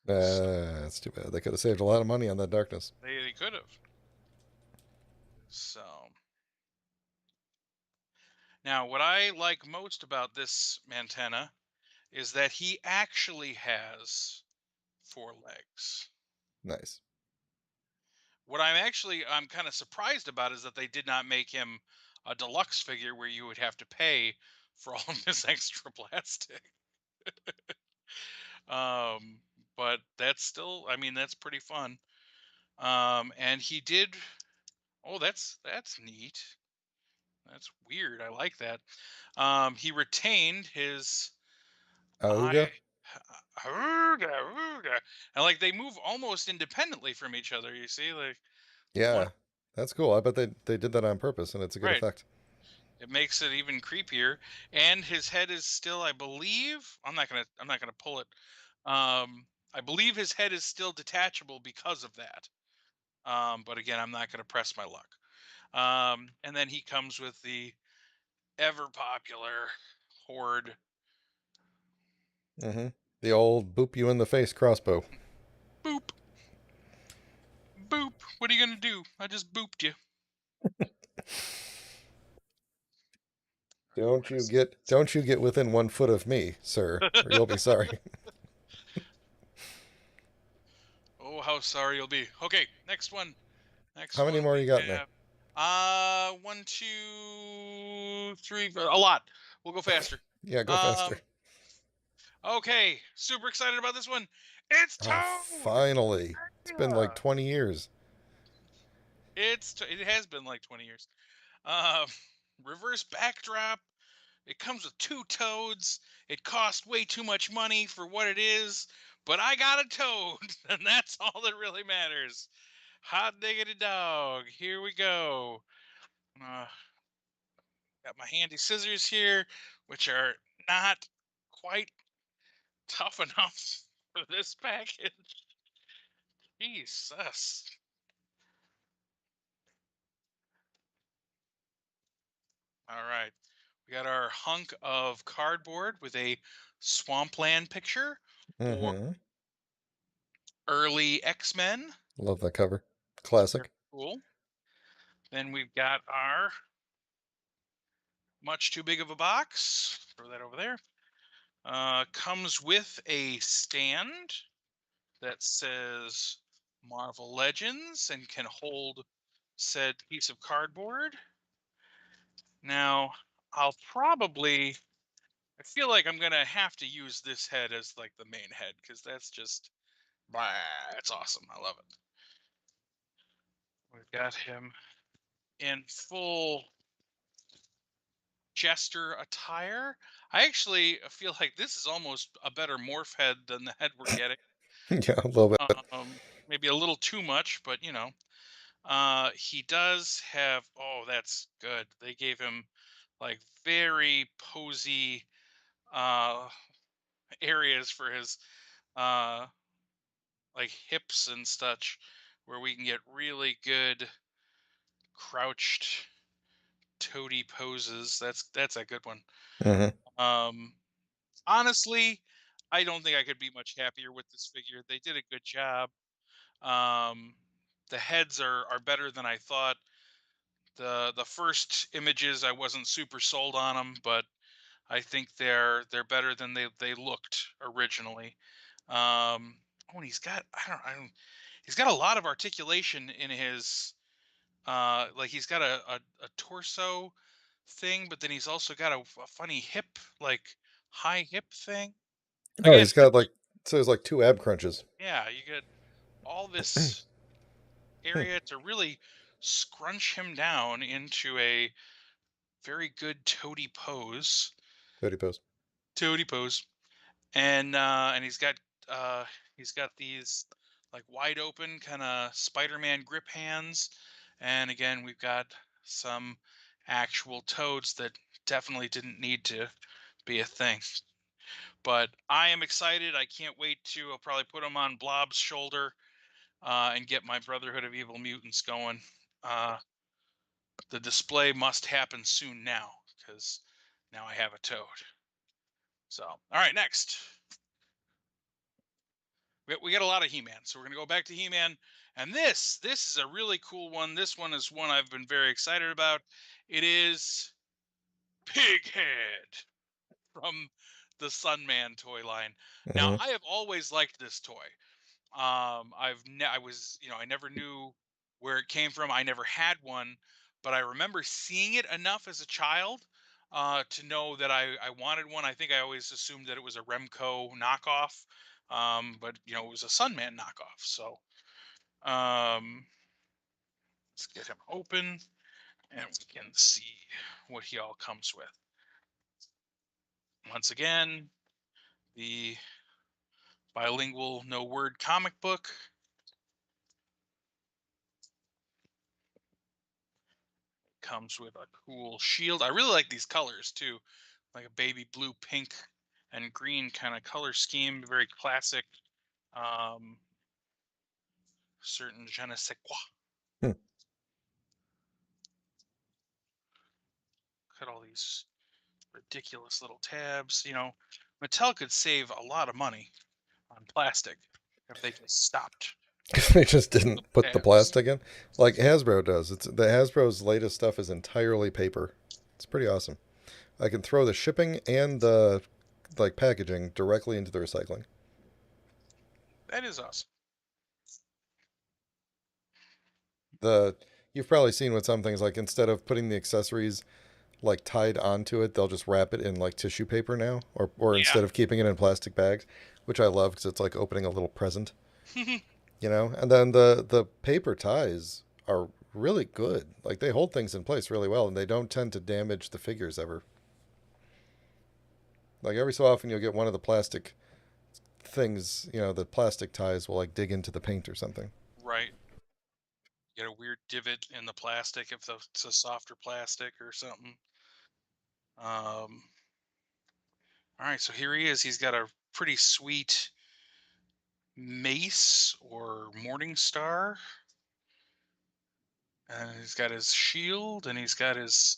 [SPEAKER 1] so
[SPEAKER 2] That's too bad. They could have saved a lot of money on that darkness.
[SPEAKER 1] they could have. So now, what I like most about this Montana is that he actually has four legs.
[SPEAKER 2] Nice.
[SPEAKER 1] What I'm kind of surprised about is that they did not make him a deluxe figure where you would have to pay for all of this extra plastic. Um, but that's still, I mean, that's pretty fun. And he did. Oh, that's neat. That's weird. I like that. He retained his
[SPEAKER 2] Auga?
[SPEAKER 1] eye. And like they move almost independently from each other. You see, like one
[SPEAKER 2] Yeah. That's cool. I bet they did that on purpose, and it's a good
[SPEAKER 1] right.
[SPEAKER 2] effect.
[SPEAKER 1] It makes it even creepier. And his head is still, I believe. I'm not gonna pull it. I believe his head is still detachable because of that. But again, I'm not gonna press my luck. And then he comes with the ever popular horde.
[SPEAKER 2] Hmm. The old boop you in the face crossbow.
[SPEAKER 1] Boop, boop. What are you gonna do? I just booped you. Rest.
[SPEAKER 2] Don't you get within 1 foot of me, sir, or you'll be sorry.
[SPEAKER 1] Oh, how sorry you'll be. Okay, next one. Next
[SPEAKER 2] How many
[SPEAKER 1] one
[SPEAKER 2] more
[SPEAKER 1] we
[SPEAKER 2] you got in there?
[SPEAKER 1] have. One, two, three. A lot. We'll go faster.
[SPEAKER 2] Yeah, go faster.
[SPEAKER 1] Um, okay, super excited about this one. It's
[SPEAKER 2] Oh,
[SPEAKER 1] Toad.
[SPEAKER 2] finally. It's been like
[SPEAKER 1] Yeah.
[SPEAKER 2] 20 years.
[SPEAKER 1] It has been like 20 years. Um, reverse backdrop. It comes with two toads. It cost way too much money for what it is, but I got a toad, and that's all that really matters. Hot diggity dog. Here we go. Uh, got my handy scissors here, which are not quite tough enough for this package. Jesus. All right. We got our hunk of cardboard with a swampland picture or
[SPEAKER 2] Mm-hmm.
[SPEAKER 1] early X-Men.
[SPEAKER 2] Love that cover.
[SPEAKER 1] Very
[SPEAKER 2] Classic.
[SPEAKER 1] cool. Then we've got our much too big of a box. Throw that over there. Comes with a stand that says Marvel Legends and can hold said piece of cardboard. Now, I'll probably I feel like I'm gonna have to use this head as like the main head because that's just blah, it's awesome. I love it. We've got him in full jester attire. I actually feel like this is almost a better morph head than the head we're getting.
[SPEAKER 2] Yeah, a little bit.
[SPEAKER 1] Maybe a little too much, but you know, he does have. Oh, that's good. They gave him like very posy uh areas for his uh like hips and such, where we can get really good crouched toady poses. That's a good one.
[SPEAKER 2] Mm-hmm.
[SPEAKER 1] Um, honestly, I don't think I could be much happier with this figure. They did a good job. Um, the heads are better than I thought. The first images I wasn't super sold on them, but I think they're better than they looked originally. Oh, and I don't he's got a lot of articulation in his like he's got a torso thing, but then he's also got a funny hip, like high hip thing.
[SPEAKER 2] Oh,
[SPEAKER 1] Again,
[SPEAKER 2] he's got like, so there's like two ab crunches.
[SPEAKER 1] yeah, you get all this
[SPEAKER 2] Hmm.
[SPEAKER 1] area to really scrunch him down into a very good toady pose.
[SPEAKER 2] Toady pose.
[SPEAKER 1] Toady pose. And uh he's got these like wide open kind of Spider-Man grip hands. And again, we've got some actual toads that definitely didn't need to be a thing. But I am excited. I can't wait to. I'll probably put him on Blob's shoulder and get my Brotherhood of Evil Mutants going. Uh, the display must happen soon now because now I have a toad. So, all right, next. We got a lot of He-Man, so we're gonna go back to He-Man, and this is a really cool one. This one is one I've been very excited about. It is Pighead from the Sunman toy line. Now,
[SPEAKER 2] Mm-hmm.
[SPEAKER 1] I have always liked this toy. I was, I never knew where it came from. I never had one, but I remember seeing it enough as a child to know that I wanted one. I think I always assumed that it was a Remco knockoff, but it was a Sunman knockoff. So let's get him open, and we can see what he all comes with. Once again, the bilingual no word comic book. Comes with a cool shield. I really like these colors too, like a baby blue, pink, and green kind of color scheme. Very classic. Um, certain je ne sais quoi.
[SPEAKER 2] Hmm.
[SPEAKER 1] Look at all these ridiculous little tabs. Mattel could save a lot of money on plastic if they just stopped
[SPEAKER 2] They just didn't put the
[SPEAKER 1] tabs.
[SPEAKER 2] plastic in like Hasbro does. It's the Hasbro's latest stuff is entirely paper. It's pretty awesome. I can throw the shipping and the like packaging directly into the recycling.
[SPEAKER 1] That is awesome.
[SPEAKER 2] The You've probably seen with some things like instead of putting the accessories like tied onto it. They'll just wrap it in like tissue paper now, or
[SPEAKER 1] Yeah.
[SPEAKER 2] instead of keeping it in plastic bags, which I love because it's like opening a little present, you know. And then the paper ties are really good. Like they hold things in place really well, and they don't tend to damage the figures ever. Like every so often you'll get one of the plastic things, you know, the plastic ties will like dig into the paint or something.
[SPEAKER 1] Right. Get a weird divot in the plastic if it's a softer plastic or something. Um, all right, so here he is. He's got a pretty sweet mace or morning star, and he's got his shield, and he's got his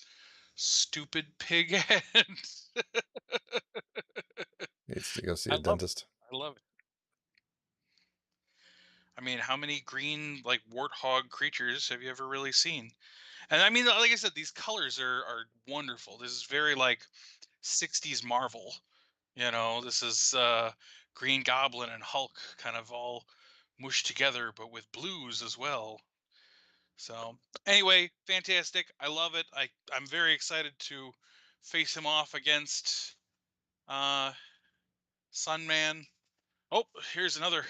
[SPEAKER 1] stupid pig head.
[SPEAKER 2] Needs to go see
[SPEAKER 1] I
[SPEAKER 2] a
[SPEAKER 1] love it.
[SPEAKER 2] dentist.
[SPEAKER 1] I love it. I mean, how many green like warthog creatures have you ever really seen? And I mean, like I said, these colors are wonderful. This is very like 60s Marvel. You know, this is Green Goblin and Hulk kind of all mushed together, but with blues as well. So anyway, fantastic. I love it. I'm very excited to face him off against uh Sunman. Oh, here's another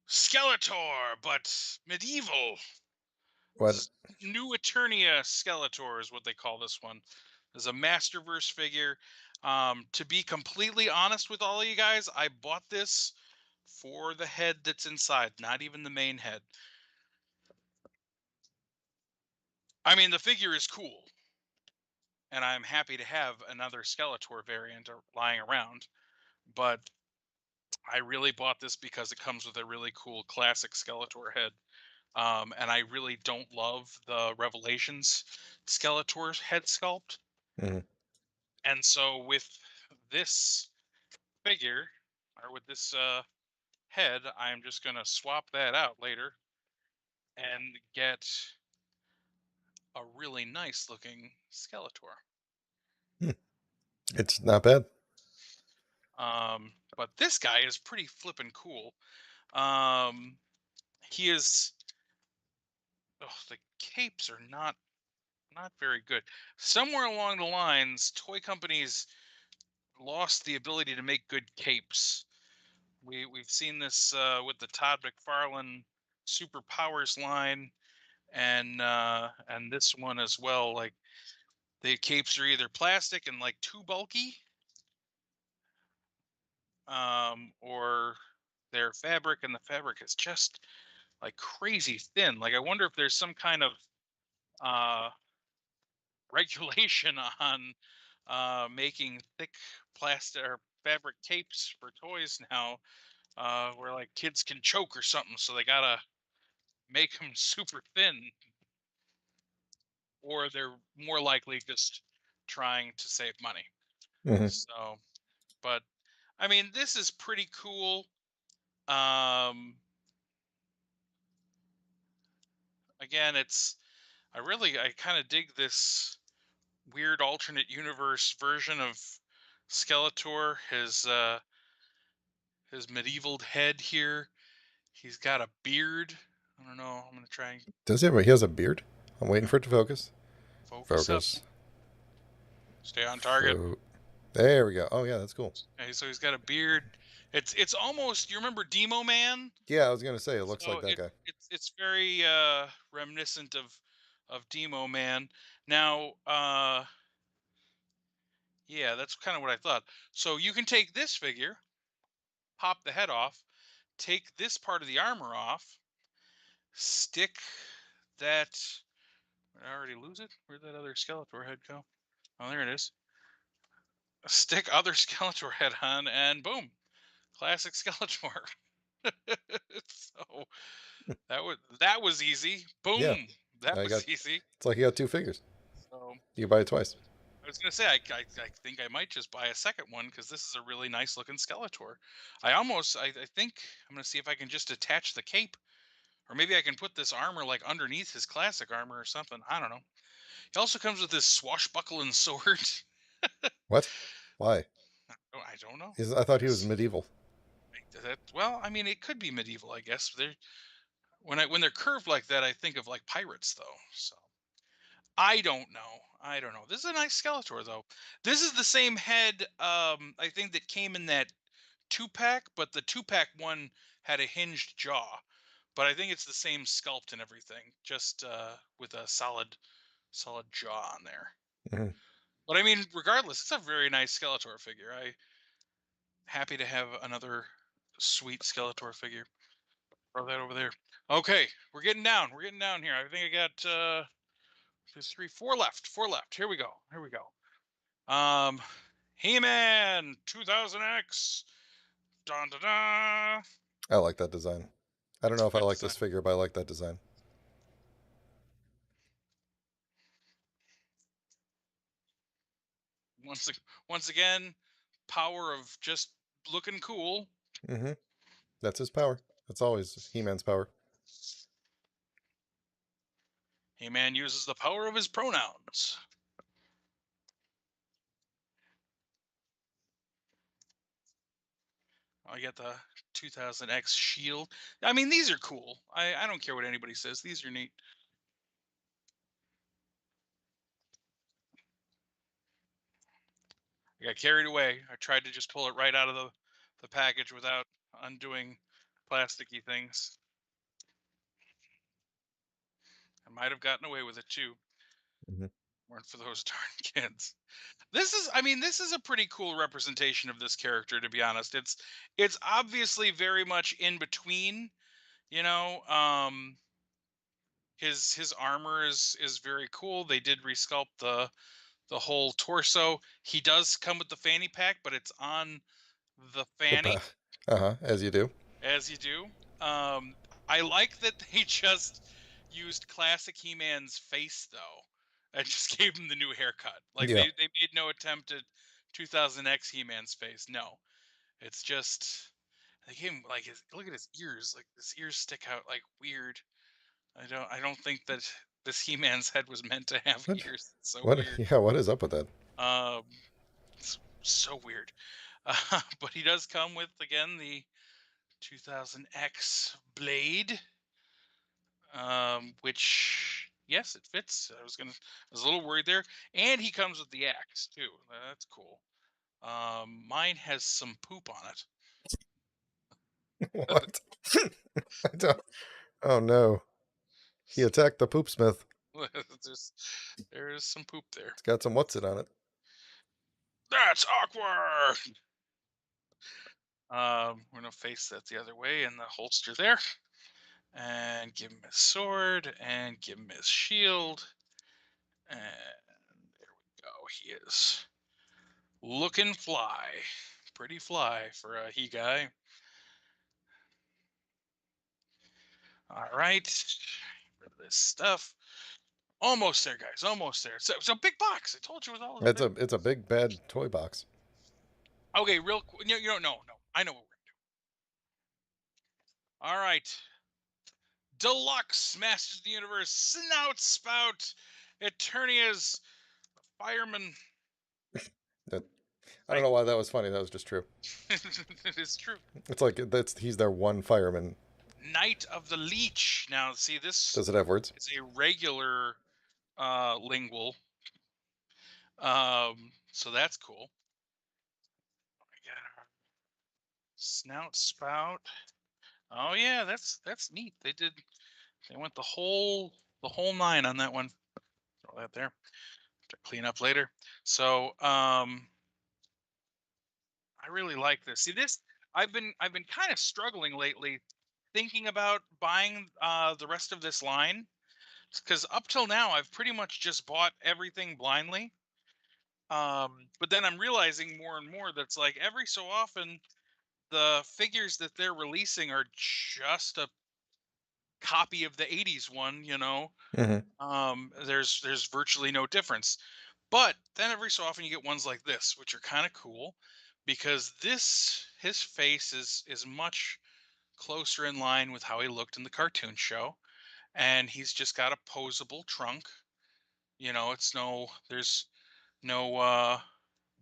[SPEAKER 1] Skeletor, but medieval. This
[SPEAKER 2] What?
[SPEAKER 1] is New Eternia Skeletor is what they call this one. This is a Masterverse figure. To be completely honest with all of you guys, I bought this for the head that's inside, not even the main head. I mean, the figure is cool, and I'm happy to have another Skeletor variant lying around. But I really bought this because it comes with a really cool classic Skeletor head. And I really don't love the Revelations Skeletor's head sculpt.
[SPEAKER 2] Mhm.
[SPEAKER 1] And so with this figure, or with this head, I'm just going to swap that out later and get a really nice looking Skeletor.
[SPEAKER 2] Hmm. It's not bad.
[SPEAKER 1] But this guy is pretty flippin' cool. Um, he is. Oh, the capes are not very good. Somewhere along the lines, toy companies lost the ability to make good capes. We've seen this with the Todd McFarlane Superpowers line, and this one as well. Like the capes are either plastic and like too bulky, or they're fabric and the fabric is just like crazy thin. Like I wonder if there's some kind of uh, regulation on making thick plastic or fabric capes for toys now, where like kids can choke or something, so they gotta make them super thin, or they're more likely just trying to save money.
[SPEAKER 2] Hmm.
[SPEAKER 1] So, but I mean, this is pretty cool. Um, Again, I kind of dig this weird alternate universe version of Skeletor. His medieval head here. He's got a beard. I don't know. I'm gonna try and
[SPEAKER 2] Does he? He has a beard. I'm waiting for it to focus.
[SPEAKER 1] focus up.
[SPEAKER 2] Focus.
[SPEAKER 1] Stay on target.
[SPEAKER 2] There we go. Oh yeah, that's cool.
[SPEAKER 1] Okay, so he's got a beard. It's almost, you remember Demo Man?
[SPEAKER 2] Yeah, I was gonna say it looks like
[SPEAKER 1] So
[SPEAKER 2] that guy.
[SPEAKER 1] it's very reminiscent of Demo Man. Now yeah, that's kind of what I thought. So you can take this figure, pop the head off, take this part of the armor off, stick that. Did I already lose it? Where'd that other Skeletor head go? Oh, there it is. Stick other Skeletor head on, and boom, classic Skeletor. So that was easy.
[SPEAKER 2] Yeah,
[SPEAKER 1] Boom, that
[SPEAKER 2] I got.
[SPEAKER 1] was easy.
[SPEAKER 2] It's like you got two figures.
[SPEAKER 1] So
[SPEAKER 2] You can buy it twice.
[SPEAKER 1] I was gonna say I think I might just buy a second one because this is a really nice looking Skeletor. I think I'm gonna see if I can just attach the cape, or maybe I can put this armor like underneath his classic armor or something. I don't know. He also comes with this swashbuckling sword.
[SPEAKER 2] What? Why?
[SPEAKER 1] Oh, I don't know.
[SPEAKER 2] I thought he was
[SPEAKER 1] Just
[SPEAKER 2] medieval.
[SPEAKER 1] well, I mean, it could be medieval, I guess. They're when they're curved like that, I think of like pirates, though. So I don't know. I don't know. This is a nice Skeletor though. This is the same head, I think that came in that two pack, but the two pack one had a hinged jaw. But I think it's the same sculpt and everything, just with a solid jaw on there.
[SPEAKER 2] Mhm.
[SPEAKER 1] But I mean, regardless, it's a very nice Skeletor figure. I happy to have another sweet Skeletor figure. Throw that over there. Okay, we're getting down. We're getting down here. I think I got two, three, four left. Four left. Here we go. Here we go. Um, He-Man 2000X. Dun da da.
[SPEAKER 2] I like that design. I don't
[SPEAKER 1] It's
[SPEAKER 2] know
[SPEAKER 1] a
[SPEAKER 2] if I
[SPEAKER 1] good
[SPEAKER 2] like
[SPEAKER 1] design.
[SPEAKER 2] this figure, but I like that design.
[SPEAKER 1] Once once again, power of just looking cool.
[SPEAKER 2] Hmm. That's his power. That's always He-Man's power.
[SPEAKER 1] He-Man uses the power of his pronouns. I got the 2000X shield. I mean, these are cool. I don't care what anybody says. These are neat. I got carried away. I tried to just pull it right out of the package without undoing plasticky things. I might have gotten away with it too,
[SPEAKER 2] Hmm.
[SPEAKER 1] weren't for those darn kids. This is a pretty cool representation of this character, to be honest. It's obviously very much in between, you know. His armor is very cool. They did resculpt the whole torso. He does come with the fanny pack, but it's on the
[SPEAKER 2] The
[SPEAKER 1] fanny,
[SPEAKER 2] as you do.
[SPEAKER 1] as you do. Um, I like that they just used classic He-Man's face though, and just gave him the new haircut. Like
[SPEAKER 2] Yeah.
[SPEAKER 1] they made no attempt at 2000X He-Man's face. No, it's just they gave him like look at his ears. Like his ears stick out like weird. I don't think that this He-Man's head was meant to have
[SPEAKER 2] What?
[SPEAKER 1] ears. It's so
[SPEAKER 2] What?
[SPEAKER 1] weird.
[SPEAKER 2] Yeah. What is up with that?
[SPEAKER 1] Um, it's so weird. But he does come with again the 2000X blade, which yes, it fits. I was a little worried there, and he comes with the axe too. That's cool. Mine has some poop on
[SPEAKER 2] What? I don't. Oh no. He attacked the poopsmith.
[SPEAKER 1] it. there's there's some poop there.
[SPEAKER 2] It's got some what's it on it.
[SPEAKER 1] That's awkward. We're gonna face that the other way in the holster there, and give him his sword, and give him his shield, and there we go. He is looking fly, pretty fly for a he guy. All right, rid of this stuff. Almost there, guys. Almost there. So big box. I told you it was all big.
[SPEAKER 2] It's a big bad toy box.
[SPEAKER 1] Okay, real quick. You don't know. No, I know what we're gonna do. All right, Deluxe Masters of the Universe Snout Spout Eternia's Fireman.
[SPEAKER 2] That, I don't
[SPEAKER 1] I
[SPEAKER 2] know why that was funny. That was just true.
[SPEAKER 1] it is true.
[SPEAKER 2] It's like that's he's their one fireman.
[SPEAKER 1] Knight of the Leech. Now, see, this
[SPEAKER 2] Does it have words?
[SPEAKER 1] is a regular lingual. So that's cool. I got our snout spout. Oh yeah, that's neat. They went the whole nine on that one. Throw that there to clean up later. So I really like this. See this I've been kind of struggling lately thinking about buying the rest of this line because up till now I've pretty much just bought everything blindly. But then I'm realizing more and more that's like every so often the figures that they're releasing are just a copy of the 80s one,
[SPEAKER 2] Hmm.
[SPEAKER 1] there's virtually no difference. But then every so often you get ones like this, which are kind of cool because this his face is much closer in line with how he looked in the cartoon show, and he's just got a posable trunk. It's there's no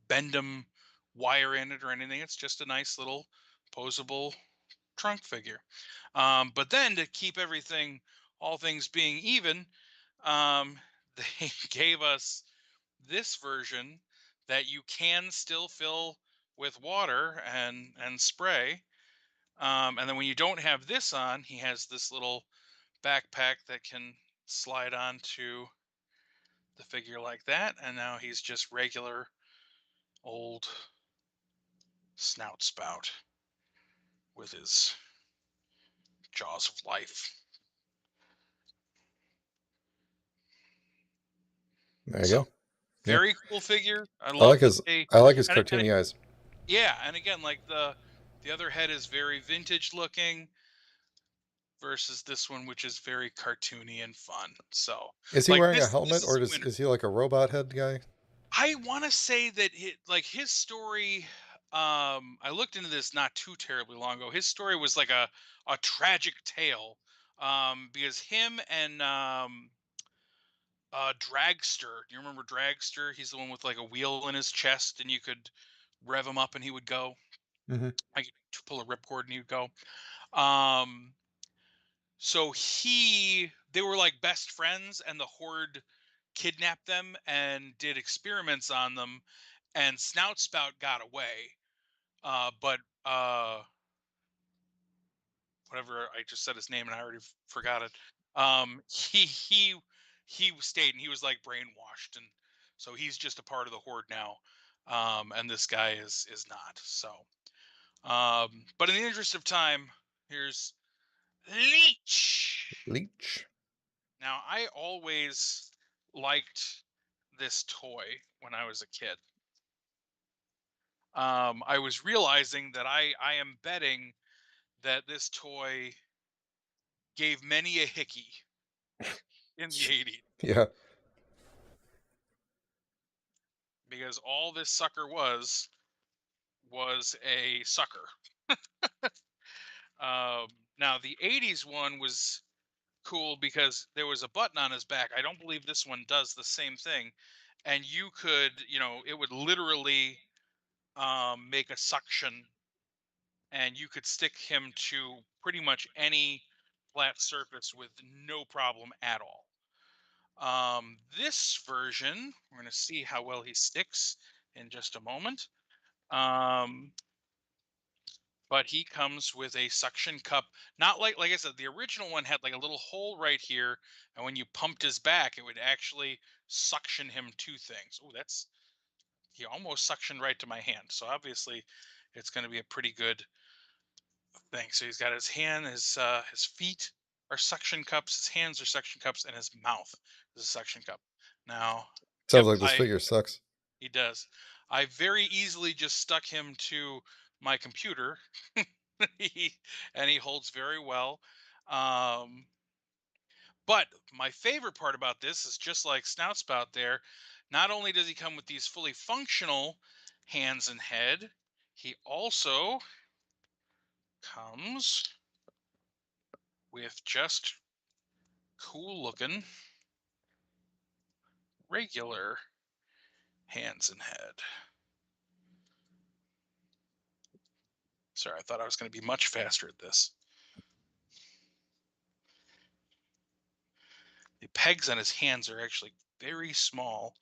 [SPEAKER 1] bendum wire in it or anything. It's just a nice little posable trunk figure. But then to keep everything, all things being even, um, they gave us this version that you can still fill with water and spray. And then when you don't have this on, he has this little backpack that can slide onto the figure like that. And now he's just regular old snout spout with his jaws of life.
[SPEAKER 2] There you
[SPEAKER 1] So
[SPEAKER 2] go. Yeah,
[SPEAKER 1] very cool figure. I love that they
[SPEAKER 2] I like his
[SPEAKER 1] and
[SPEAKER 2] cartoony eyes.
[SPEAKER 1] yeah, and again, like the other head is very vintage looking versus this one, which is very cartoony and fun. So,
[SPEAKER 2] Is he
[SPEAKER 1] like
[SPEAKER 2] wearing a
[SPEAKER 1] this
[SPEAKER 2] helmet,
[SPEAKER 1] is
[SPEAKER 2] or
[SPEAKER 1] a winner.
[SPEAKER 2] is he like a robot head guy?
[SPEAKER 1] I want to say that like his story. I looked into this not too terribly long ago. His story was like a tragic tale. Because him and Dragster. Do you remember Dragster? He's the one with like a wheel in his chest, and you could rev him up, and he would go.
[SPEAKER 2] Hmm.
[SPEAKER 1] Like to pull a ripcord, and he'd go. Um, so they were like best friends, and the Horde kidnapped them and did experiments on them, and Snout Spout got away. But whatever, I just said his name and I already forgot it. He stayed, and he was like brainwashed, and so he's just a part of the Horde now. And this guy is not. So, but in the interest of time, here's Leech.
[SPEAKER 2] Leech.
[SPEAKER 1] Now, I always liked this toy when I was a kid. I was realizing that I am betting that this toy gave many a hickey in the 80s,
[SPEAKER 2] Yeah,
[SPEAKER 1] because all this sucker was a sucker. Um, Now, the 80s one was cool because there was a button on his back. I don't believe this one does the same thing. And you could, it would literally make a suction, and you could stick him to pretty much any flat surface with no problem at all. This version, we're going to see how well he sticks in just a moment. Um, but he comes with a suction cup, not like I said, the original one had like a little hole right here, and when you pumped his back, it would actually suction him to things. Oh, that's he almost suctioned right to my hand. So obviously, it's going to be a pretty good thing. So he's got his hand, his feet are suction cups, his hands are suction cups, and his mouth is a suction cup. Now,
[SPEAKER 2] sounds
[SPEAKER 1] yep,
[SPEAKER 2] like this
[SPEAKER 1] I
[SPEAKER 2] figure sucks.
[SPEAKER 1] he does. I very easily just stuck him to my computer. he, and he holds very well. Um, but my favorite part about this is just like Snout Spout there. Not only does he come with these fully functional hands and head, he also comes with just cool looking regular hands and head. Sorry, I thought I was going to be much faster at this. The pegs on his hands are actually very small,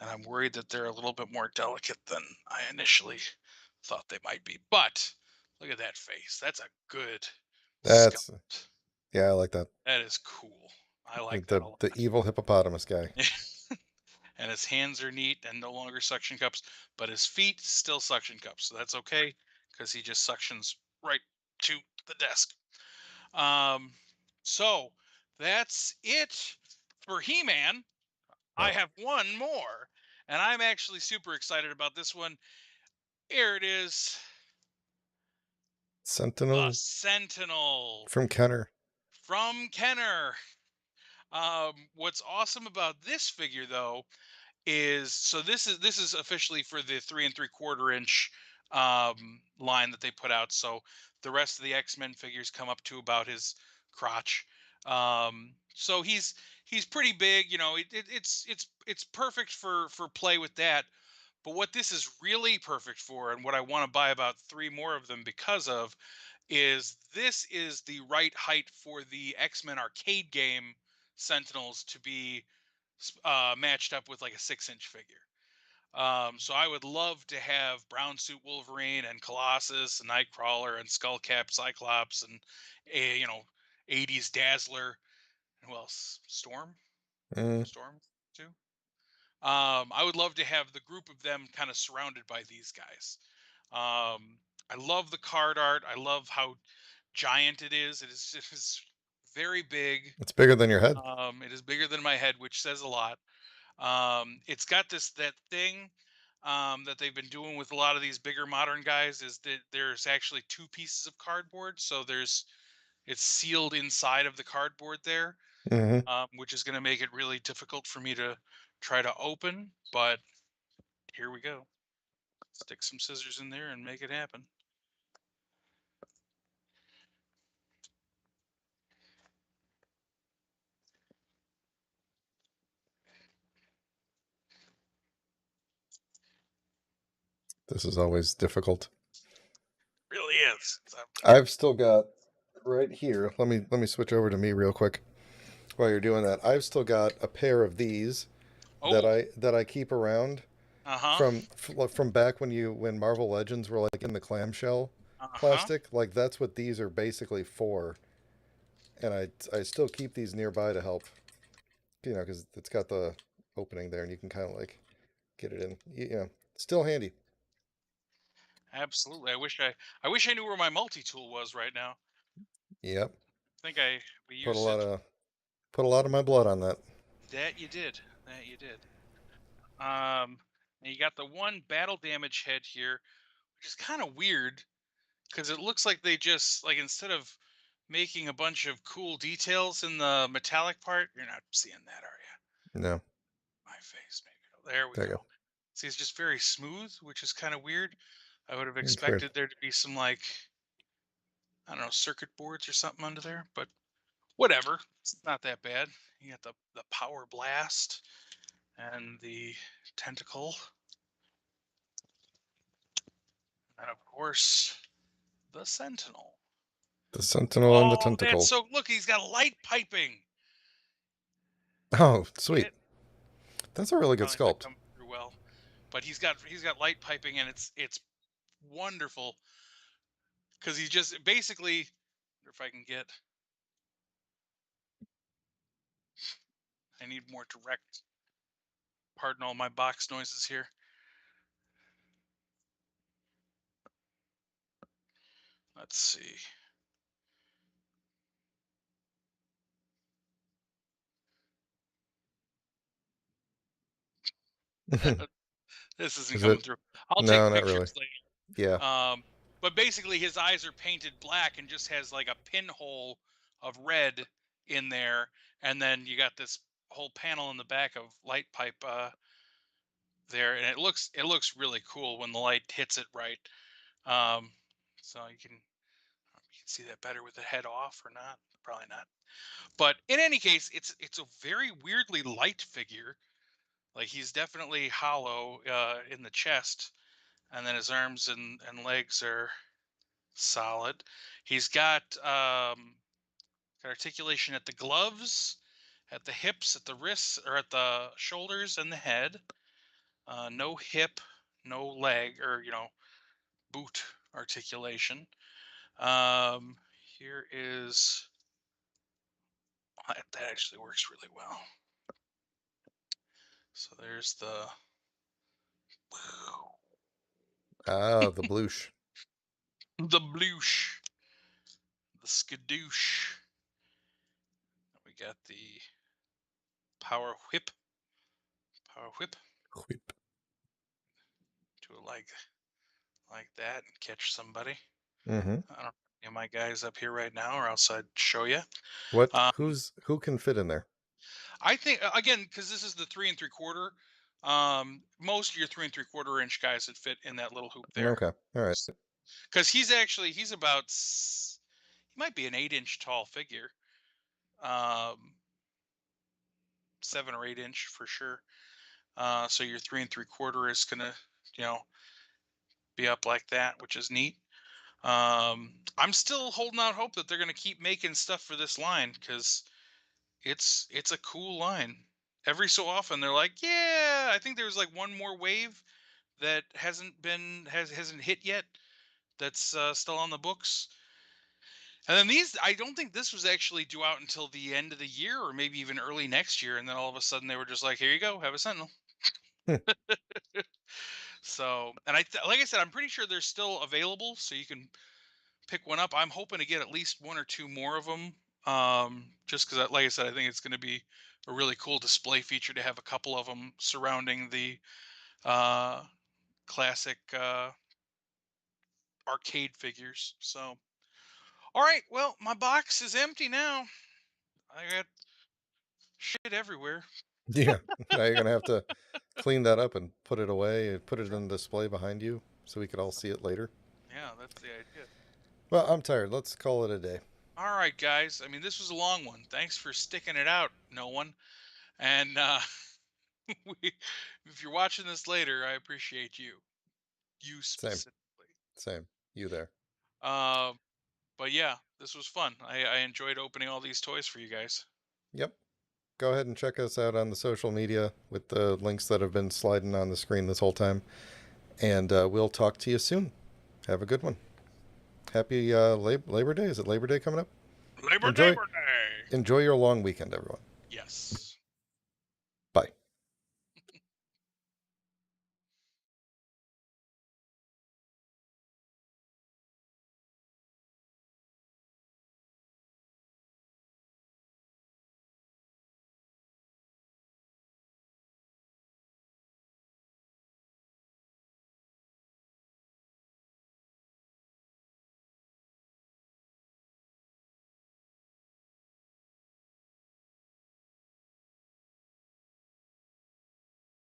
[SPEAKER 1] and I'm worried that they're a little bit more delicate than I initially thought they might be. But look at that face. That's a good
[SPEAKER 2] That's
[SPEAKER 1] sculpt.
[SPEAKER 2] Yeah, I like that.
[SPEAKER 1] That is cool. I
[SPEAKER 2] The
[SPEAKER 1] like that a
[SPEAKER 2] the,
[SPEAKER 1] lot.
[SPEAKER 2] the evil hippopotamus guy.
[SPEAKER 1] And his hands are neat and no longer suction cups, but his feet still suction cups. So that's okay because he just suctions right to the desk. Um, so that's it for He-Man. I
[SPEAKER 2] Oh,
[SPEAKER 1] have one more, and I'm actually super excited about this one. Here it is, the
[SPEAKER 2] Sentinel
[SPEAKER 1] Sentinel
[SPEAKER 2] from Kenner.
[SPEAKER 1] from Kenner. What's awesome about this figure, though, is so this is officially for the 3 3/4 inch line that they put out. So the rest of the X-Men figures come up to about his crotch. So he's pretty big. It's perfect for play with that. But what this is really perfect for, and what I want to buy about three more of them because of, is this is the right height for the X-Men arcade game Sentinels to be matched up with like a 6-inch figure. So I would love to have Brown Suit Wolverine and Colossus and Nightcrawler and Skullcap Cyclops and a 80s Dazzler and who else?
[SPEAKER 2] Mm.
[SPEAKER 1] Storm too. I would love to have the group of them kind of surrounded by these guys. I love the card art. I love how giant it is. It is very big.
[SPEAKER 2] It's bigger than your head.
[SPEAKER 1] It is bigger than my head, which says a lot. It's got that thing that they've been doing with a lot of these bigger modern guys is that there's actually two pieces of cardboard, so it's sealed inside of the cardboard there,
[SPEAKER 2] Hmm.
[SPEAKER 1] which is going to make it really difficult for me to try to open. But here we go. Stick some scissors in there and make it happen.
[SPEAKER 2] This is always difficult.
[SPEAKER 1] Really is.
[SPEAKER 2] I've still got right here. Let me switch over to me real quick while you're doing that. I've still got a pair of these
[SPEAKER 1] Oh,
[SPEAKER 2] that I keep around
[SPEAKER 1] uh huh,
[SPEAKER 2] from back when Marvel Legends were like in the clamshell
[SPEAKER 1] uh huh.
[SPEAKER 2] plastic. Like that's what these are basically for. And I still keep these nearby to help, because it's got the opening there, and you can kind of like get it in. Still handy.
[SPEAKER 1] Absolutely. I wish I knew where my multi tool was right now.
[SPEAKER 2] Yep.
[SPEAKER 1] I think I we
[SPEAKER 2] Put a
[SPEAKER 1] used
[SPEAKER 2] lot
[SPEAKER 1] it.
[SPEAKER 2] of put a lot of my blood on that.
[SPEAKER 1] That you did. That you did. Um, and you got the one battle damage head here, which is kind of weird because it looks like they just like instead of making a bunch of cool details in the metallic part, you're not seeing that, are you?
[SPEAKER 2] No,
[SPEAKER 1] My face, maybe. Oh, there we
[SPEAKER 2] there you
[SPEAKER 1] go.
[SPEAKER 2] go.
[SPEAKER 1] See, it's just very smooth, which is kind of weird. I would have
[SPEAKER 2] It's weird.
[SPEAKER 1] expected there to be some like I don't know circuit boards or something under there, but whatever. It's not that bad. You got the power blast and the tentacle, and of course the sentinel.
[SPEAKER 2] The Sentinel and the
[SPEAKER 1] Oh, that's
[SPEAKER 2] Tentacle.
[SPEAKER 1] so look, he's got light piping.
[SPEAKER 2] Oh,
[SPEAKER 1] See
[SPEAKER 2] sweet.
[SPEAKER 1] it?
[SPEAKER 2] That's a really
[SPEAKER 1] I
[SPEAKER 2] good
[SPEAKER 1] don't think that
[SPEAKER 2] sculpt.
[SPEAKER 1] comes through well. But he's got light piping and it's wonderful because he's just basically if I can get I need more direct pardon all my box noises here. Let's see. This isn't
[SPEAKER 2] Is
[SPEAKER 1] coming
[SPEAKER 2] it?
[SPEAKER 1] through. I'll
[SPEAKER 2] No,
[SPEAKER 1] take
[SPEAKER 2] not really.
[SPEAKER 1] pictures later.
[SPEAKER 2] Yeah.
[SPEAKER 1] But basically, his eyes are painted black and just has like a pinhole of red in there, and then you got this whole panel in the back of light pipe there, and it looks really cool when the light hits it right. Um, so you can see that better with the head off or not? Probably not. But in any case, it's a very weirdly light figure. Like he's definitely hollow in the chest, and then his arms and legs are solid. He's got articulation at the gloves, at the hips, at the wrists, or at the shoulders and the head. No hip, no leg, or boot articulation. Um, Here is that actually works really well. So there's
[SPEAKER 2] Ah, the Bloosh.
[SPEAKER 1] the bloosh, the skadoosh. We got the power whip, power whip
[SPEAKER 2] Whip.
[SPEAKER 1] to a like that and catch somebody.
[SPEAKER 2] Mm-hmm.
[SPEAKER 1] I don't have my guys up here right now, or else I'd show you.
[SPEAKER 2] What?
[SPEAKER 1] Um,
[SPEAKER 2] Who can fit in there?
[SPEAKER 1] I think again because this is the 3 3/4. Most of your 3 3/4 inch guys would fit in that little hoop there.
[SPEAKER 2] Okay. All right.
[SPEAKER 1] Because he's about he might be an 8 inch tall figure, um, 7 or 8 inch for sure. So your 3 3/4 is gonna you know be up like that, which is neat. I'm still holding out hope that they're gonna keep making stuff for this line because it's a cool line. every so often they're like, yeah, I think there's like one more wave that hasn't hit yet. That's still on the books. And then these, I don't think this was actually due out until the end of the year or maybe even early next year. And then all of a sudden they were just like, here you go, have a Sentinel. So, and like I said, I'm pretty sure they're still available, so you can pick one up. I'm hoping to get at least one or two more of them. Just because, like I said, I think it's going to be a really cool display feature to have a couple of them surrounding the uh, classic arcade figures. So, all right, well, my box is empty now. I got shit everywhere.
[SPEAKER 2] Yeah. Now you're gonna have to clean that up and put it away and put it in the display behind you so we could all see it later.
[SPEAKER 1] Yeah, that's the idea.
[SPEAKER 2] Well, I'm tired. Let's call it a day.
[SPEAKER 1] All right, guys. I mean, this was a long one. Thanks for sticking it out, no one. And we, if you're watching this later, I appreciate you. You
[SPEAKER 2] Same.
[SPEAKER 1] specifically.
[SPEAKER 2] Same. You there.
[SPEAKER 1] Uh, but yeah, this was fun. I enjoyed opening all these toys for you guys.
[SPEAKER 2] Yep. Go ahead and check us out on the social media with the links that have been sliding on the screen this whole time. And we'll talk to you soon. Have a good one. Happy Labor Day. Is it Labor Day coming up?
[SPEAKER 1] Labor Day.
[SPEAKER 2] Enjoy enjoy your long weekend, everyone.
[SPEAKER 1] Yes.